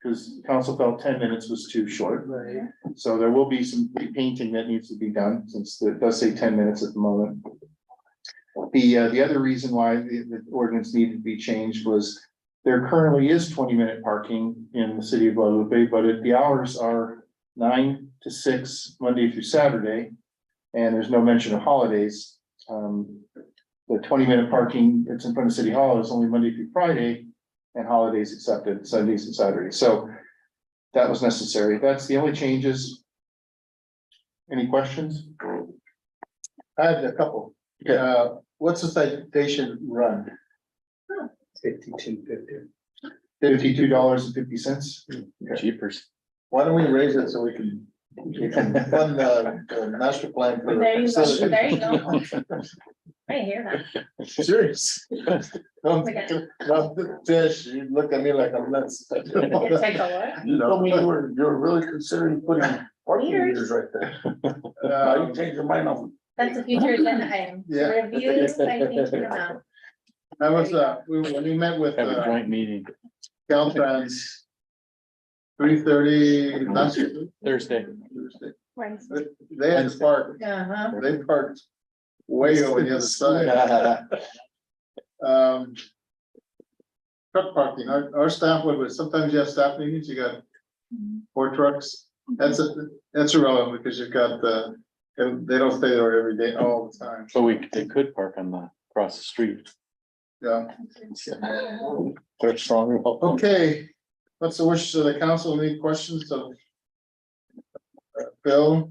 because council felt 10 minutes was too short. Right. So there will be some painting that needs to be done, since it does say 10 minutes at the moment. The other reason why the ordinance needed to be changed was there currently is 20-minute parking in the city of Guadalupe, but the hours are 9 to 6, Monday through Saturday, and there's no mention of holidays. The 20-minute parking that's in front of City Hall is only Monday through Friday, and holidays accepted, Sundays and Saturdays. So that was necessary. That's the only changes. Any questions? I had a couple. What's the citation run? $52.50. Jeepers. Why don't we raise it so we can fund the master plan for. There you go, there you go. I hear that. Serious. Don't, fish, you look at me like I'm nuts. Take a You told me you were really considering putting parking meters right there. Now you change your mind on. That's a future agenda item. Yeah. Review citation amount. I was, when we met with, Have a joint meeting Caltrans. 3:30, last Thursday. Wednesday. They had to park, Uh-huh. they parked way over the other side. Truck parking, our staff would, sometimes you have staff meetings, you got 4 trucks. That's irrelevant, because you've got they don't stay there every day, all the time. So they could park on across the street. Yeah. They're strong. Okay, what's the wishes of the council? Any questions of Bill?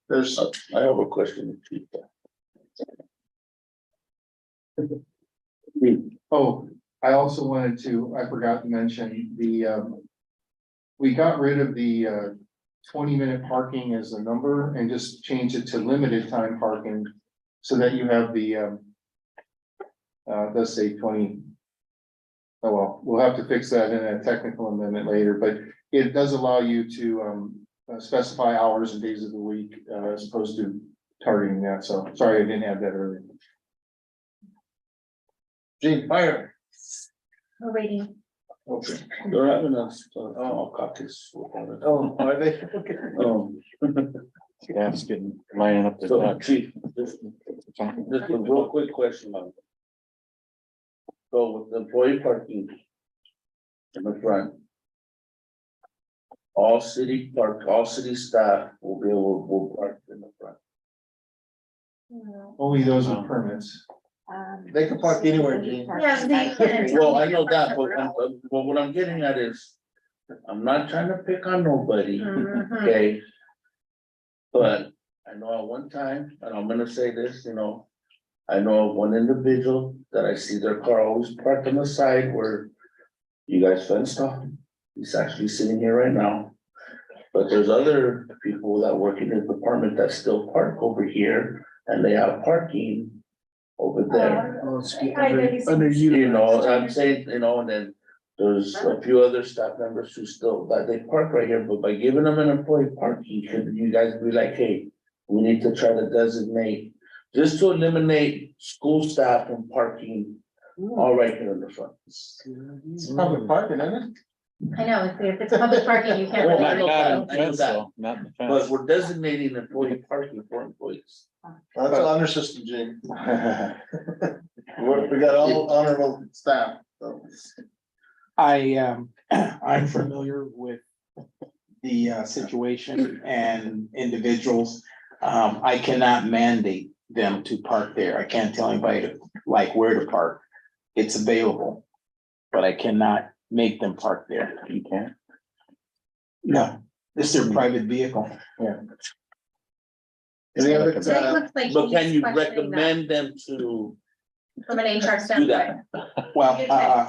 There's, I have a question. Oh, I also wanted to, I forgot to mention we got rid of the 20-minute parking as a number and just changed it to limited time parking, so that you have the let's say 20. Oh, well, we'll have to fix that in a technical amendment later, but it does allow you to specify hours and days of the week as opposed to targeting that. So sorry, I didn't add that earlier. Gene, fire. We're waiting. Okay. They're having us, caucus. Oh, are they? Okay. Staff's getting lining up the So, ducks. chief, just a real quick question on. So with the employee parking in the front. All city staff will park in the front. Only those with permits. They can park anywhere, Gene. Yeah, they can. Well, I know that, but what I'm getting at is, I'm not trying to pick on nobody, Mhm. okay? But I know at one time, and I'm gonna say this, I know of one individual that I see their car always parked on the side where you guys fenced off. He's actually sitting here right now. But there's other people that work in the department that still park over here, and they have parking over there. I'm saying, and then there's a few other staff members who still, that they park right here, but by giving them an employee parking, should you guys be like, hey, we need to try to designate, just to eliminate school staff from parking all right here in the front. It's public parking, isn't it? I know, if it's public parking, you can't. Well, really I know park that. Not in the fence, though, not in the But fence. we're designating employee parking for employees. That's an under system, Gene. We got all honorable staff, so. I'm familiar with the situation and individuals. I cannot mandate them to park there. I can't tell anybody to, like, where to park. It's available, but I cannot make them park there. You can't. No, it's their private vehicle. Any other, It looks like But can he's you questioning that recommend them to from an HR do standpoint. that? Well,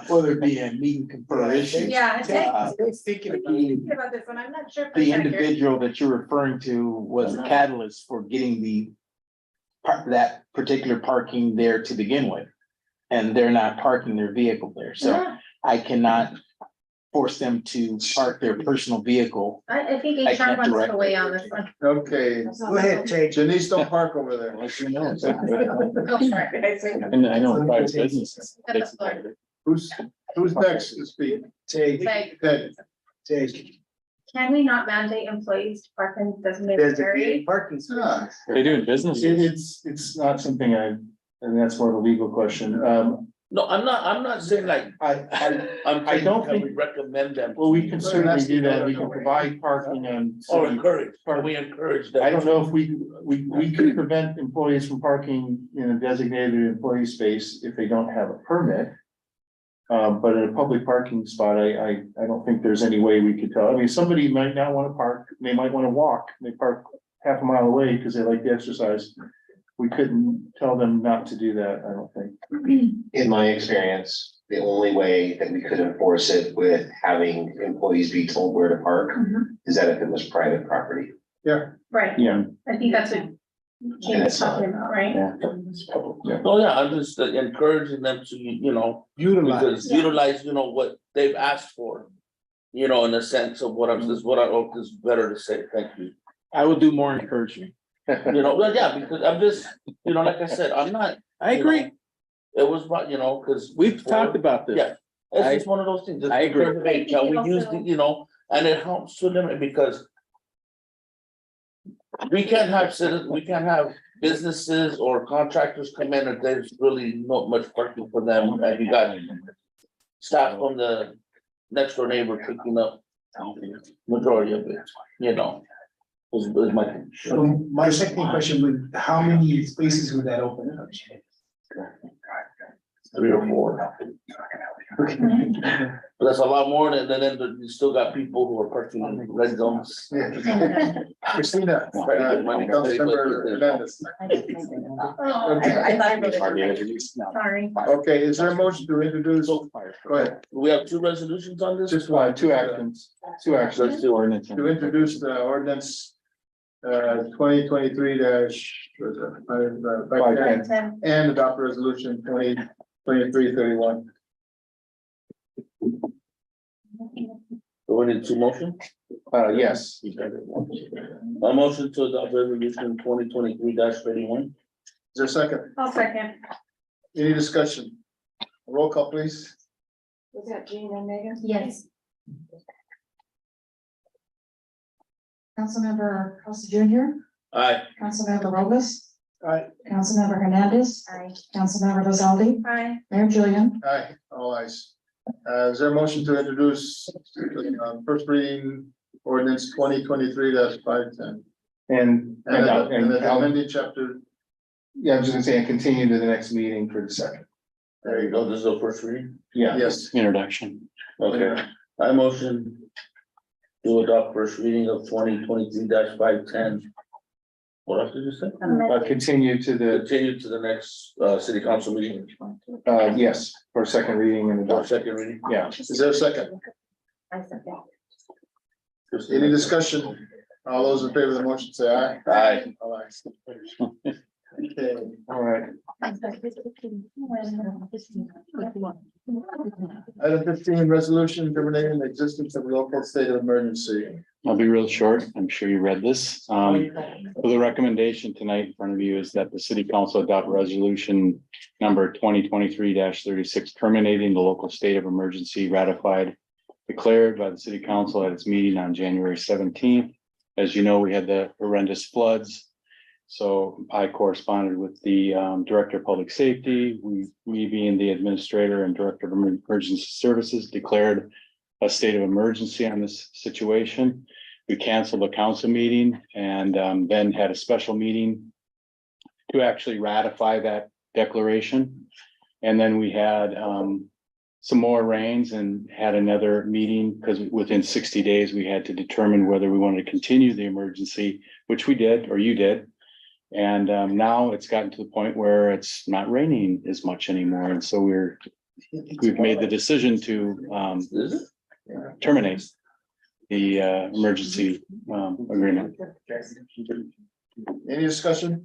whether it be a meet and confer issue. Yeah, I think- Uh, Thinking Thinking about this one, I'm not sure. if The it's accurate. individual that you're referring to was the catalyst for getting the that particular parking there to begin with. And they're not parking their vehicle there, so Yeah, I cannot force them to park their personal vehicle. I think I HR can't wants direct to weigh on this one. okay, Go ahead, Jay. Janice, don't park over there. Go for it. And I know private businesses. At the floor. Who's next to speak? Like, Ted, can we not mandate employees to park in designated areas? Parking Ah, They do in business. It's not something and that's more of a legal question. No, I'm not saying like, I'm I don't saying, can we think- recommend them? Well, we can certainly do that. We can provide parking on. Or city encourage, can we encourage them? I don't know if we could prevent employees from parking in a designated employee space if they don't have a permit. But in a public parking spot, I don't think there's any way we could tell. I mean, somebody might not want to park, they might want to walk, they park half a mile away because they like to exercise. We couldn't tell them not to do that, I don't think. In my experience, the only way that we could enforce it with having employees be told where to park is that if it was private property. Right, Yeah. I think that's what James is talking about, right? Oh, yeah, I'm just encouraging them to, Utilize. utilize, what they've asked for. In the sense of what I hope is better to say, thank you. I will do more encouragement. Well, yeah, because I'm just, like I said, I'm not. I agree. It was, because. We've talked about this. Yeah, it's just one of those things. I agree. Can we use the, and it helps to limit because. We can't have businesses or contractors come in and there's really not much parking for them, and you got. Staff from the next door neighbor picking up majority of it, was my. So my second question would, how many spaces would that open up? 3 or 4. But that's a lot more than you still got people who are parking in red zones. Christina. Councilmember Hernandez. Sorry. Okay, is there a motion to introduce? Go ahead. We have 2 resolutions on this? Just two actions. Let's do ordinance. To introduce the ordinance 2023 and adopt resolution 2023-31. Do we need 2 motions? Yes. A motion to adopt resolution 2023-31. Is there a second? I'll second. Any discussion? Roll call, please. Was that Jean and Megan? Yes. Councilmember Costa Junior, Aye. Councilmember Robles. Aye. Councilmember Hernandez. Aye. Councilmember Lozaldi. Aye. Mayor Julian. Aye, all ayes. Is there a motion to introduce first reading ordinance 2023-510? And And then I'll- amending chapter, yeah, I was just gonna say, and continue to the next meeting for the second. There you go. This is the first reading. Yeah. yes. Introduction. Okay. I motion to adopt first reading of 2023-510. What else did you say? Continue to the, Continue to the next city council meeting. yes, for second reading and Or adoption. second reading. Yeah. Is there a second? I second. Any discussion? All those in favor of the motion say aye. Aye. All ayes. Okay. All right. Item 15, resolution terminating the existence of local state of emergency. I'll be real short. I'm sure you read this. So the recommendation tonight in front of you is that the city council adopt resolution number 2023-36, terminating the local state of emergency ratified, declared by the city council at its meeting on January 17th. As you know, we had the horrendous floods. So I corresponded with the Director of Public Safety. We being the Administrator and Director of Emergency Services declared a state of emergency on this situation. We canceled the council meeting and then had a special meeting to actually ratify that declaration. And then we had some more rains and had another meeting because within 60 days, we had to determine whether we wanted to continue the emergency, which we did, or you did. And now it's gotten to the point where it's not raining as much anymore. And so we've made the decision to terminate the emergency agreement. Any discussion?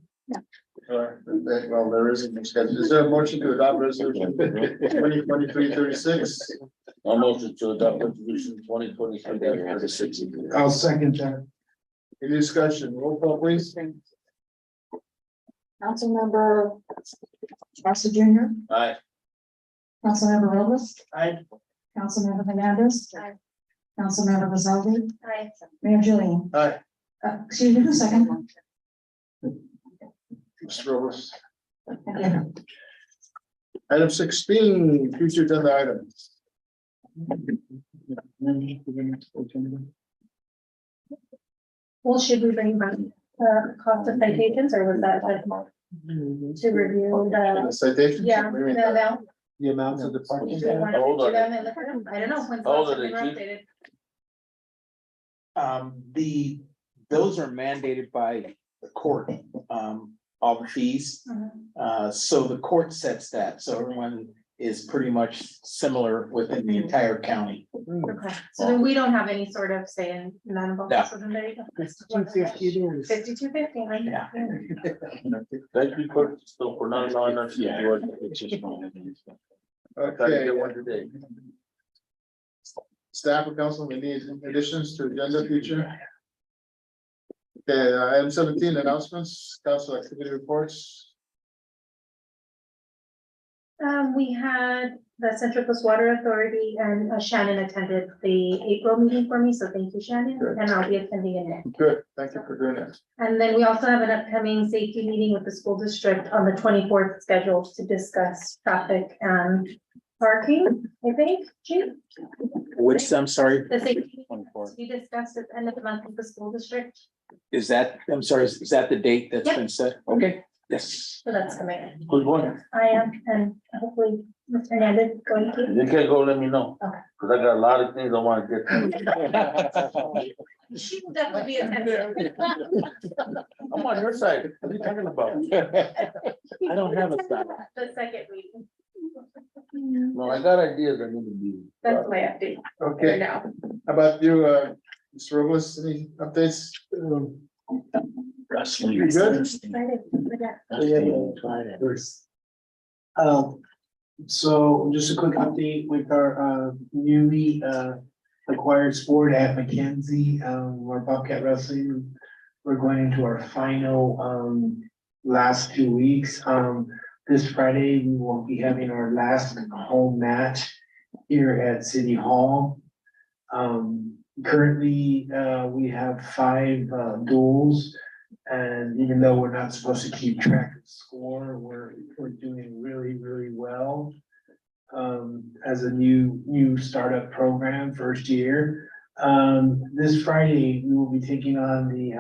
Well, there is a discussion. Is there a motion to adopt resolution 2023-36? I'll motion to adopt resolution 2023-36. I'll second that. Any discussion? Roll call, please. Councilmember Garcia Junior, Aye. Councilmember Robles, Aye. Councilmember Hernandez. Aye. Councilmember Rizaldi, Aye. Mayor Julian. Aye. Excuse me, who's second? Mr. Robles. Yeah. Item 16, future agenda items. Well, should we bring back cost of citations, or was that like to review The the, citation? yeah, the amount? The amounts of the parking. Do you want to Hold do on. them and look at them? I don't know. When's the How last old are time they were they, Chief? updated? Those are mandated by the court, all the fees. Mhm. So the court sets that, so everyone is pretty much similar within the entire county. Okay, so then we don't have any sort of say in none of them. No. So then there you go. 5250. 5250. Yeah. Thank you for not allowing us to Yeah. do it. It's just one of these. Gotta Okay. get one today. Staff or council, any additions to agenda future? Okay, item 17, announcements, council activity reports. We had the Central Coast Water Authority and Shannon attended the April meeting for me, so thank you, Shannon, Good. and I'll be attending in May. Good, thank you for doing that. And then we also have an upcoming safety meeting with the school district on the 24th scheduled to discuss traffic and parking, I think, Chief? Which, I'm sorry, The safety 24. to be discussed at the end of the month with the school district, is that, I'm sorry, is that the date that's Yep. been set? Okay, yes. so that's coming. Who's going? I am, and hopefully Mr. Hernandez going to. You can go, let me know. Okay. Cause I got a lot of things I wanna get to. She will definitely be attending. I'm on your side. What are you talking about? I don't have a stop. The second meeting. No, I got ideas I need to be. That's my update for Okay, now. how about you, Mr. Robles, any updates? Wrestling. You good? Excited for that. So just a quick update with our newly acquired sport at Mackenzie, our Bobcat Wrestling. We're going into our final last 2 weeks. This Friday, we will be having our last home match here at City Hall. Currently, we have 5 duels. And even though we're not supposed to keep track of score, we're doing really, really well. As a new startup program, first year. This Friday, we will be taking on the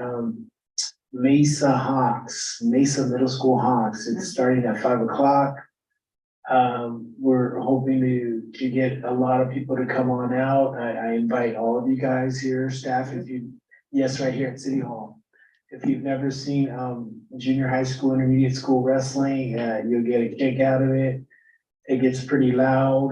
Mesa Hawks, Mesa Middle School Hawks. It's starting at 5 o'clock. We're hoping to get a lot of people to come on out. I invite all of you guys here, staff, yes, right here at City Hall. If you've never seen junior high school, intermediate school wrestling, you'll get a kick out of it. It gets pretty loud,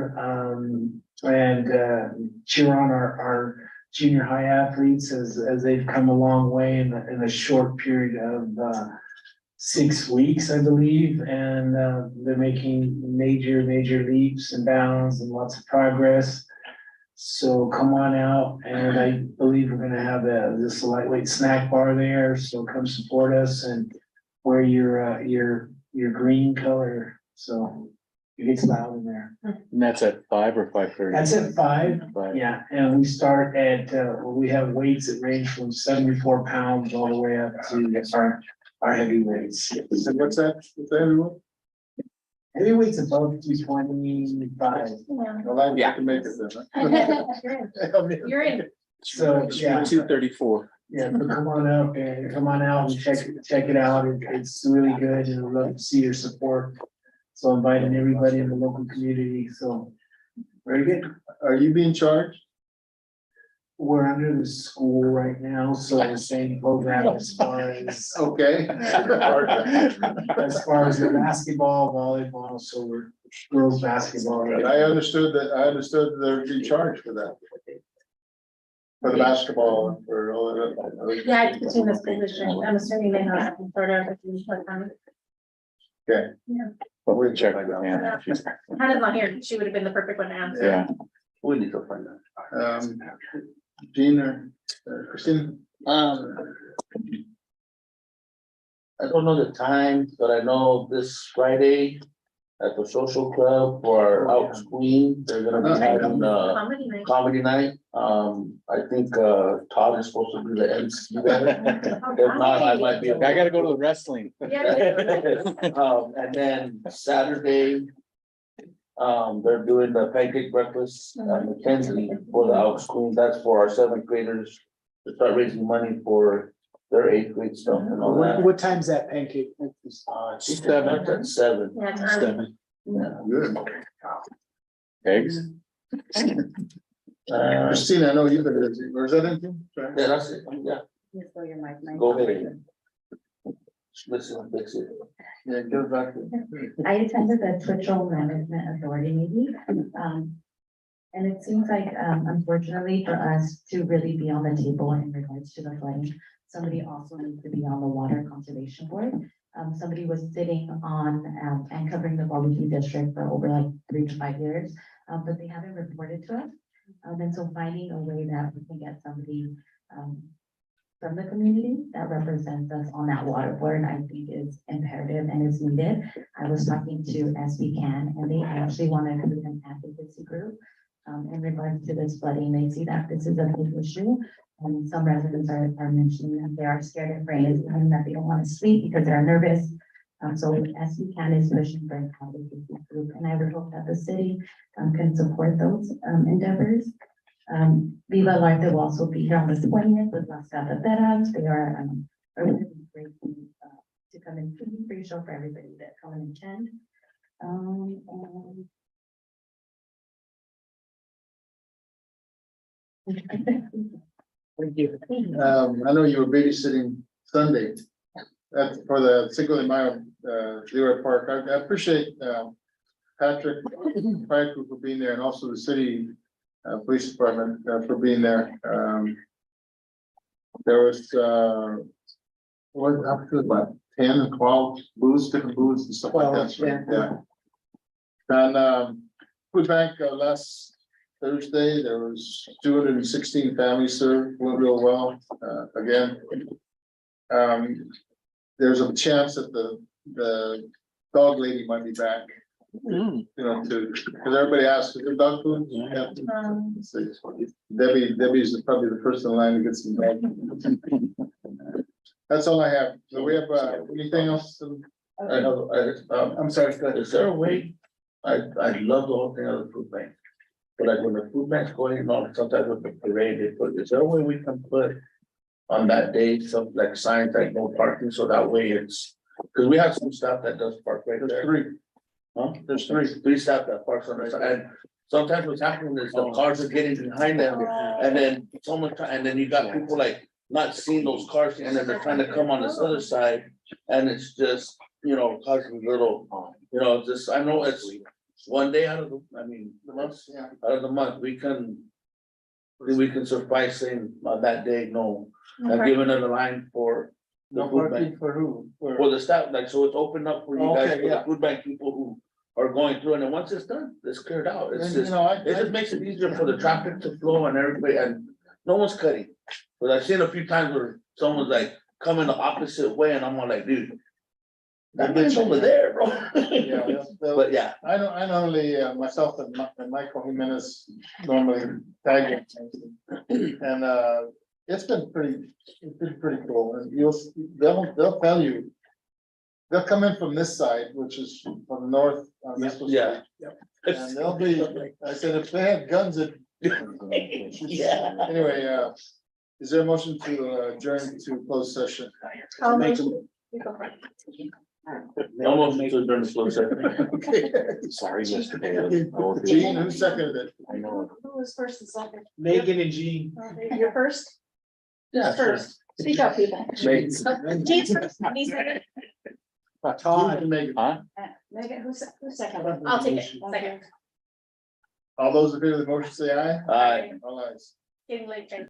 and cheer on our junior high athletes as they've come a long way in a short period of 6 weeks, I believe, and they're making major leaps and bounds and lots of progress. So come on out, and I believe we're gonna have this lightweight snack bar there, so come support us and wear your green color, so it gets loud in there. And that's at 5 or 5:30? That's at 5, 5. yeah, and we start at, we have weights that range from 74 pounds all the way up to our heavy weights. So what's that, everyone? Heavyweights above 225. Yeah. Well, I can make it then. Huh? You're in. So, yeah. 234. Yeah, so come on up and come on out and check it out. It's really good and I'd love to see your support. So inviting everybody in the local community. So very good. Are you being charged? We're under the school right now, so the same program as far as, Okay. as far as the basketball, volleyball, so we're girls basketball. I understood they're being charged for that. For the basketball and for all of that. Yeah, it's between the school district. I'm assuming they have some sort of. Okay. Yeah. But we'll check with Hannah. Hannah's not here. She would have been the perfect one to answer. Yeah. We need to find out. Jean or Christine? I don't know the time, but I know this Friday at the social club for our out queen, they're gonna be having Comedy night. comedy night. I think Todd is supposed to be the MC. If not, I might be. I gotta go to the wrestling. And then Saturday, they're doing the pancake breakfast at Mackenzie for the out queen. That's for our 7th graders to start raising money for their 8th grade stuff and all that. What time's that pancake? Seven. 7. Yeah, it's early. Good. Eggs? Christina, I know you've been busy. Or is that anything? Yeah, that's it. Yeah, Yes, so your mic, Mike. go ahead. Listen, fix it. Yeah, give it back. I attended the Twitchell Management Authority meeting. And it seems like, unfortunately for us to really be on the table in regards to the flooding, somebody also needs to be on the Water Conservation Board. Somebody was sitting on, and covering the Waluigi district for over like 3 to 5 years, but they haven't reported to us. And so finding a way that we can get somebody, from the community that represents us on that water board, I think is imperative and is needed. I was talking to SB Can, and they actually want to create an advocacy group in regards to this flooding. They see that this is a big issue. And some residents are mentioning that they are scared of rain and that they don't want to sleep because they're nervous. So SB Can is pushing for an advocacy group, and I would hope that the city can support those endeavors. Viva Arte will also be here on the 20th with Las Cafeteras. They are really great to come and free show for everybody that come and attend. Thank you. I know you were babysitting Sunday. That's for the Cinco de Mayo, Leroy Park. I appreciate, Patrick, Fire Crew for being there and also the city, police department, for being there. There was, what, up to about 10 and 12 booths, different booths and stuff like that. 12, Yeah. And, food bank, last Thursday, there was 216 families served, went real well, again. There's a chance that the dog lady might be back. You know, because everybody asks, is there dog food? Yeah. Debbie's probably the first in line to get some dog. That's all I have. So we have, anything else? I know, I'm sorry, go ahead. is there a way? I love the whole thing of the food bank. But like when the food bank's going on, sometimes with the parade, they put, is there a way we can put on that day, some like signs like no parking, so that way it's, because we have some staff that does park right there. There's 3. Huh? There's three staff that parks on the side, and sometimes what's happening is the cars are getting behind them, and then and then you got people like not seeing those cars, and then they're trying to come on this other side, and it's just, you know, causing little, you know, just, I know it's one day out of the, I mean, out of the month, we can suffice saying on that day, no, not giving it a line for the No food parking bank. for who? For the staff, like, so it's opened up for you guys, Okay, for yeah. the food bank people who are going through, and then once it's done, it's cleared out. It's And, just, you know, it just makes it easier for the traffic to flow and everybody, and no one's cutting. But I've seen a few times where someone's like coming the opposite way, and I'm all like, dude, that bitch over there, bro. Yeah, But yeah, I know, only myself and Michael Jimenez normally tag it. And it's been pretty cool. And they'll tell you. They'll come in from this side, which is from the north on this side. yeah. And they'll be, I said, if they had guns, it'd Yeah. Anyway, is there a motion to adjourn to closed session? I'll Make make- Almost to adjourn the closed session. Okay, Sorry, Mr. Taylor. Gene, who seconded it? I know. Who was first and second? Megan and Jean. You're first? Yeah, Who's first? Speak up, people. Jean's first. He's second. Todd and Megan. Huh? Megan, who's second? I'll take it. Second. All those in favor of the motion say aye. Aye. All ayes. Getting late, thank